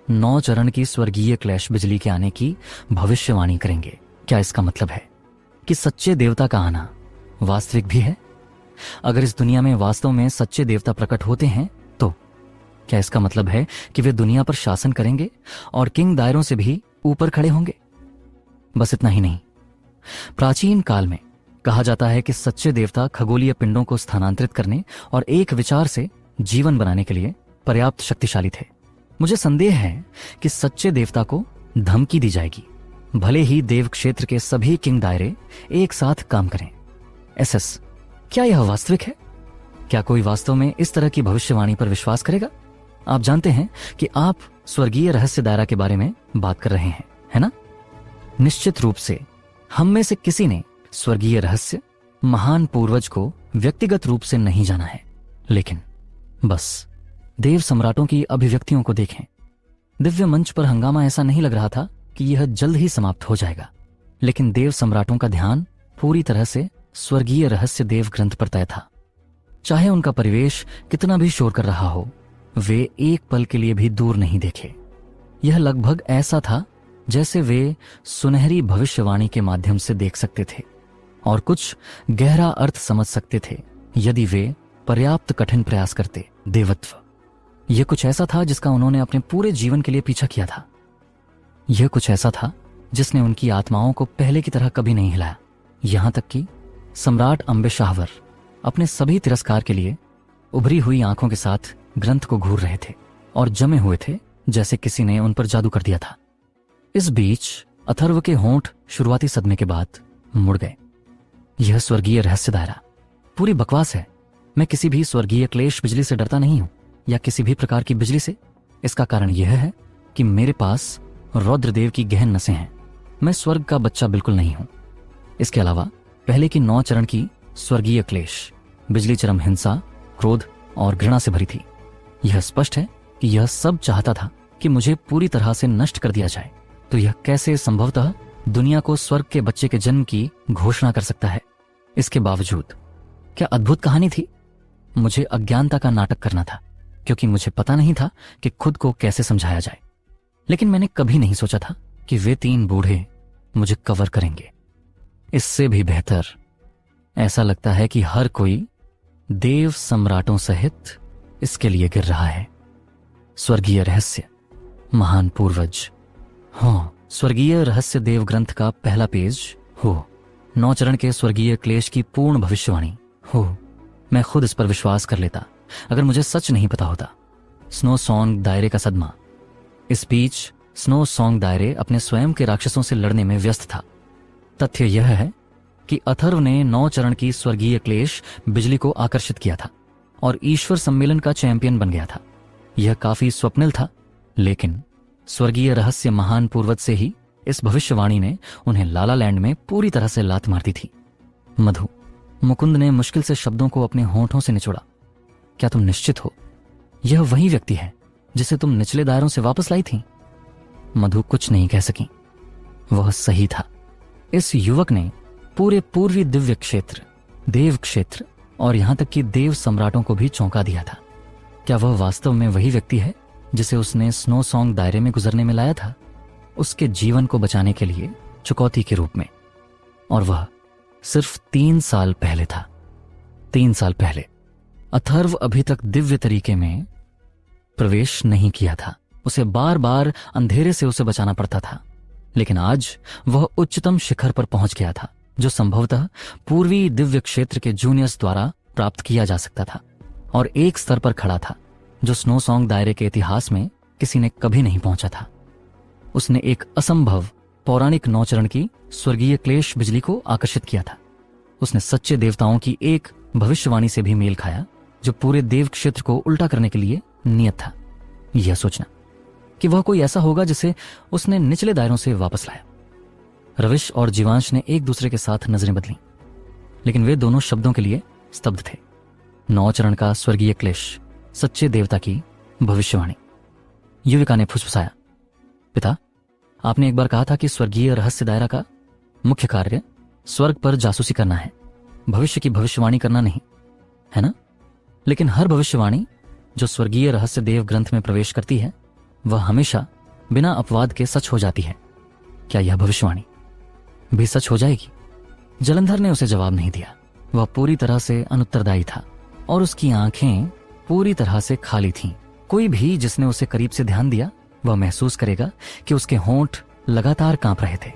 9 चरण की स्वर्गीय क्लेश बिजली के आने की भविष्यवाणी करेंगे, क्या इसका मतलब है कि सच्चे देवता का आना वास्तविक भी है? अगर इस दुनिया में वास्तव में सच्चे देवता प्रकट होते हैं तो क्या इसका मतलब है कि वे दुनिया पर शासन करेंगे और किंग दायरों से भी ऊपर खड़े होंगे? बस इतना ही नहीं, प्राचीन काल में कहा जाता है कि सच्चे देवता खगोलीय पिंडों को स्थानांतरित करने और एक विचार से जीवन बनाने के लिए पर्याप्त शक्तिशाली थे। मुझे संदेह है कि सच्चे देवता को धमकी दी जाएगी भले ही देव क्षेत्र के सभी किंग दायरे एक साथ काम करें। एसएस, क्या यह वास्तविक है? क्या कोई वास्तव में इस तरह की भविष्यवाणी पर विश्वास करेगा? आप जानते हैं कि आप स्वर्गीय रहस्य दायरा के बारे में बात कर रहे हैं, है ना? निश्चित रूप से हम में से किसी ने स्वर्गीय रहस्य महान पूर्वज को व्यक्तिगत रूप से नहीं जाना है, लेकिन बस देव सम्राटों की अभिव्यक्तियों को देखें। दिव्य मंच पर हंगामा ऐसा नहीं लग रहा था कि यह जल्द ही समाप्त हो जाएगा, लेकिन देव सम्राटों का ध्यान पूरी तरह से स्वर्गीय रहस्य देव ग्रंथ पर तय था। चाहे उनका परिवेश कितना भी शोर कर रहा हो, वे एक पल के लिए भी दूर नहीं देखे। यह लगभग ऐसा था जैसे वे सुनहरी भविष्यवाणी के माध्यम से देख सकते थे और कुछ गहरा अर्थ समझ सकते थे यदि वे पर्याप्त कठिन प्रयास करते। देवत्व, यह कुछ ऐसा था जिसका उन्होंने अपने पूरे जीवन के लिए पीछा किया था। यह कुछ ऐसा था जिसने उनकी आत्माओं को पहले की तरह कभी नहीं हिलाया। यहां तक कि सम्राट अम्बेशाहवर अपने सभी तिरस्कार के लिए उभरी हुई आंखों के साथ ग्रंथ को घूर रहे थे और जमे हुए थे जैसे किसी ने उन पर जादू कर दिया था। इस बीच अथर्व के होंठ शुरुआती सदमे के बाद मुड़ गए। यह स्वर्गीय रहस्य दायरा पूरी बकवास है। मैं किसी भी स्वर्गीय क्लेश बिजली से डरता नहीं हूं, या किसी भी प्रकार की बिजली से। इसका कारण यह है कि मेरे पास रौद्रदेव की गहन नसें हैं। मैं स्वर्ग का बच्चा बिल्कुल नहीं हूं। इसके अलावा पहले की 9 चरण की स्वर्गीय क्लेश बिजली चरम हिंसा, क्रोध और घृणा से भरी थी। यह स्पष्ट है कि यह सब चाहता था कि मुझे पूरी तरह से नष्ट कर दिया जाए। तो यह कैसे संभवतः दुनिया को स्वर्ग के बच्चे के जन्म की घोषणा कर सकता है? इसके बावजूद क्या अद्भुत कहानी थी। मुझे अज्ञानता का नाटक करना था क्योंकि मुझे पता नहीं था कि खुद को कैसे समझाया जाए। लेकिन मैंने कभी नहीं सोचा था कि वे 3 बूढ़े मुझे कवर करेंगे। इससे भी बेहतर ऐसा लगता है कि हर कोई देव सम्राटों सहित इसके लिए गिर रहा है। स्वर्गीय रहस्य महान पूर्वज हो, स्वर्गीय रहस्य देव ग्रंथ का पहला पेज हो, 9 चरण के स्वर्गीय क्लेश की पूर्ण भविष्यवाणी हो। मैं खुद इस पर विश्वास कर लेता अगर मुझे सच नहीं पता होता। स्नो सॉन्ग दायरे का सदमा। इस बीच स्नो सॉन्ग दायरे अपने स्वयं के राक्षसों से लड़ने में व्यस्त था। तथ्य यह है कि अथर्व ने 9 चरण की स्वर्गीय क्लेश बिजली को आकर्षित किया था और ईश्वर सम्मेलन का चैंपियन बन गया था। यह काफी स्वप्निल था, लेकिन स्वर्गीय रहस्य महान पूर्वज से ही इस भविष्यवाणी ने उन्हें लाला लैंड में पूरी तरह से लात मार दी थी। मधु, मुकुंद ने मुश्किल से शब्दों को अपने होंठों से निचोड़ा। क्या तुम निश्चित हो यह वही व्यक्ति है जिसे तुम निचले दायरों से वापस लाई थी? मधु कुछ नहीं कह सकी। वह सही था। इस युवक ने पूरे पूर्वी दिव्य क्षेत्र, देव क्षेत्र और यहां तक कि देव सम्राटों को भी चौंका दिया था। क्या वह वास्तव में वही व्यक्ति है जिसे उसने स्नो सॉन्ग दायरे में गुजरने में लाया था, उसके जीवन को बचाने के लिए चुकौती के रूप में? और वह सिर्फ 3 साल पहले था। 3 साल पहले अथर्व अभी तक दिव्य तरीके में प्रवेश नहीं किया था। उसे बार बार अंधेरे से उसे बचाना पड़ता था। लेकिन आज वह उच्चतम शिखर पर पहुंच गया था, जो संभवतः पूर्वी दिव्य क्षेत्र के जूनियर्स द्वारा प्राप्त किया जा सकता था, और एक स्तर पर खड़ा था जो स्नो सॉन्ग दायरे के इतिहास में किसी ने कभी नहीं पहुंचा था। उसने एक असंभव पौराणिक नौचरण की स्वर्गीय क्लेश बिजली को आकर्षित किया था। उसने सच्चे देवताओं की एक भविष्यवाणी से भी मेल खाया, जो पूरे देव क्षेत्र को उल्टा करने के लिए नियत था। यह सोचना कि वह कोई ऐसा होगा जिसे उसने निचले दायरों से वापस लाया। रविश और जीवांश ने एक दूसरे के साथ नजरें बदली, लेकिन वे दोनों शब्दों के लिए स्तब्ध थे। नौचरण का स्वर्गीय क्लेश, सच्चे देवता की भविष्यवाणी। युविका ने फुसफुसाया, पिता, आपने एक बार कहा था कि स्वर्गीय रहस्य दायरा का मुख्य कार्य स्वर्ग पर जासूसी करना है, भविष्य की भविष्यवाणी करना नहीं, है ना? लेकिन हर भविष्यवाणी जो स्वर्गीय रहस्य देव ग्रंथ में प्रवेश करती है, वह हमेशा बिना अपवाद के सच हो जाती है। क्या यह भविष्यवाणी भी सच हो जाएगी? जलंधर ने उसे जवाब नहीं दिया। वह पूरी तरह से अनुत्तरदायी था और उसकी आंखें पूरी तरह से खाली थीं। कोई भी जिसने उसे करीब से ध्यान दिया, वह महसूस करेगा कि उसके होंठ लगातार कांप रहे थे।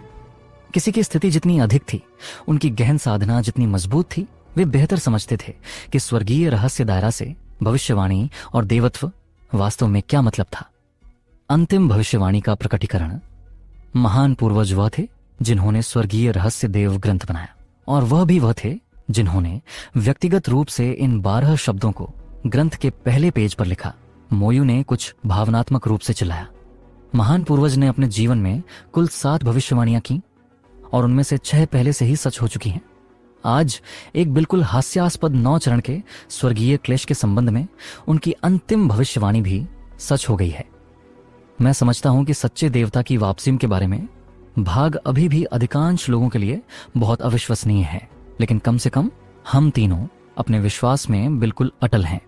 किसी की स्थिति जितनी अधिक थी, उनकी गहन साधना जितनी मजबूत थी, वे बेहतर समझते थे कि स्वर्गीय रहस्य दायरा से भविष्यवाणी और देवत्व वास्तव में क्या मतलब था। अंतिम भविष्यवाणी का प्रकटीकरण महान पूर्वज वह थे जिन्होंने स्वर्गीय रहस्य देव ग्रंथ बनाया, और वह भी वह थे जिन्होंने व्यक्तिगत रूप से इन 12 शब्दों को ग्रंथ के पहले पेज पर लिखा। मोयू ने कुछ भावनात्मक रूप से चिल्लाया। महान पूर्वज ने अपने जीवन में कुल 7 भविष्यवाणियां की, और उनमें से 6 पहले से ही सच हो चुकी हैं। आज एक बिल्कुल हास्यास्पद नौचरण के स्वर्गीय क्लेश के संबंध में उनकी अंतिम भविष्यवाणी भी सच हो गई है। मैं समझता हूं कि सच्चे देवता की वापसी के बारे में भाग अभी भी अधिकांश लोगों के लिए बहुत अविश्वसनीय है, लेकिन कम से कम हम तीनों अपने विश्वास में बिल्कुल अटल हैं।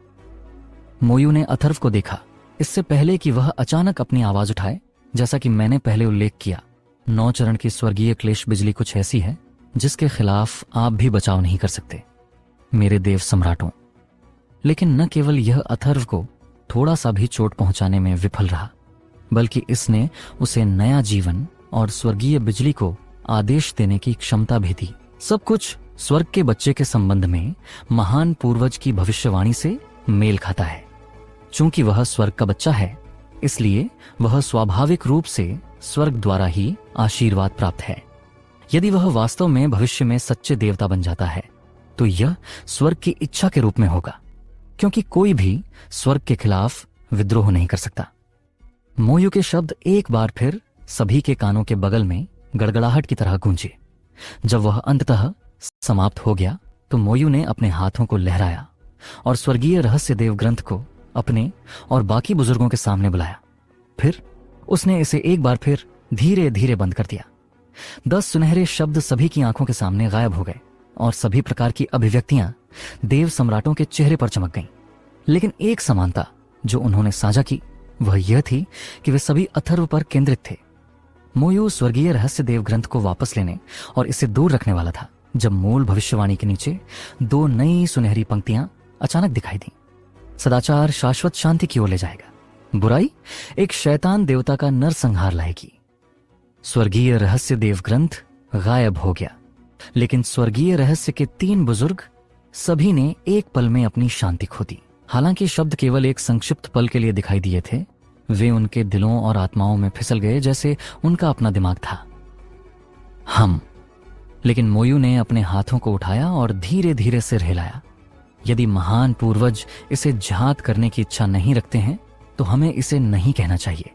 मोयू ने अथर्व को देखा, इससे पहले कि वह अचानक अपनी आवाज उठाए। जैसा कि मैंने पहले उल्लेख किया, नौचरण की स्वर्गीय क्लेश बिजली कुछ ऐसी है जिसके खिलाफ आप भी बचाव नहीं कर सकते, मेरे देव सम्राटों। लेकिन न केवल यह अथर्व को थोड़ा सा भी चोट पहुंचाने में विफल रहा, बल्कि इसने उसे नया जीवन और स्वर्गीय बिजली को आदेश देने की क्षमता भी दी। सब कुछ स्वर्ग के बच्चे के संबंध में महान पूर्वज की भविष्यवाणी से मेल खाता है। चूंकि वह स्वर्ग का बच्चा है, इसलिए वह स्वाभाविक रूप से स्वर्ग द्वारा ही आशीर्वाद प्राप्त है। यदि वह वास्तव में भविष्य में सच्चे देवता बन जाता है, तो यह स्वर्ग की इच्छा के रूप में होगा, क्योंकि कोई भी स्वर्ग के खिलाफ विद्रोह नहीं कर सकता। मोयू के शब्द एक बार फिर सभी के कानों के बगल में गड़गड़ाहट की तरह गूंजे। जब वह अंततः समाप्त हो गया, तो मोयू ने अपने हाथों को लहराया और स्वर्गीय रहस्य देव ग्रंथ को अपने और बाकी बुजुर्गों के सामने बुलाया। फिर उसने इसे एक बार फिर धीरे धीरे बंद कर दिया। 10 सुनहरे शब्द सभी की आंखों के सामने गायब हो गए, और सभी प्रकार की अभिव्यक्तियां देव सम्राटों के चेहरे पर चमक गईं। लेकिन एक समानता जो उन्होंने साझा की, वह यह थी कि वे सभी अथर्व पर केंद्रित थे। मोयू स्वर्गीय रहस्य देव ग्रंथ को वापस लेने और इसे दूर रखने वाला था, जब मूल भविष्यवाणी के नीचे 2 नई सुनहरी पंक्तियां अचानक दिखाई दी। सदाचार शाश्वत शांति की ओर ले जाएगा, बुराई एक शैतान देवता का नरसंहार लाएगी। स्वर्गीय रहस्य देव ग्रंथ गायब हो गया, लेकिन स्वर्गीय रहस्य के 3 बुजुर्ग सभी ने एक पल में अपनी शांति खो दी। हालांकि शब्द केवल एक संक्षिप्त पल के लिए दिखाई दिए थे, वे उनके दिलों और आत्माओं में फिसल गए जैसे उनका अपना दिमाग था। हम। लेकिन मोयू ने अपने हाथों को उठाया और धीरे धीरे सिर हिलाया। यदि महान पूर्वज इसे झात करने की इच्छा नहीं रखते हैं, तो हमें इसे नहीं कहना चाहिए।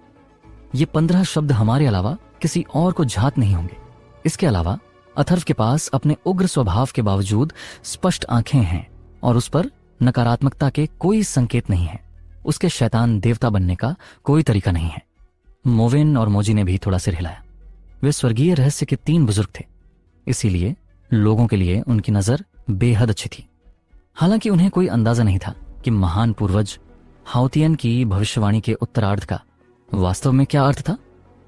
ये 15 शब्द हमारे अलावा किसी और को झात नहीं होंगे। इसके अलावा अथर्व के पास अपने उग्र स्वभाव के बावजूद स्पष्ट आंखें हैं, और उस पर नकारात्मकता के कोई संकेत नहीं है। उसके शैतान देवता बनने का कोई तरीका नहीं है। मोविन और मोजी ने भी थोड़ा सिर हिलाया। वे स्वर्गीय रहस्य के 3 बुजुर्ग थे, इसीलिए लोगों के लिए उनकी नजर बेहद अच्छी थी। हालांकि उन्हें कोई अंदाजा नहीं था कि महान पूर्वज हाउतियन की भविष्यवाणी के उत्तरार्ध का वास्तव में क्या अर्थ था।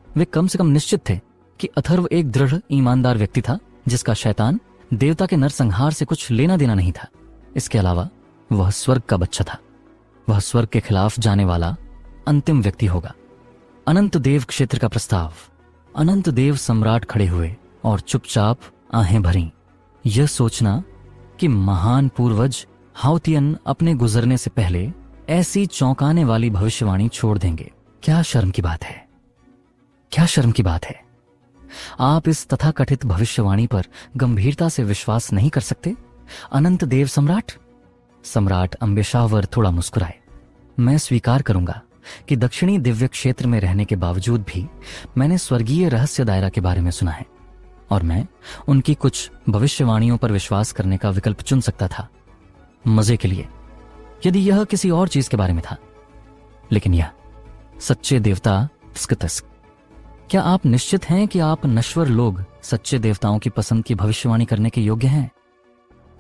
वे कम से कम निश्चित थे कि अथर्व एक दृढ़ ईमानदार व्यक्ति था, जिसका शैतान देवता के नरसंहार से कुछ लेना देना नहीं था। इसके अलावा वह स्वर्ग का बच्चा था। वह स्वर्ग के खिलाफ जाने वाला अंतिम व्यक्ति होगा। अनंत देव क्षेत्र का प्रस्ताव। अनंत देव सम्राट खड़े हुए और चुपचाप आहें भरीं, यह सोचना कि महान पूर्वज हाउतियन अपने गुजरने से पहले ऐसी चौंकाने वाली भविष्यवाणी छोड़ देंगे। क्या शर्म की बात है, क्या शर्म की बात है। आप इस तथाकथित भविष्यवाणी पर गंभीरता से विश्वास नहीं कर सकते? अनंत देव सम्राट। सम्राट अम्बेशावर थोड़ा मुस्कुराए। मैं स्वीकार करूंगा कि दक्षिणी दिव्य क्षेत्र में रहने के बावजूद भी मैंने स्वर्गीय रहस्य दायरा के बारे में सुना है और मैं उनकी कुछ भविष्यवाणियों पर विश्वास करने का विकल्प चुन सकता था, मजे के लिए, यदि यह किसी और चीज के बारे में था। लेकिन यह सच्चे देवता तस्क। क्या आप निश्चित हैं कि आप नश्वर लोग सच्चे देवताओं की पसंद की भविष्यवाणी करने के योग्य हैं?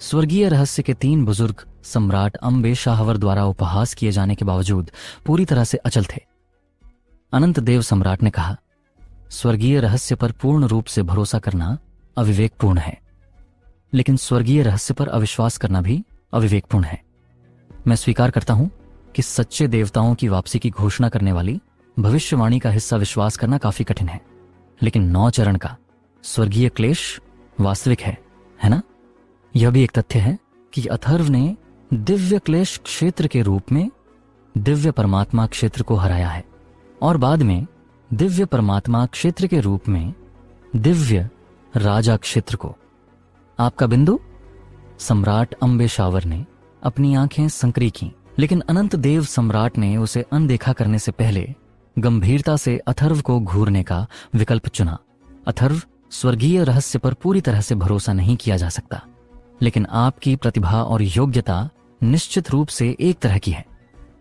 स्वर्गीय रहस्य के 3 बुजुर्ग सम्राट अम्बेशाहवर द्वारा उपहास किए जाने के बावजूद पूरी तरह से अचल थे। अनंत देव सम्राट ने कहा, स्वर्गीय रहस्य पर पूर्ण रूप से भरोसा करना अविवेकपूर्ण है, लेकिन स्वर्गीय रहस्य पर अविश्वास करना भी अविवेकपूर्ण है। मैं स्वीकार करता हूं कि सच्चे देवताओं की वापसी की घोषणा करने वाली भविष्यवाणी का हिस्सा विश्वास करना काफी कठिन है, लेकिन 9 चरण का स्वर्गीय क्लेश वास्तविक है ना? यह भी एक तथ्य है कि अथर्व ने दिव्य क्लेश क्षेत्र के रूप में दिव्य परमात्मा क्षेत्र को हराया है और बाद में दिव्य परमात्मा क्षेत्र के रूप में दिव्य राजा क्षेत्र को। आपका बिंदु? सम्राट अम्बेशावर ने अपनी आंखें संकरी की, लेकिन अनंत देव सम्राट ने उसे अनदेखा करने से पहले गंभीरता से अथर्व को घूरने का विकल्प चुना। अथर्व, स्वर्गीय रहस्य पर पूरी तरह से भरोसा नहीं किया जा सकता, लेकिन आपकी प्रतिभा और योग्यता निश्चित रूप से एक तरह की है।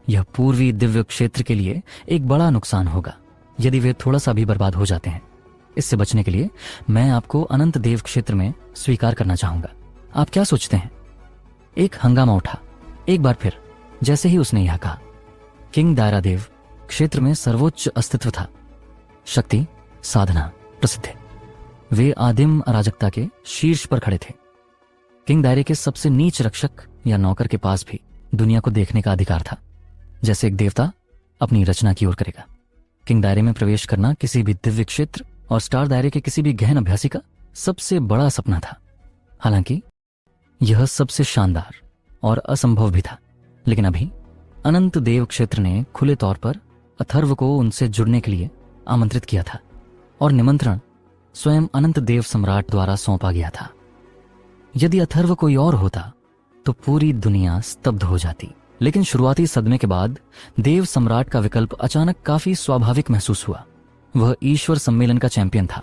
यह पूर्वी दिव्य क्षेत्र के लिए एक बड़ा नुकसान होगा यदि वे थोड़ा सा भी बर्बाद हो जाते हैं। इससे बचने के लिए मैं आपको अनंत देव क्षेत्र में स्वीकार करना चाहूंगा। आप क्या सोचते हैं? एक हंगामा उठा एक बार फिर जैसे ही उसने यह कहा। किंग दायरा देव क्षेत्र में सर्वोच्च अस्तित्व था, शक्ति, साधना, प्रसिद्धि। वे आदिम अराजकता के शीर्ष पर खड़े थे। किंग दायरे के सबसे नीच रक्षक या नौकर के पास भी दुनिया को देखने का अधिकार था, जैसे एक देवता अपनी रचना की ओर करेगा। किंग दायरे में प्रवेश करना किसी भी दिव्य क्षेत्र और स्टार दायरे के किसी भी गहन अभ्यासी का सबसे बड़ा सपना था। हालांकि यह सबसे शानदार और असंभव भी था, लेकिन अभी अनंत देव क्षेत्र ने खुले तौर पर अथर्व को उनसे जुड़ने के लिए आमंत्रित किया था और निमंत्रण स्वयं अनंत देव सम्राट द्वारा सौंपा गया था। यदि अथर्व कोई और होता तो पूरी दुनिया स्तब्ध हो जाती, लेकिन शुरुआती सदमे के बाद देव सम्राट का विकल्प अचानक काफी स्वाभाविक महसूस हुआ। वह ईश्वर सम्मेलन का चैंपियन था,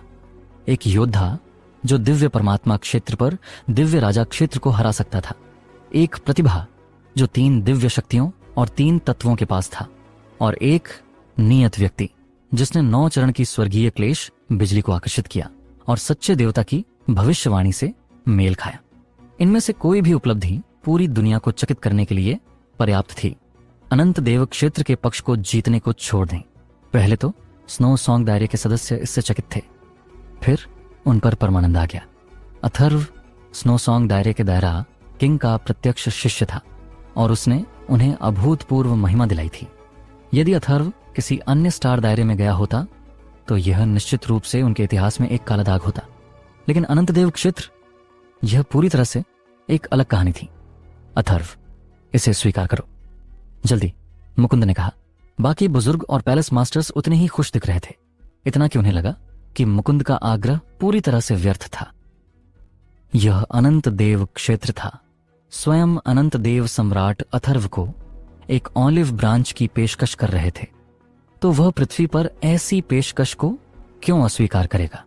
एक योद्धा जो दिव्य परमात्मा क्षेत्र पर दिव्य राजा क्षेत्र को हरा सकता था, एक प्रतिभा जो 3 दिव्य शक्तियों और 3 तत्वों के पास था, और एक नियत व्यक्ति जिसने 9 चरण की स्वर्गीय क्लेश बिजली को आकर्षित किया और सच्चे देवता की भविष्यवाणी से मेल खाया। इनमें से कोई भी उपलब्धि पूरी दुनिया को चकित करने के लिए पर्याप्त थी। अनंत देव क्षेत्र के पक्ष को जीतने को छोड़ दें। पहले तो स्नो सॉन्ग दायरे के सदस्य इससे चकित थे, फिर उन पर परमानंद आ गया। अथर्व स्नो सॉन्ग दायरे के दायरा किंग का प्रत्यक्ष शिष्य था और उसने उन्हें अभूतपूर्व महिमा दिलाई थी। यदि अथर्व किसी अन्य स्टार दायरे में गया होता तो यह निश्चित रूप से उनके इतिहास में एक काला दाग होता, लेकिन अनंत देव क्षेत्र, यह पूरी तरह से एक अलग कहानी थी। अथर्व, इसे स्वीकार करो जल्दी, मुकुंद ने कहा। बाकी बुजुर्ग और पैलेस मास्टर्स उतने ही खुश दिख रहे थे, इतना कि उन्हें लगा कि मुकुंद का आग्रह पूरी तरह से व्यर्थ था। यह अनंत देव क्षेत्र था। स्वयं अनंत देव सम्राट अथर्व को एक ऑलिव ब्रांच की पेशकश कर रहे थे, तो वह पृथ्वी पर ऐसी पेशकश को क्यों अस्वीकार करेगा?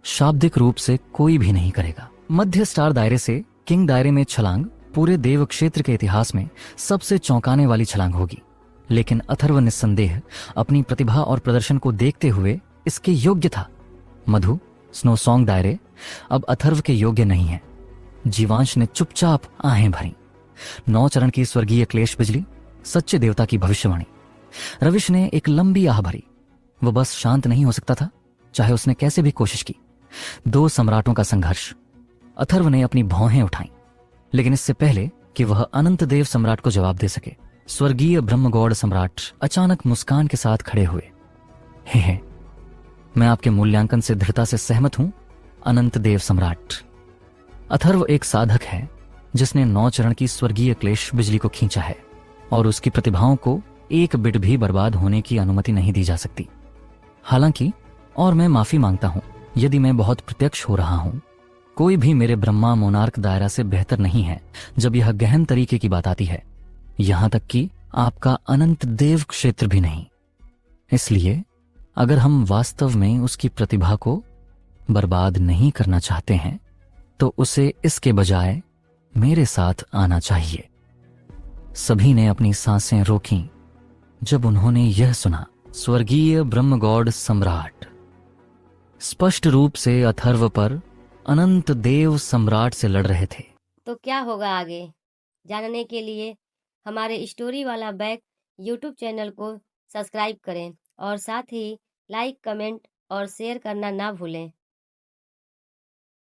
शाब्दिक रूप से कोई भी नहीं करेगा। मध्य स्टार दायरे से किंग दायरे में छलांग पूरे देव क्षेत्र के इतिहास में सबसे चौंकाने वाली छलांग होगी, लेकिन अथर्व निस्संदेह अपनी प्रतिभा और प्रदर्शन को देखते हुए इसके योग्य था। मधु, स्नो सॉन्ग दायरे अब अथर्व के योग्य नहीं है। जीवांश ने चुपचाप आहें भरी। 9 चरण की स्वर्गीय क्लेश बिजली, सच्चे देवता की भविष्यवाणी। रविश ने एक लंबी आह भरी। वह बस शांत नहीं हो सकता था, चाहे उसने कैसे भी कोशिश की। 2 सम्राटों का संघर्ष। अथर्व ने अपनी भौहें उठाई, लेकिन इससे पहले कि वह अनंत देव सम्राट को जवाब दे सके, स्वर्गीय ब्रह्मगौड़ सम्राट अचानक मुस्कान के साथ खड़े हुए हे मैं आपके मूल्यांकन से दृढ़ता से सहमत हूं, अनंत देव सम्राट। अथर्व एक साधक है जिसने 9 चरण की स्वर्गीय क्लेश बिजली को खींचा है और उसकी प्रतिभाओं को एक बिट भी बर्बाद होने की अनुमति नहीं दी जा सकती। हालांकि, और मैं माफी मांगता हूं यदि मैं बहुत प्रत्यक्ष हो रहा हूं, कोई भी मेरे ब्रह्मा मोनार्क दायरा से बेहतर नहीं है जब यह गहन तरीके की बात आती है, यहां तक कि आपका अनंत देव क्षेत्र भी नहीं। इसलिए अगर हम वास्तव में उसकी प्रतिभा को बर्बाद नहीं करना चाहते हैं तो उसे इसके बजाय मेरे साथ आना चाहिए। सभी ने अपनी सांसें रोकीं जब उन्होंने यह सुना। स्वर्गीय ब्रह्मगौड़ सम्राट स्पष्ट रूप से अथर्व पर अनंत देव सम्राट से लड़ रहे थे। तो क्या होगा आगे जानने के लिए हमारे स्टोरी वाला बैग यूट्यूब चैनल को सब्सक्राइब करें और साथ ही लाइक, कमेंट और शेयर करना ना भूलें।